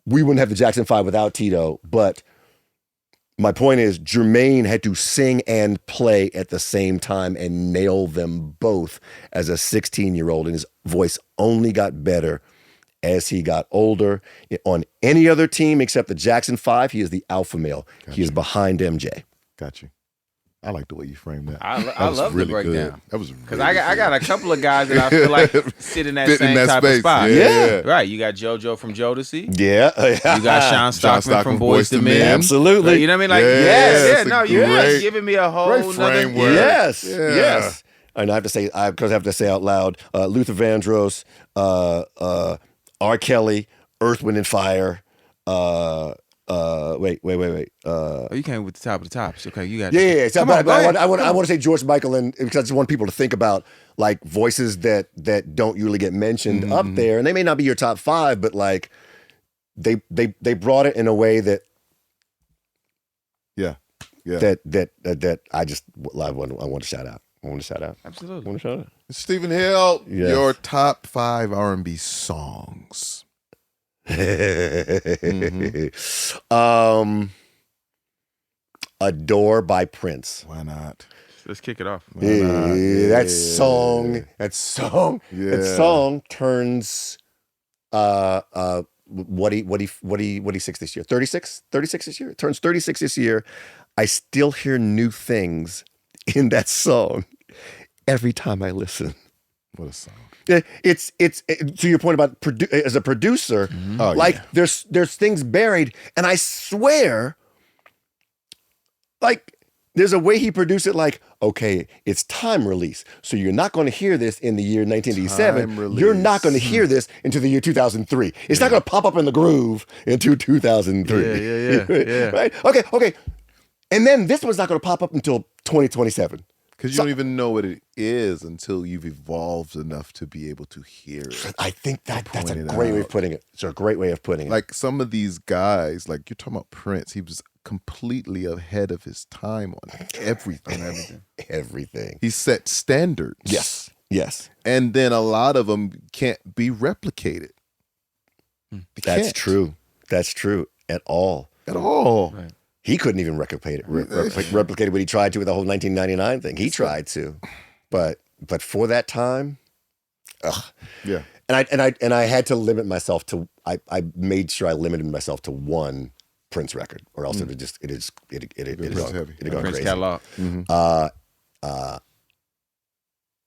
We wouldn't have the Jackson 5 without Tito, but my point is Jermaine had to sing and play at the same time and nail them both as a 16-year-old, and his voice only got better as he got older. On any other team except the Jackson 5, he is the alpha male. Gotcha. He is behind MJ. Got you. I like the way you framed that. I love really the breakdown. Good. That was Because really I got a couple of guys that I feel like sit in that Fit in same that type space. of spot. Yeah. Right. You got JoJo from Jodeci. Yeah. You got Sean Stockman from Boyz II Men. Absolutely. You know what I mean? Like, Yes, No, it's you're great- giving me a whole great nother. framework. Yes. Yeah. Yes. And I have to say, because I have to say out loud, Luther Vandross, R. Kelly, Earth, Wind, and Fire. Wait. Oh, you came with the top of the tops. Okay, you got. Yeah. So, Come on, go ahead. I want to say George Michael, and because I just want people to think about like voices that don't usually get mentioned up there, and they may not be your top 5, but like they brought it in a way that Yeah. that I just I want to shout out. Absolutely. I want to shout out. Stephen Hill, Yes. your top 5 R&B songs. Adore by Prince. Why not? Let's kick it off. That song turns what he 6 this year? 36 this year. It turns 36 this year. I still hear new things in that song every time I listen. What a song. It's to your point about as a producer, Oh, like yeah. there's things buried, and I swear, like there's a way he produced it. Like, okay, it's time release, so you're not going to hear this in the year 1987. Time You're not release. going to hear this into the year 2003. It's not going to pop up in the groove into 2003. Yeah. Right? Okay. And then this one's not going to pop up until 2027. Because you don't even know what it is until you've evolved enough to be able to hear it. I think that's a Point it great way of out. putting it. It's a great way of putting it. Like some of these guys, like you're talking about Prince, he was completely ahead of his time on everything. Everything. He set standards. Yes. And then a lot of them can't be replicated. They That's can't. true. That's true at all. At all. Right. He couldn't even replicate what he tried to with the whole 1999 thing. He tried to, but for that time, Yeah. and I had to limit myself to. I made sure I limited myself to one Prince record, or else it Prince heavy. it'd gone Prince crazy. catalog.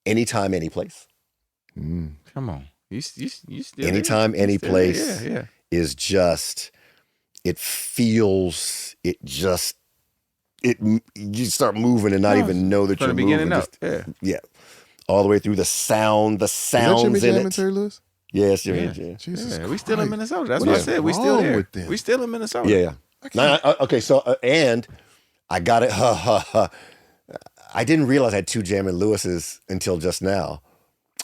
Anytime, any place. Mm. Come on. You still Anytime, any still- place. Yeah. Is just. It feels. You start moving and not even know that From you're the beginning moving. up. Just- Yeah. Yeah. All the way through the sounds Is that Jimmy in Jam and it. Terry Lewis? Yes, Jimmy Yeah. Jam. Jesus We still in Christ. Minnesota. That's What what I is said. We still wrong there. with them? We still in Minnesota. Yeah. Okay, so and I got it. I didn't realize I had 2 Jam and Lewis's until just now.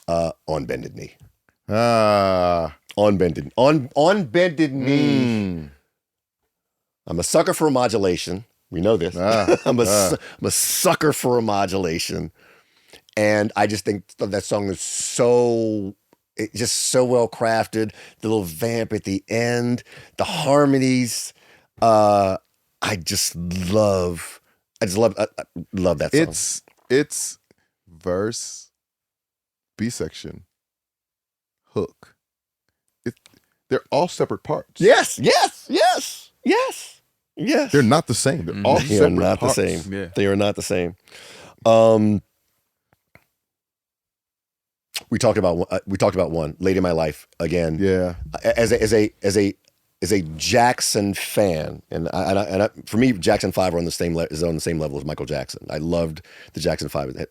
On Bended Knee. On Bended Knee. I'm a sucker for modulation. We know this. I'm a sucker for modulation. And I just think that song is so well crafted. The little vamp at the end, the harmonies. I love that song. It's verse, B section, hook. They're all separate parts. Yes. They're not the same. They're all They are separate not parts. the same. Yeah. They are not the same. We talked about one, Lady in My Life, again. Yeah. As a Jackson fan, and for me, Jackson 5 is on the same level as Michael Jackson. I loved the Jackson 5,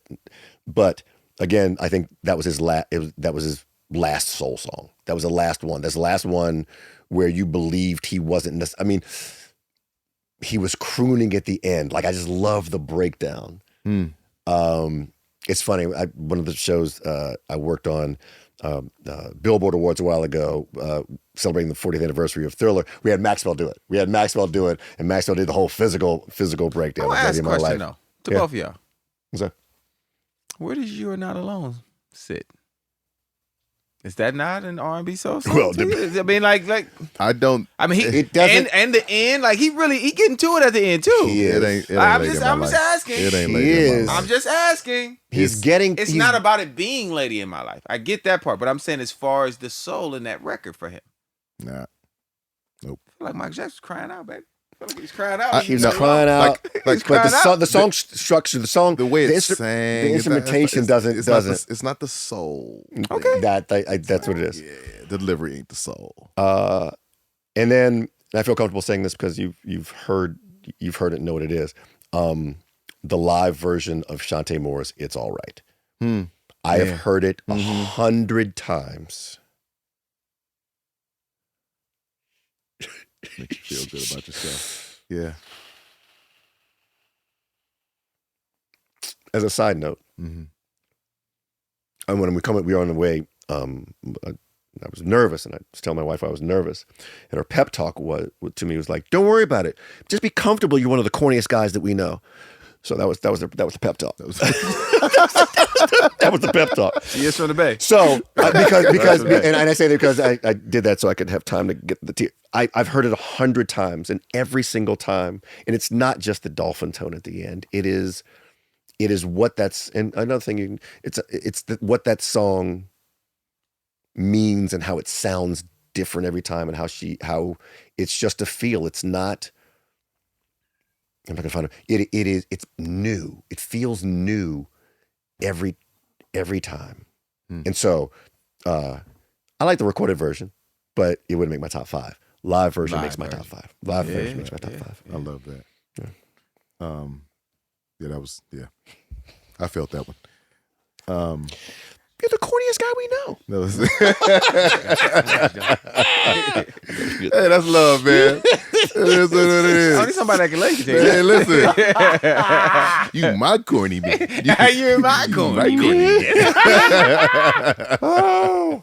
but again, I think that was his last soul song. That was the last one. That's the last one where you believed he wasn't. I mean, he was crooning at the end. Like, I just love the breakdown. It's funny. One of the shows I worked on, Billboard Awards a while ago, celebrating the 40th anniversary of Thriller. We had Maxwell do it. And Maxwell did the whole physical breakdown. I want to ask a question, though, to Yeah. both of y'all. What's that? Where does "You Are Not Alone" sit? Is that not an R&B song? Well, to you? I mean, like I don't. I mean, It doesn't- and the end, like he getting to it at the end too. He is. It ain't I'm late just in my life. asking. It ain't He late in is. my life. I'm just asking. It's Not about it being Lady in My Life. I get that part, but I'm saying as far as the soul in that record for him. Nah. Nope. I feel like Michael Jackson's crying out, baby. I feel like he's crying out. He was crying out. He's But crying out. the song structure, The way the it's sang, the instrumentation doesn't. It's not the soul. Okay. That's what it is. Yeah, delivery ain't the soul. And then I feel comfortable saying this because you've heard it and know what it is. The live version of Shantae Moore's "It's All Right." I have heard it 100 times. Make you feel good about yourself. Yeah. As a side note, Mhm. and when we were on the way. I was nervous, and I was telling my wife I was nervous, and her pep talk to me was like, "Don't worry about it. Just be comfortable. You're one of the corniest guys that we know." So that was the pep talk. That was the pep talk. He is from the Bay. So because and I say that because I did that so I could have time to get the tear. I've heard it 100 times, and every single time, and it's not just the dolphin tone at the end. It is what that's, and another thing what that song means and how it sounds different every time, and how it's just a feel. It's not. I'm not gonna find it. It's new. It feels new every time. And so I like the recorded version, but it wouldn't make my top 5. Live version makes my top 5. Live version makes my top 5. I love that. Yeah, that was I felt that one. You're the corniest guy we know. That was Hey, that's love, man. It is what it is. I need somebody that can let you take Hey, that. listen. You my corny man. You're my corny man. Oh.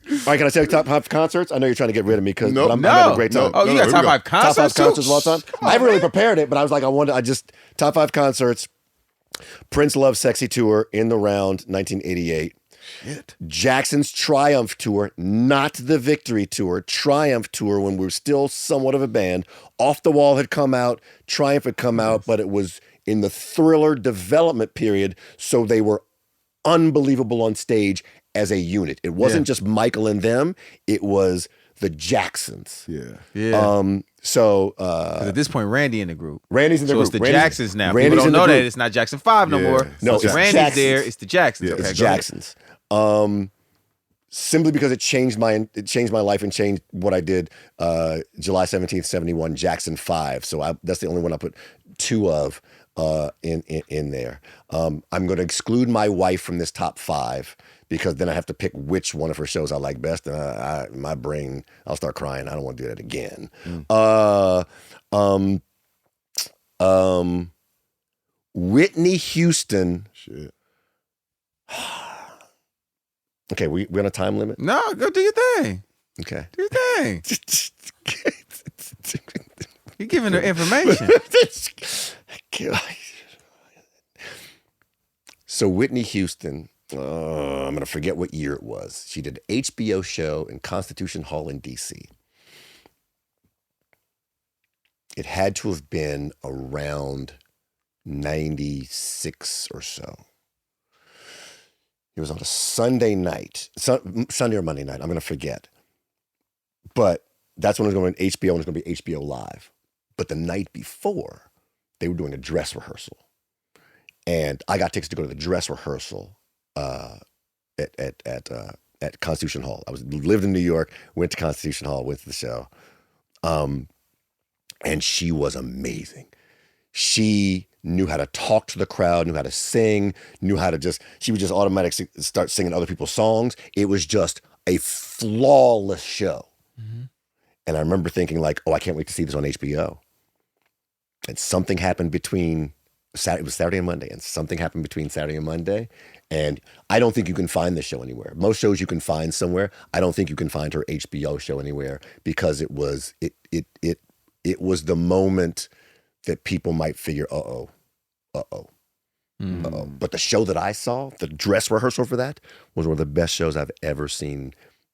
All right, can I say top 5 concerts? I know you're trying to get rid of me because Nope. I'm having a great time. Oh, you got top 5 concerts? Top 5 concerts too? of all time. I haven't really prepared it, but I was like, top 5 concerts. Prince Love Sexy Tour in the round, 1988. Shit. Jackson's Triumph Tour, not the Victory Tour. Triumph Tour when we were still somewhat of a band. Off the Wall had come out. Triumph had come out, but it was in the Thriller development period, so they were unbelievable on stage as a unit. It wasn't just Michael and them. It was the Jacksons. Yeah. So at this point, Randy in the group. Randy's in the So group. it's the Randy's- Jacksons now. Randy's People don't in the know that group. it's not Jackson 5 no Yeah. more. No, So it's Randy's Jacksons. there. It's the Jacksons. Yeah, Okay, It's go ahead. Jacksons. Simply because it changed my life and changed what I did. July 17th, 71, Jackson 5. So that's the only one I put 2 of in there. I'm going to exclude my wife from this top 5 because then I have to pick which one of her shows I like best, and my brain, I'll start crying. I don't want to do that again. Whitney Houston. Shit. Okay, we on a time limit? No, go do your thing. Okay. Do your thing. You're giving her information. So Whitney Houston, I'm going to forget what year it was. She did an HBO show in Constitution Hall in D.C. It had to have been around 96 or so. It was on a Sunday night, Sunday or Monday night. I'm going to forget. But that's when it was going to be HBO, and it was going to be HBO Live. But the night before, they were doing a dress rehearsal. And I got tickets to go to the dress rehearsal at Constitution Hall. I lived in New York, went to Constitution Hall with the show. And she was amazing. She knew how to talk to the crowd, knew how to sing, she would just automatically start singing other people's songs. It was just a flawless show. Mm-hmm. And I remember thinking like, oh, I can't wait to see this on HBO. And something happened between Saturday, it was Saturday and Monday, and something happened between Saturday and Monday. And I don't think you can find this show anywhere. Most shows you can find somewhere. I don't think you can find her HBO show anywhere because it was the moment that people might figure, uh-oh. But the show that I saw, the dress rehearsal for that, was one of the best shows I've ever seen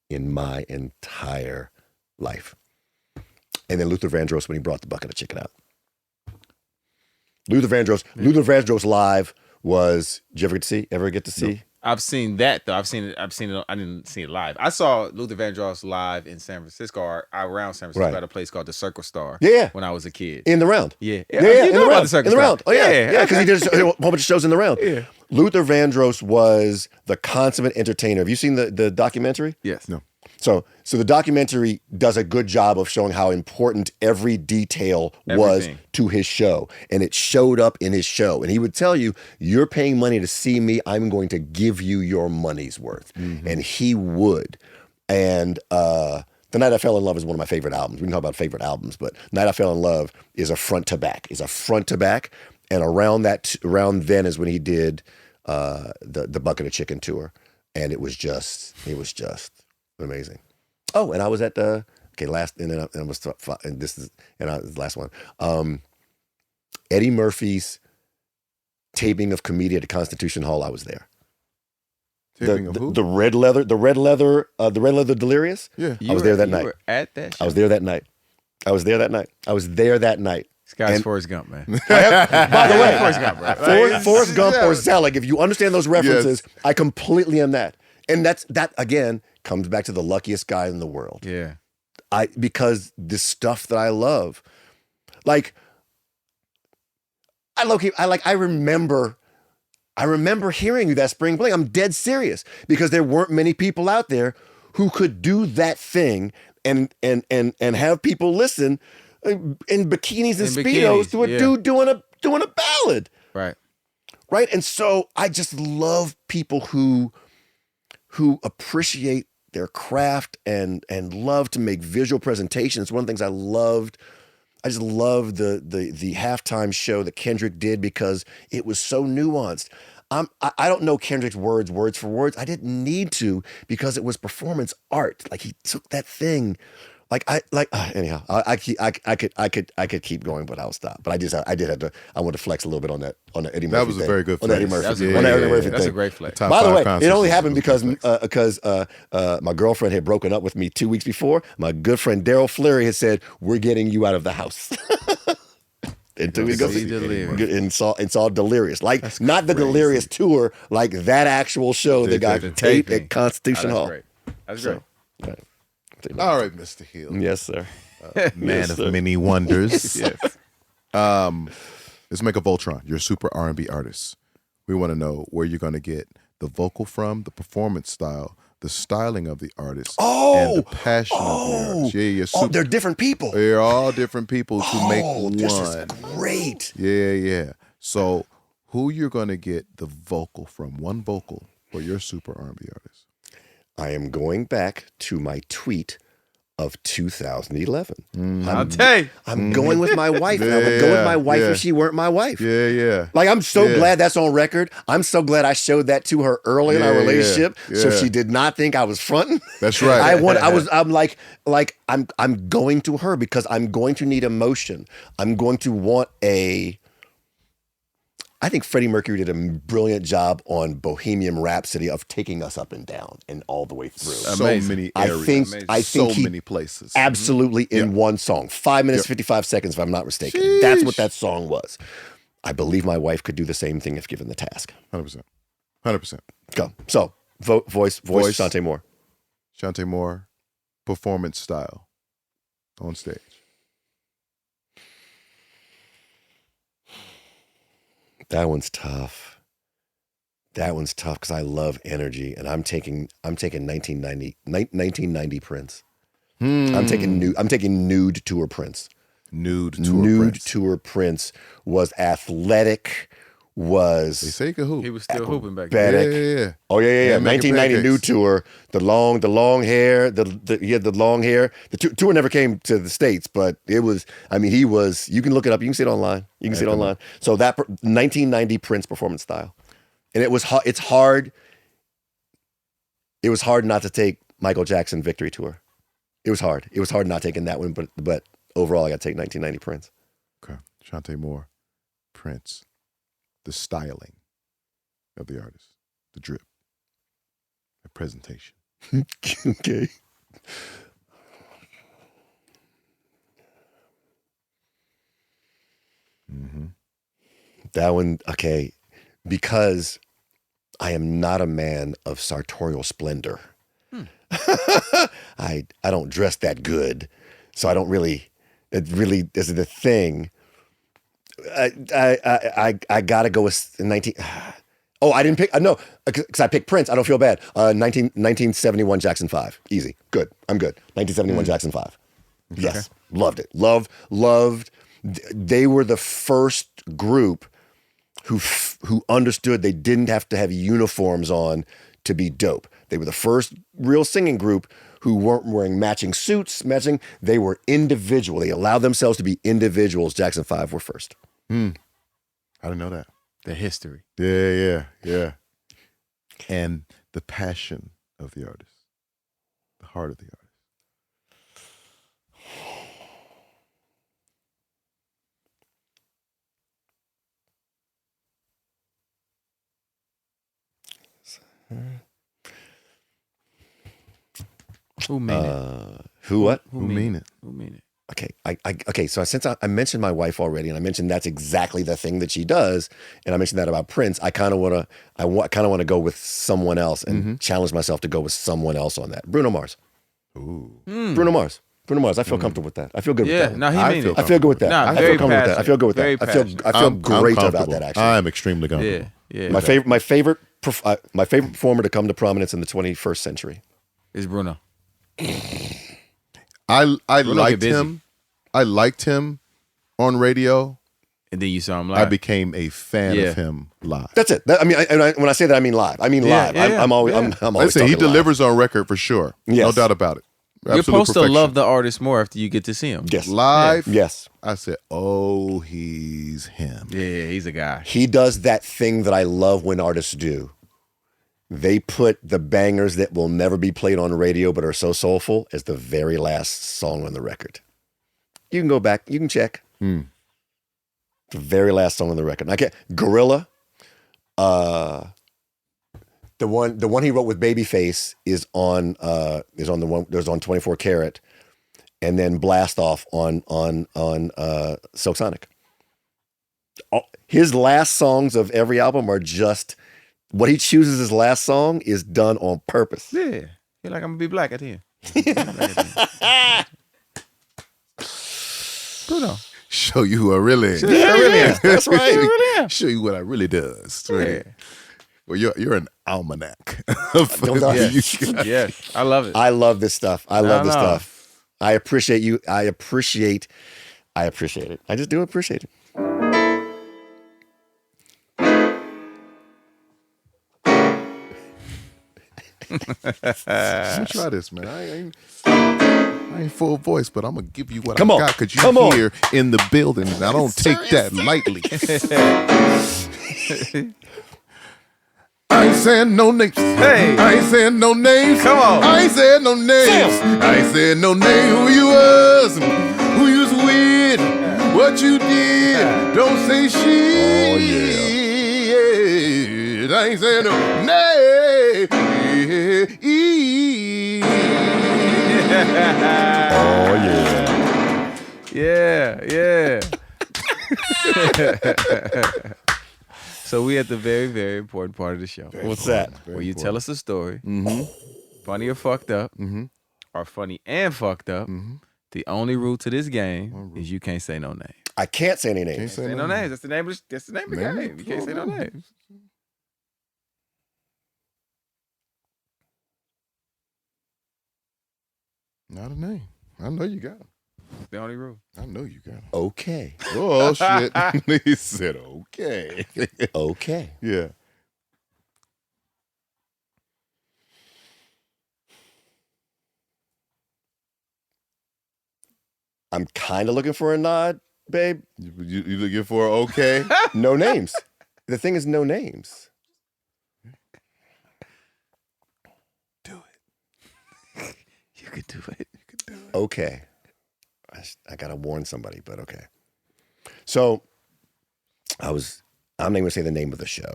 in my entire life. And then Luther Vandross when he brought the bucket of chicken out. Luther Vandross live was. Did you ever get to see? No. I've seen that though. I've seen it. I didn't see it live. I saw Luther Vandross live in San Francisco, or around San Francisco, at a place called the Circle Star. Yeah. When I was a kid. In the Round. Yeah. You know know about the Circle in the Star. Round. Oh yeah. Because he did a whole bunch of shows in the Round. Yeah. Luther Vandross was the consummate entertainer. Have you seen the documentary? Yes. No. So the documentary does a good job of showing how important every detail was to his show. And it showed up in his show. And he would tell you, you're paying money to see me. I'm going to give you your money's worth. Mm-hmm. And he would. And The Night I Fell in Love is one of my favorite albums. We can talk about favorite albums, but Night I Fell in Love is a front to back. And around then is when he did the Bucket of Chicken tour. And it was just amazing. Oh, and I was at the last one. Eddie Murphy's taping of Comedy at the Constitution Hall. I was there. Taping of who? The red leather Delirious. Yeah, I was there that night. You were at that show? I was there that night. This guy's Forrest Gump, man. By the way, Forrest Gump, right? Forrest Gump or Zelig. If you understand those references, yes. I completely am that. And that again comes back to the luckiest guy in the world. Yeah. Because the stuff that I love, like I remember hearing you that spring Bling. I'm dead serious because there weren't many people out there who could do that thing and have people listen in bikinis and speedos to a dude doing a ballad. Right. And so I just love people who appreciate their craft and love to make visual presentations. One of the things I loved. I just loved the halftime show that Kendrick did because it was so nuanced. I don't know Kendrick's words for words. I didn't need to because it was performance art. Like he took that thing. Anyhow, I could keep going, but I'll stop. But I want to flex a little bit on that Eddie Murphy. That was a very good flex. On Eddie Murphy. That's a great flex. By the way, it only happened because my girlfriend had broken up with me 2 weeks before. My good friend Daryl Fleury had said, "We're getting you out of the house." And we go and saw Delirious, like that's not the crazy. Delirious tour, like that actual show that got taped at Constitution Hall. That's great. Right. All right, Mr. Hill. Yes, sir. Man of many wonders. Yes. Let's make a Voltron. You're a super R&B artist. We want to know where you're going to get the vocal from, the performance style, the styling of the artist, and the passion of the artist. Yeah, they're different people. They're all different people to make one. This is great. Yeah. So who you're going to get the vocal from, one vocal for your super R&B artist? I am going back to my tweet of 2011. I'll tell you. I'm going with my wife. And I would go with my wife if she weren't my wife. Yeah. Like, I'm so glad that's on record. I'm so glad I showed that to her early in our relationship. So she did not think I was fronting. That's right. I'm going to her because I'm going to need emotion. I'm going to want I think Freddie Mercury did a brilliant job on Bohemian Rhapsody of taking us up and down and all the way through. So many areas. I think many places. Absolutely in one song. 5 minutes, 55 seconds, if I'm not mistaken. Sheesh. That's what that song was. I believe my wife could do the same thing if given the task. 100%. Go. So, voice, Shantae Moore. Shantae Moore, performance style on stage. That one's tough because I love energy, and I'm taking 1990 Prince. I'm taking nude tour Prince. Nude tour Prince was athletic, was They say he could hoop. He was still hooping back then. Yeah. Oh yeah. making 1990 new pancakes. tour, the long hair, he had the long hair. The tour never came to the States, but it was. I mean, he was. You can look it up. You can see it online. So that 1990 Prince performance style, and it was. It's hard. It was hard not to take Michael Jackson Victory Tour. It was hard. It was hard not taking that one, but overall, I got to take 1990 Prince. Okay. Shantae Moore, Prince, the styling of the artist, the drip, the presentation. Okay. Mm-hmm. That one, okay, because I am not a man of sartorial splendor. I don't dress that good, so I don't really. It really is the thing. I gotta go with 19. Oh, I didn't pick. No, because I picked Prince. I don't feel bad. 1971 Jackson 5. Easy. Good. I'm good. 1971 Jackson 5. Yes. Loved it. Loved. They were the first group who understood they didn't have to have uniforms on to be dope. They were the first real singing group who weren't wearing matching suits, they were individual. They allowed themselves to be individuals. Jackson 5 were first. I didn't know that. The history. Yeah. And the passion of the artist, the heart of the artist. Who mean it? Who what? Who mean it? Who mean it? Okay, okay. So since I mentioned my wife already, and I mentioned that's exactly the thing that she does, and I mentioned that about Prince, I kind of want to go with someone else and challenge myself to go with someone else on that. Bruno Mars. Ooh. Bruno Mars. I feel comfortable with that. I feel good with that. No, he I mean feel it. I feel good with that. Nah, I very feel comfortable with that. I feel good with Very that. I feel I'm great about comfortable. that. Actually, I'm extremely comfortable. Yeah. my favorite performer to come to prominence in the 21st century. Is Bruno. I Bruno liked get busy. him. I liked him on radio. And then you saw him I live. became a fan of him live. That's it. When I say that, I mean live. I mean live. yeah, I'm always. yeah. I'm always Listen, he talking live. delivers on record for sure. No Yes. doubt about it. You're Absolute supposed to perfection. love the artist more after you get to see him. Yes. Live. Yes. I said, oh, he's him. Yeah, he's a guy. He does that thing that I love when artists do. They put the bangers that will never be played on radio but are so soulful as the very last song on the record. You can go back. You can check. The very last song on the record. Gorilla. The one he wrote with Babyface is on 24 Karat, and then Blast Off on Silk Sonic. His last songs of every album are just what he chooses. His last song is done on purpose. Yeah. You're like, I'm going to be black at the end. Bruno. Show you who I really am. Yeah, really am. That's right. really am. Show you what I really does. Yeah. Well, you're an almanac. Yeah, I love it. I love this stuff. I love this know. stuff. I appreciate you. I appreciate it. I just do appreciate it. Let me try this, man. I ain't full voice, but I'm gonna give you what Come I on. got because Come you on. here in the building. And I don't take that lightly. I ain't saying no names. Hey. I ain't saying no names. Come on. I ain't saying no names. I ain't saying no name. Who you was, and who you was with, what you did. Don't say shit. Oh, yeah. I ain't saying no name. Oh yeah. Yeah. So we at the very, very important part of the show. What's that? Where you tell us a story, Mm-hmm. funny or fucked up, Mm-hmm. or funny and fucked up. The only rule to this game is you can't say no name. I can't say any names. Can't say Say no names. That's the name of the Name game. You can't say no names. Not a name. I know you got him. the only rule. I know you got it. Okay. Oh, shit. He said, okay. Okay. Yeah. I'm kind of looking for a nod, babe. You looking for okay? No names. The thing is no names. Do it. You could do it. Okay. I got to warn somebody, but okay. So I'm not even going to say the name of the show.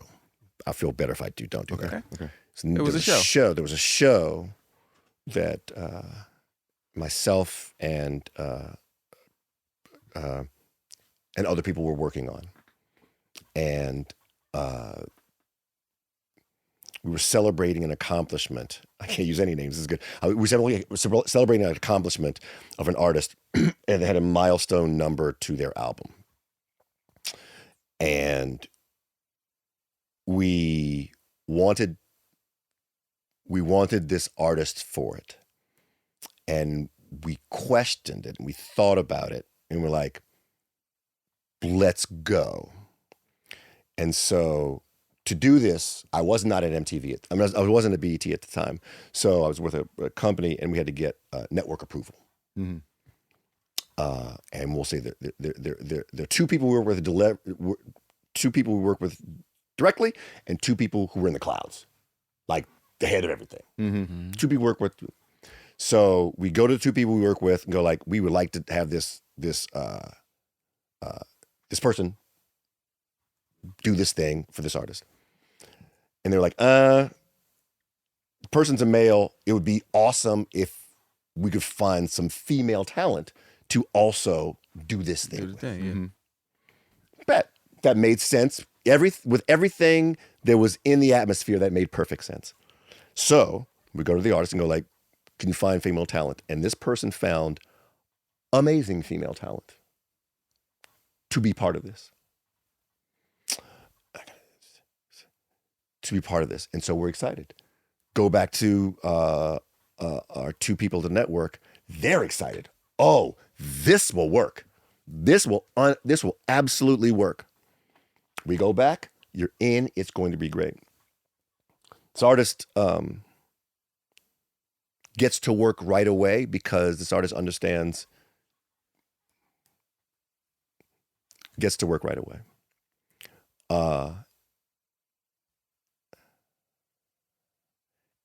I feel better if I don't do that. Okay. So It was a show. There was a show that myself and other people were working on. And we were celebrating an accomplishment. I can't use any names. This is good. We were celebrating an accomplishment of an artist, and they had a milestone number to their album. And we wanted this artist for it. And we questioned it, and we thought about it, and we're like, let's go. And so to do this, I was not at MTV. I wasn't at BET at the time. So I was with a company, and we had to get network approval. Mm-hmm. And we'll say that there are two people we work with directly, and two people who were in the clouds, like the head of everything. Mm-hmm. Two people we work with. So we go to the two people we work with and go like, we would like to have this person do this thing for this artist. And they're like, the person's a male. It would be awesome if we could find some female talent to also do this thing. Do the thing, yeah. Mm-hmm. Bet that made sense. With everything that was in the atmosphere, that made perfect sense. So we go to the artist and go like, can you find female talent? And this person found amazing female talent to be part of this. And so we're excited. Go back to our two people at the network. They're excited. Oh, this will work. This will absolutely work. We go back. You're in. It's going to be great. This artist gets to work right away because this artist gets to work right away.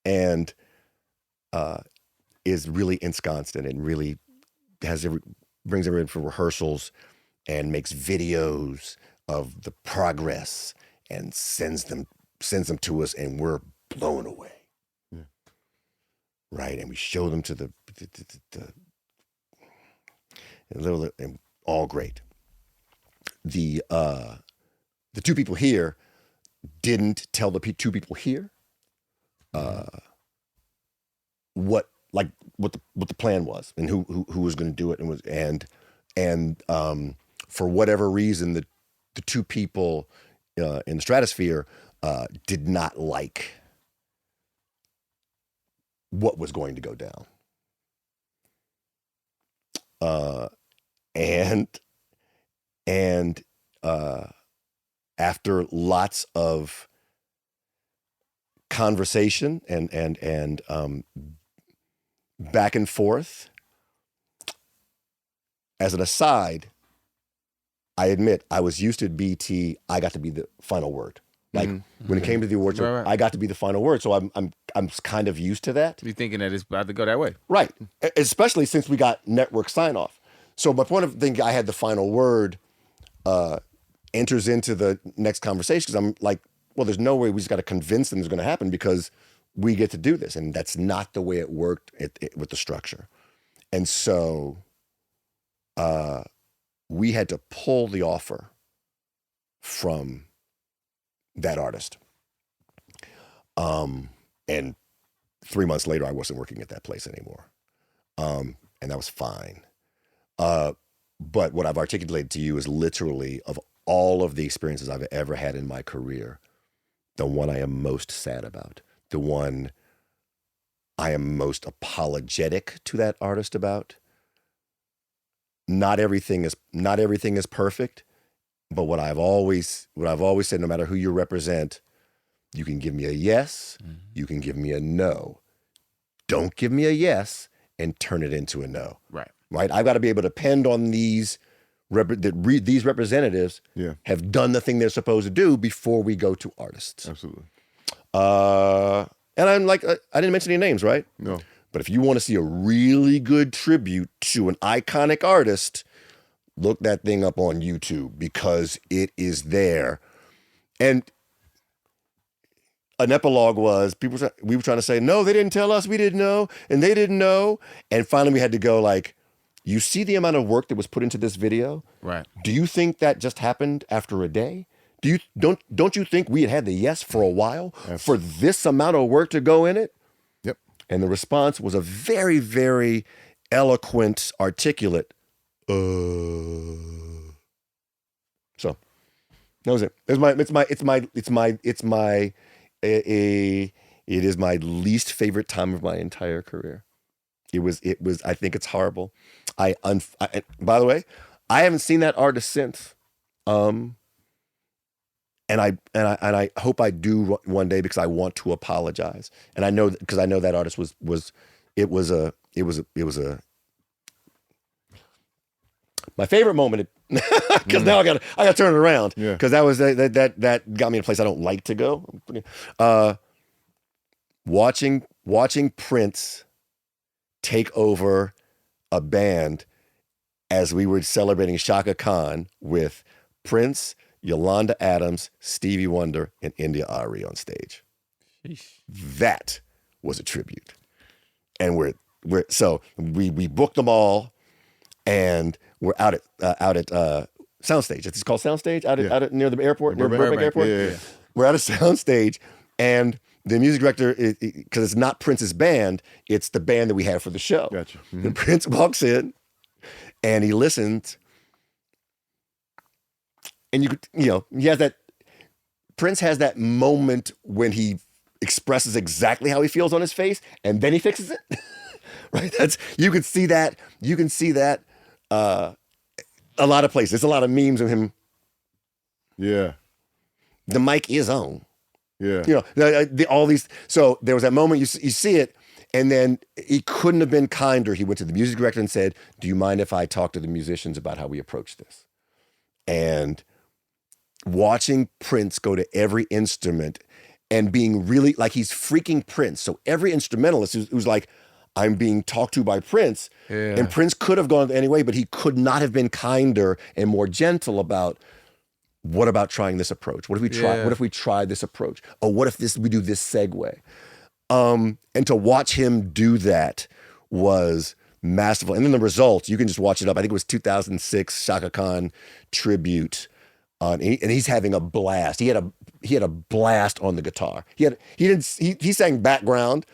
And is really ensconced in it and really brings everyone for rehearsals and makes videos of the progress and sends them to us, and we're blown away. Yeah. Right. And we show them to the and all great. The two people here didn't tell the two people here what the plan was and who was going to do it and for whatever reason the two people in the stratosphere did not like what was going to go down. And after lots of conversation and back and forth, as an aside, I admit I was used to BT. I got to be the final word. Like when it came to the awards show, Right. I got to be the final word. So I'm kind of used to that. You thinking that it's about to go that way? Right. Especially since we got network sign off. So my point of thinking I had the final word enters into the next conversation because I'm like, well, there's no way we just got to convince them it's going to happen because we get to do this. And that's not the way it worked with the structure. And so we had to pull the offer from that artist. And 3 months later, I wasn't working at that place anymore. And that was fine. But what I've articulated to you is literally of all of the experiences I've ever had in my career, the one I am most sad about, the one I am most apologetic to that artist about, not everything is perfect, but what I've always said, no matter who you represent, you can give me a yes, you can give me a no. Don't give me a yes and turn it into a no. Right? I've got to be able to depend on these representatives have done the thing they're supposed to do before we go to artists. Absolutely. And I'm like, I didn't mention any names, right? No. But if you want to see a really good tribute to an iconic artist, look that thing up on YouTube because it is there. And an epilogue was we were trying to say, no, they didn't tell us, we didn't know, and they didn't know. And finally we had to go like, you see the amount of work that was put into this video? Right. Do you think that just happened after a day? Don't you think we had the yes for a while for this amount of work to go in it? Yep. And the response was a very, very eloquent, articulate, So that was it. It is my least favorite time of my entire career. It was, I think it's horrible. By the way, I haven't seen that artist since. And I hope I do one day because I want to apologize. And I know that artist was my favorite moment because now I got to turn it around because that was that got me in a place I don't like to go. Watching Prince take over a band as we were celebrating Shaka Khan with Prince, Yolanda Adams, Stevie Wonder, and India Arie on stage. Sheesh. That was a tribute. And we booked them all, and we're out at Soundstage. It's called Soundstage out at near the airport, near Burbank Airport. Yeah. We're at a Soundstage, and the music director, because it's not Prince's band, it's the band that we had for the show. Gotcha. Mm-hmm. And Prince walks in, and he listens. And Prince has that moment when he expresses exactly how he feels on his face, and then he fixes it. Right? You can see that a lot of places. There's a lot of memes of him. Yeah. The mic is on. Yeah. All these. So there was that moment you see it, and then he couldn't have been kinder. He went to the music director and said, "Do you mind if I talk to the musicians about how we approach this?" And watching Prince go to every instrument and being really like he's freaking Prince. So every instrumentalist who's like, I'm being talked to by Prince. Yeah. And Prince could have gone anyway, but he could not have been kinder and more gentle about what about trying this approach? What if we try? Yeah. What if we try this approach? Or what if we do this segue? And to watch him do that was masterful. And then the results, you can just watch it up. I think it was 2006 Shaka Khan tribute. And he's having a blast. He had a blast on the guitar. He sang background.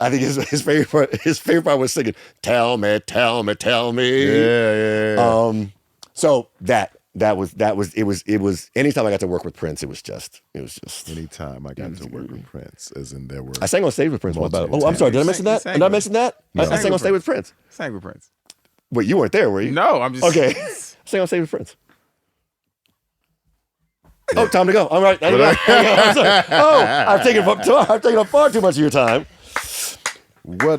I think his favorite part was singing "Tell me, tell me, tell me." Yeah. So that was anytime I got to work with Prince, it was just anytime I got to work with Prince, as in there were. I sang on stage with Prince. I'm sorry, did I mention that? Did I mention that? No. I sang on stage with Prince. Sang with Prince. Wait, you weren't there, were you? No, I'm just okay. I sang on stage with Prince. Oh, time to go. All right. I'm sorry. Oh, I've taken up far too much of your time.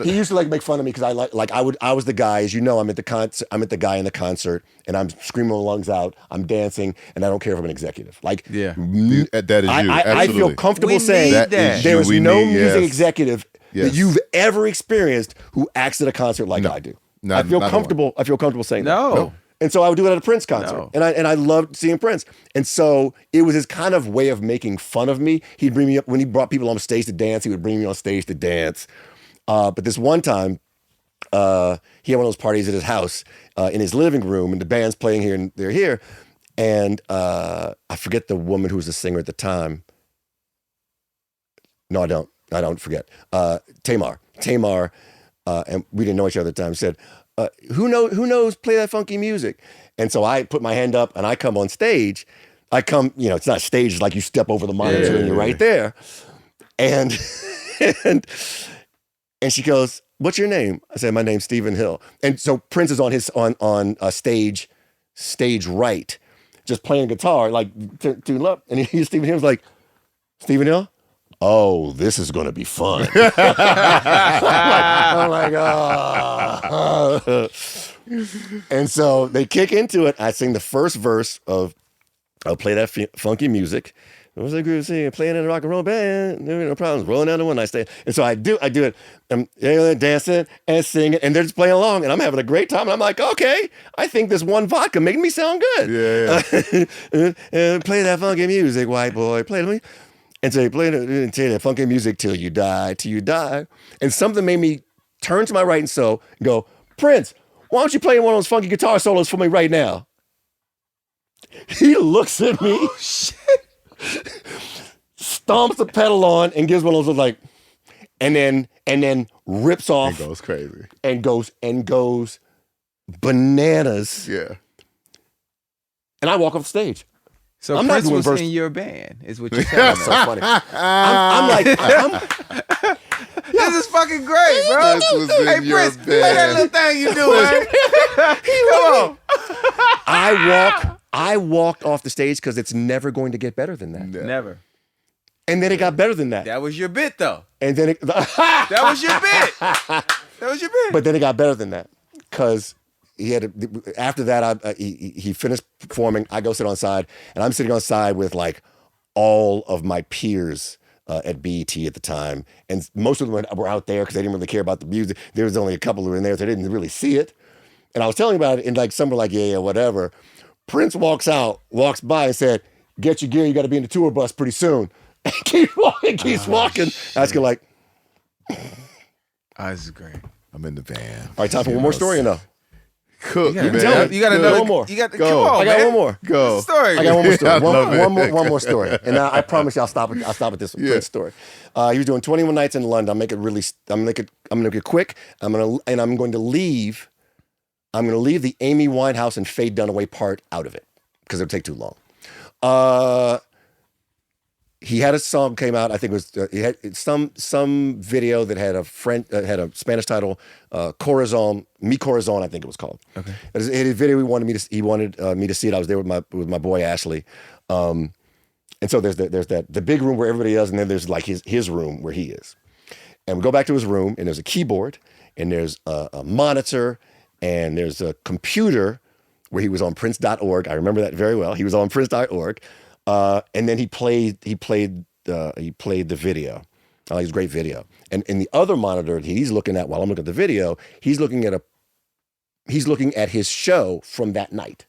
He used to make fun of me because I was the guy, as you know, I'm at the guy in the concert and I'm screaming my lungs out, I'm dancing, and I don't care if I'm an executive. That is you. I feel comfortable saying that there is no music executive that you've ever experienced who acts at a concert like I do. I feel comfortable saying that. No. And so I would do it at a Prince concert. No. And I loved seeing Prince. And so it was his kind of way of making fun of me. He'd bring me up when he brought people on stage to dance, he would bring me on stage to dance. But this one time, he had one of those parties at his house in his living room, and the band's playing here and they're here. And I forget the woman who was the singer at the time. No, I don't forget. Tamar, and we didn't know each other at the time, said, who knows play that funky music? And so I put my hand up and I come on stage. It's not staged like you step over the monitor and you're right there. And she goes, what's your name? I said, my name's Stephen Hill. And so Prince is on his on stage right, just playing guitar, like tuned up. And he Stephen Hill's like, Stephen Hill? Oh, this is gonna be fun. I'm like, oh. And so they kick into it. I sing the first verse of I'll play that funky music. It was a groove singing, playing in a rock and roll band, no problems, rolling down the one night stand. And so I do it. I'm dancing and singing, and they're just playing along, and I'm having a great time. And I'm like, okay, I think this one vodka making me sound good. Yeah. Play that funky music, white boy. Play it to me. And so they play that funky music till you die. And something made me turn to my right and go, Prince, why don't you play one of those funky guitar solos for me right now? He looks at me, stomps the pedal on, and gives one of those like, and then rips off. It goes crazy. And goes bananas. Yeah. And I walk off stage. So I'm not Prince doing was verse- in your band, is what you're saying. So funny. I'm like, This is fucking great, bro. This was Hey, in your Prince, play that band. little thing you doing. Come on. I walked off the stage because it's never going to get better than that. Never. And then it got better than that. That was your bit, though. And then That was your bit. That was your bit. But then it got better than that because after that, he finished performing. I go sit on side, and I'm sitting on side with like all of my peers at BET at the time, and most of them were out there because they didn't really care about the music. There was only a couple who were in there, so they didn't really see it. And I was telling about it, and like some were like, yeah, whatever. Prince walks by and said, "Get your gear. You got to be in the tour bus pretty soon." And keeps walking. I was like, Oh, this is great. I'm in the van. all right, time for one more story or no? Cook, You man. got another one more. You got Go. Come on, I got man. one more. Go. What's the story? I got one more story. I love it. One more story. And I promise you I'll stop at this Prince story. He was doing 21 nights in London. I'm gonna make it quick. I'm going to leave the Amy Winehouse and Faye Dunaway part out of it because it would take too long. He had a song came out. I think it was he had some video that had a Spanish title, Corazon, Mi Corazon, I think it was called. Okay. It had a video he wanted me to see it. I was there with my boy Ashley, and so there's the big room where everybody is, and then there's like his room where he is, and we go back to his room, and there's a keyboard, and there's a monitor, and there's a computer where he was on Prince.org. I remember that very well. He was on Prince.org. And then he played the video. Oh, he's a great video. And in the other monitor that he's looking at while I'm looking at the video, he's looking at his show from that night.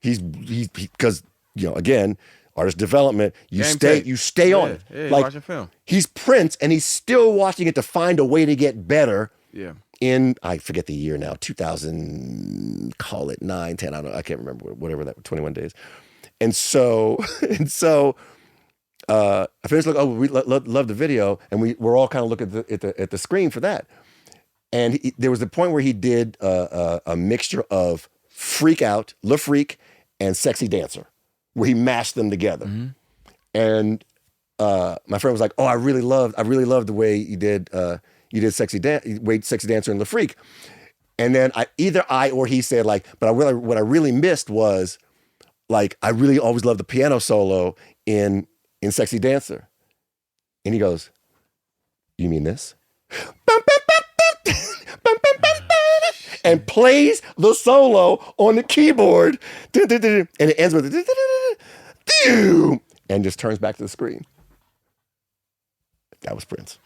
He's because again, artist development, you stay on it. Yeah, like watching film. he's Prince and he's still watching it to find a way to get better. Yeah. In, I forget the year now, 2000, call it 9, 10, I can't remember, whatever that, 21 days. And so I finished looking, we love the video, and we're all kind of looking at the screen for that. And there was a point where he did a mixture of Freak Out, Le Freak, and Sexy Dancer, where he mashed them together. Mm-hmm. And my friend was like, "Oh, I really loved the way you did Sexy Dancer and Le Freak." And then either I or he said like, "But what I really missed was like I really always loved the piano solo in Sexy Dancer." And he goes, "You mean this?" And plays the solo on the keyboard, and it ends with and just turns back to the screen. That was Prince.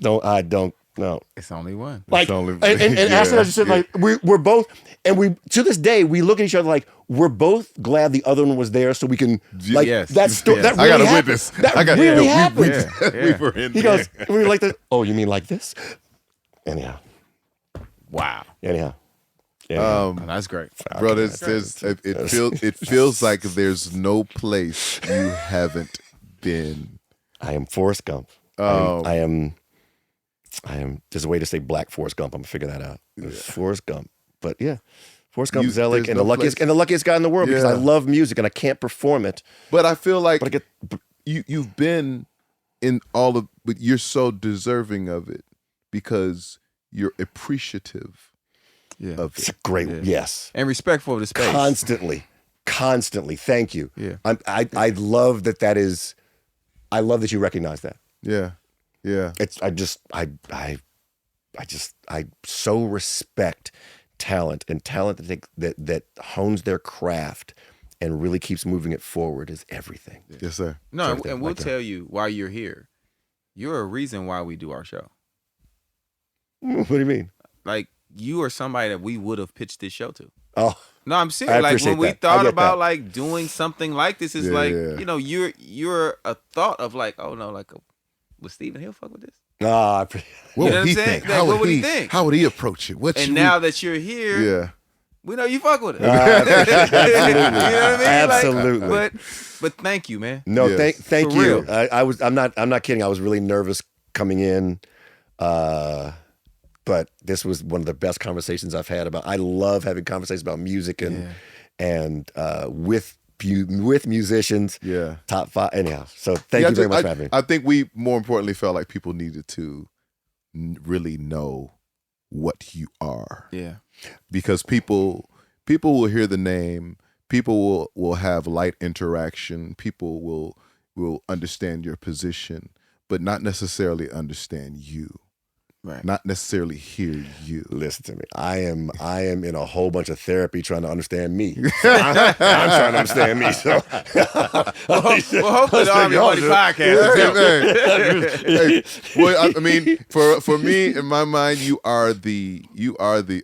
No, I don't know. It's only one. Like, only- and Ashley and I just said, like, we're both, and we, to this day, we look at each other like, we're both glad the other one was there so we can, like, Yes. that really I got a happened. witness. That I got really we- happened. We were in He there. goes, we were like this. Oh, you mean like this? Anyhow. Wow. Anyhow. Oh, that's great. Bro, it feels like there's no place you haven't been. I am Forrest Gump. Oh. I am, there's a way to say Black Forrest Gump. I'm gonna figure that out. Forrest Gump. But yeah, Forrest Gump is There's and no the luckiest guy in the world because Yeah. I love music and I can't perform it. But I feel like But I get, you've been in all of, but you're so deserving of it because you're appreciative of It's it. a great, yes. And respectful of the space. Constantly. Thank you. Yeah. I love that is, I love that you recognize that. Yeah. Yeah. I so respect talent, and talent that hones their craft and really keeps moving it forward is everything. Yes, sir. No, everything and we'll like that. tell you why you're here. You're a reason why we do our show. What do you mean? Like, you are somebody that we would have pitched this show to. Oh, No, I'm I serious. Like, when appreciate we that. I thought get about that. like doing something like this, is Yeah, like, yeah. you know, you're a thought of like, oh no, like, would Stephen Hill fuck with this? ah, What know would what I'm he saying? think? Like, How what would he he think? How would he approach it? What And should now that you're here, Yeah. we know you fuck with it. absolutely. You know what I mean? Absolutely. Like, but thank you, man. No, Yes. thank For you. real. I'm not kidding. I was really nervous coming in, but this was one of the best conversations I've had about. I love having conversations about music and with musicians. Yeah. Top 5. Anyhow, so thank you very much for having me. I think we more importantly felt like people needed to really know what you are, Yeah. because people will hear the name, people will have light interaction, people will understand your position, but not necessarily understand you, Right. not necessarily hear you. Listen to me. I am in a whole bunch of therapy trying to understand me. So I'm trying to understand me. So Well, hopefully the R&B Money Podcast. Hey, well, I mean, for me, in my mind, you are the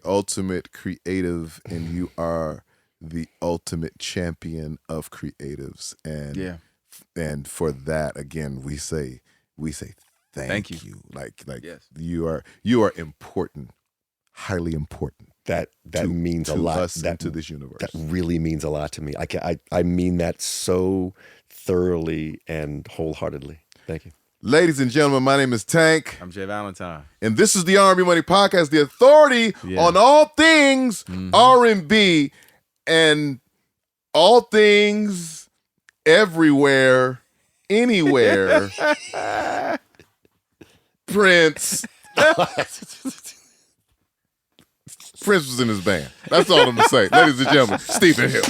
ultimate creative, and you are the ultimate champion of creatives, and for that, again, we say thank you. Like Yes. you are important, highly important. that means to a lot. us That and to this universe. That really means a lot to me. I mean that so thoroughly and wholeheartedly. Thank you. Ladies and gentlemen, my name is Tank, I'm jvalentine. and this is the R&B Money Podcast, the authority on all things R&B and all things everywhere, anywhere. Prince. Prince was in his band. That's all I'm gonna say. Ladies and gentlemen, Stephen Hill.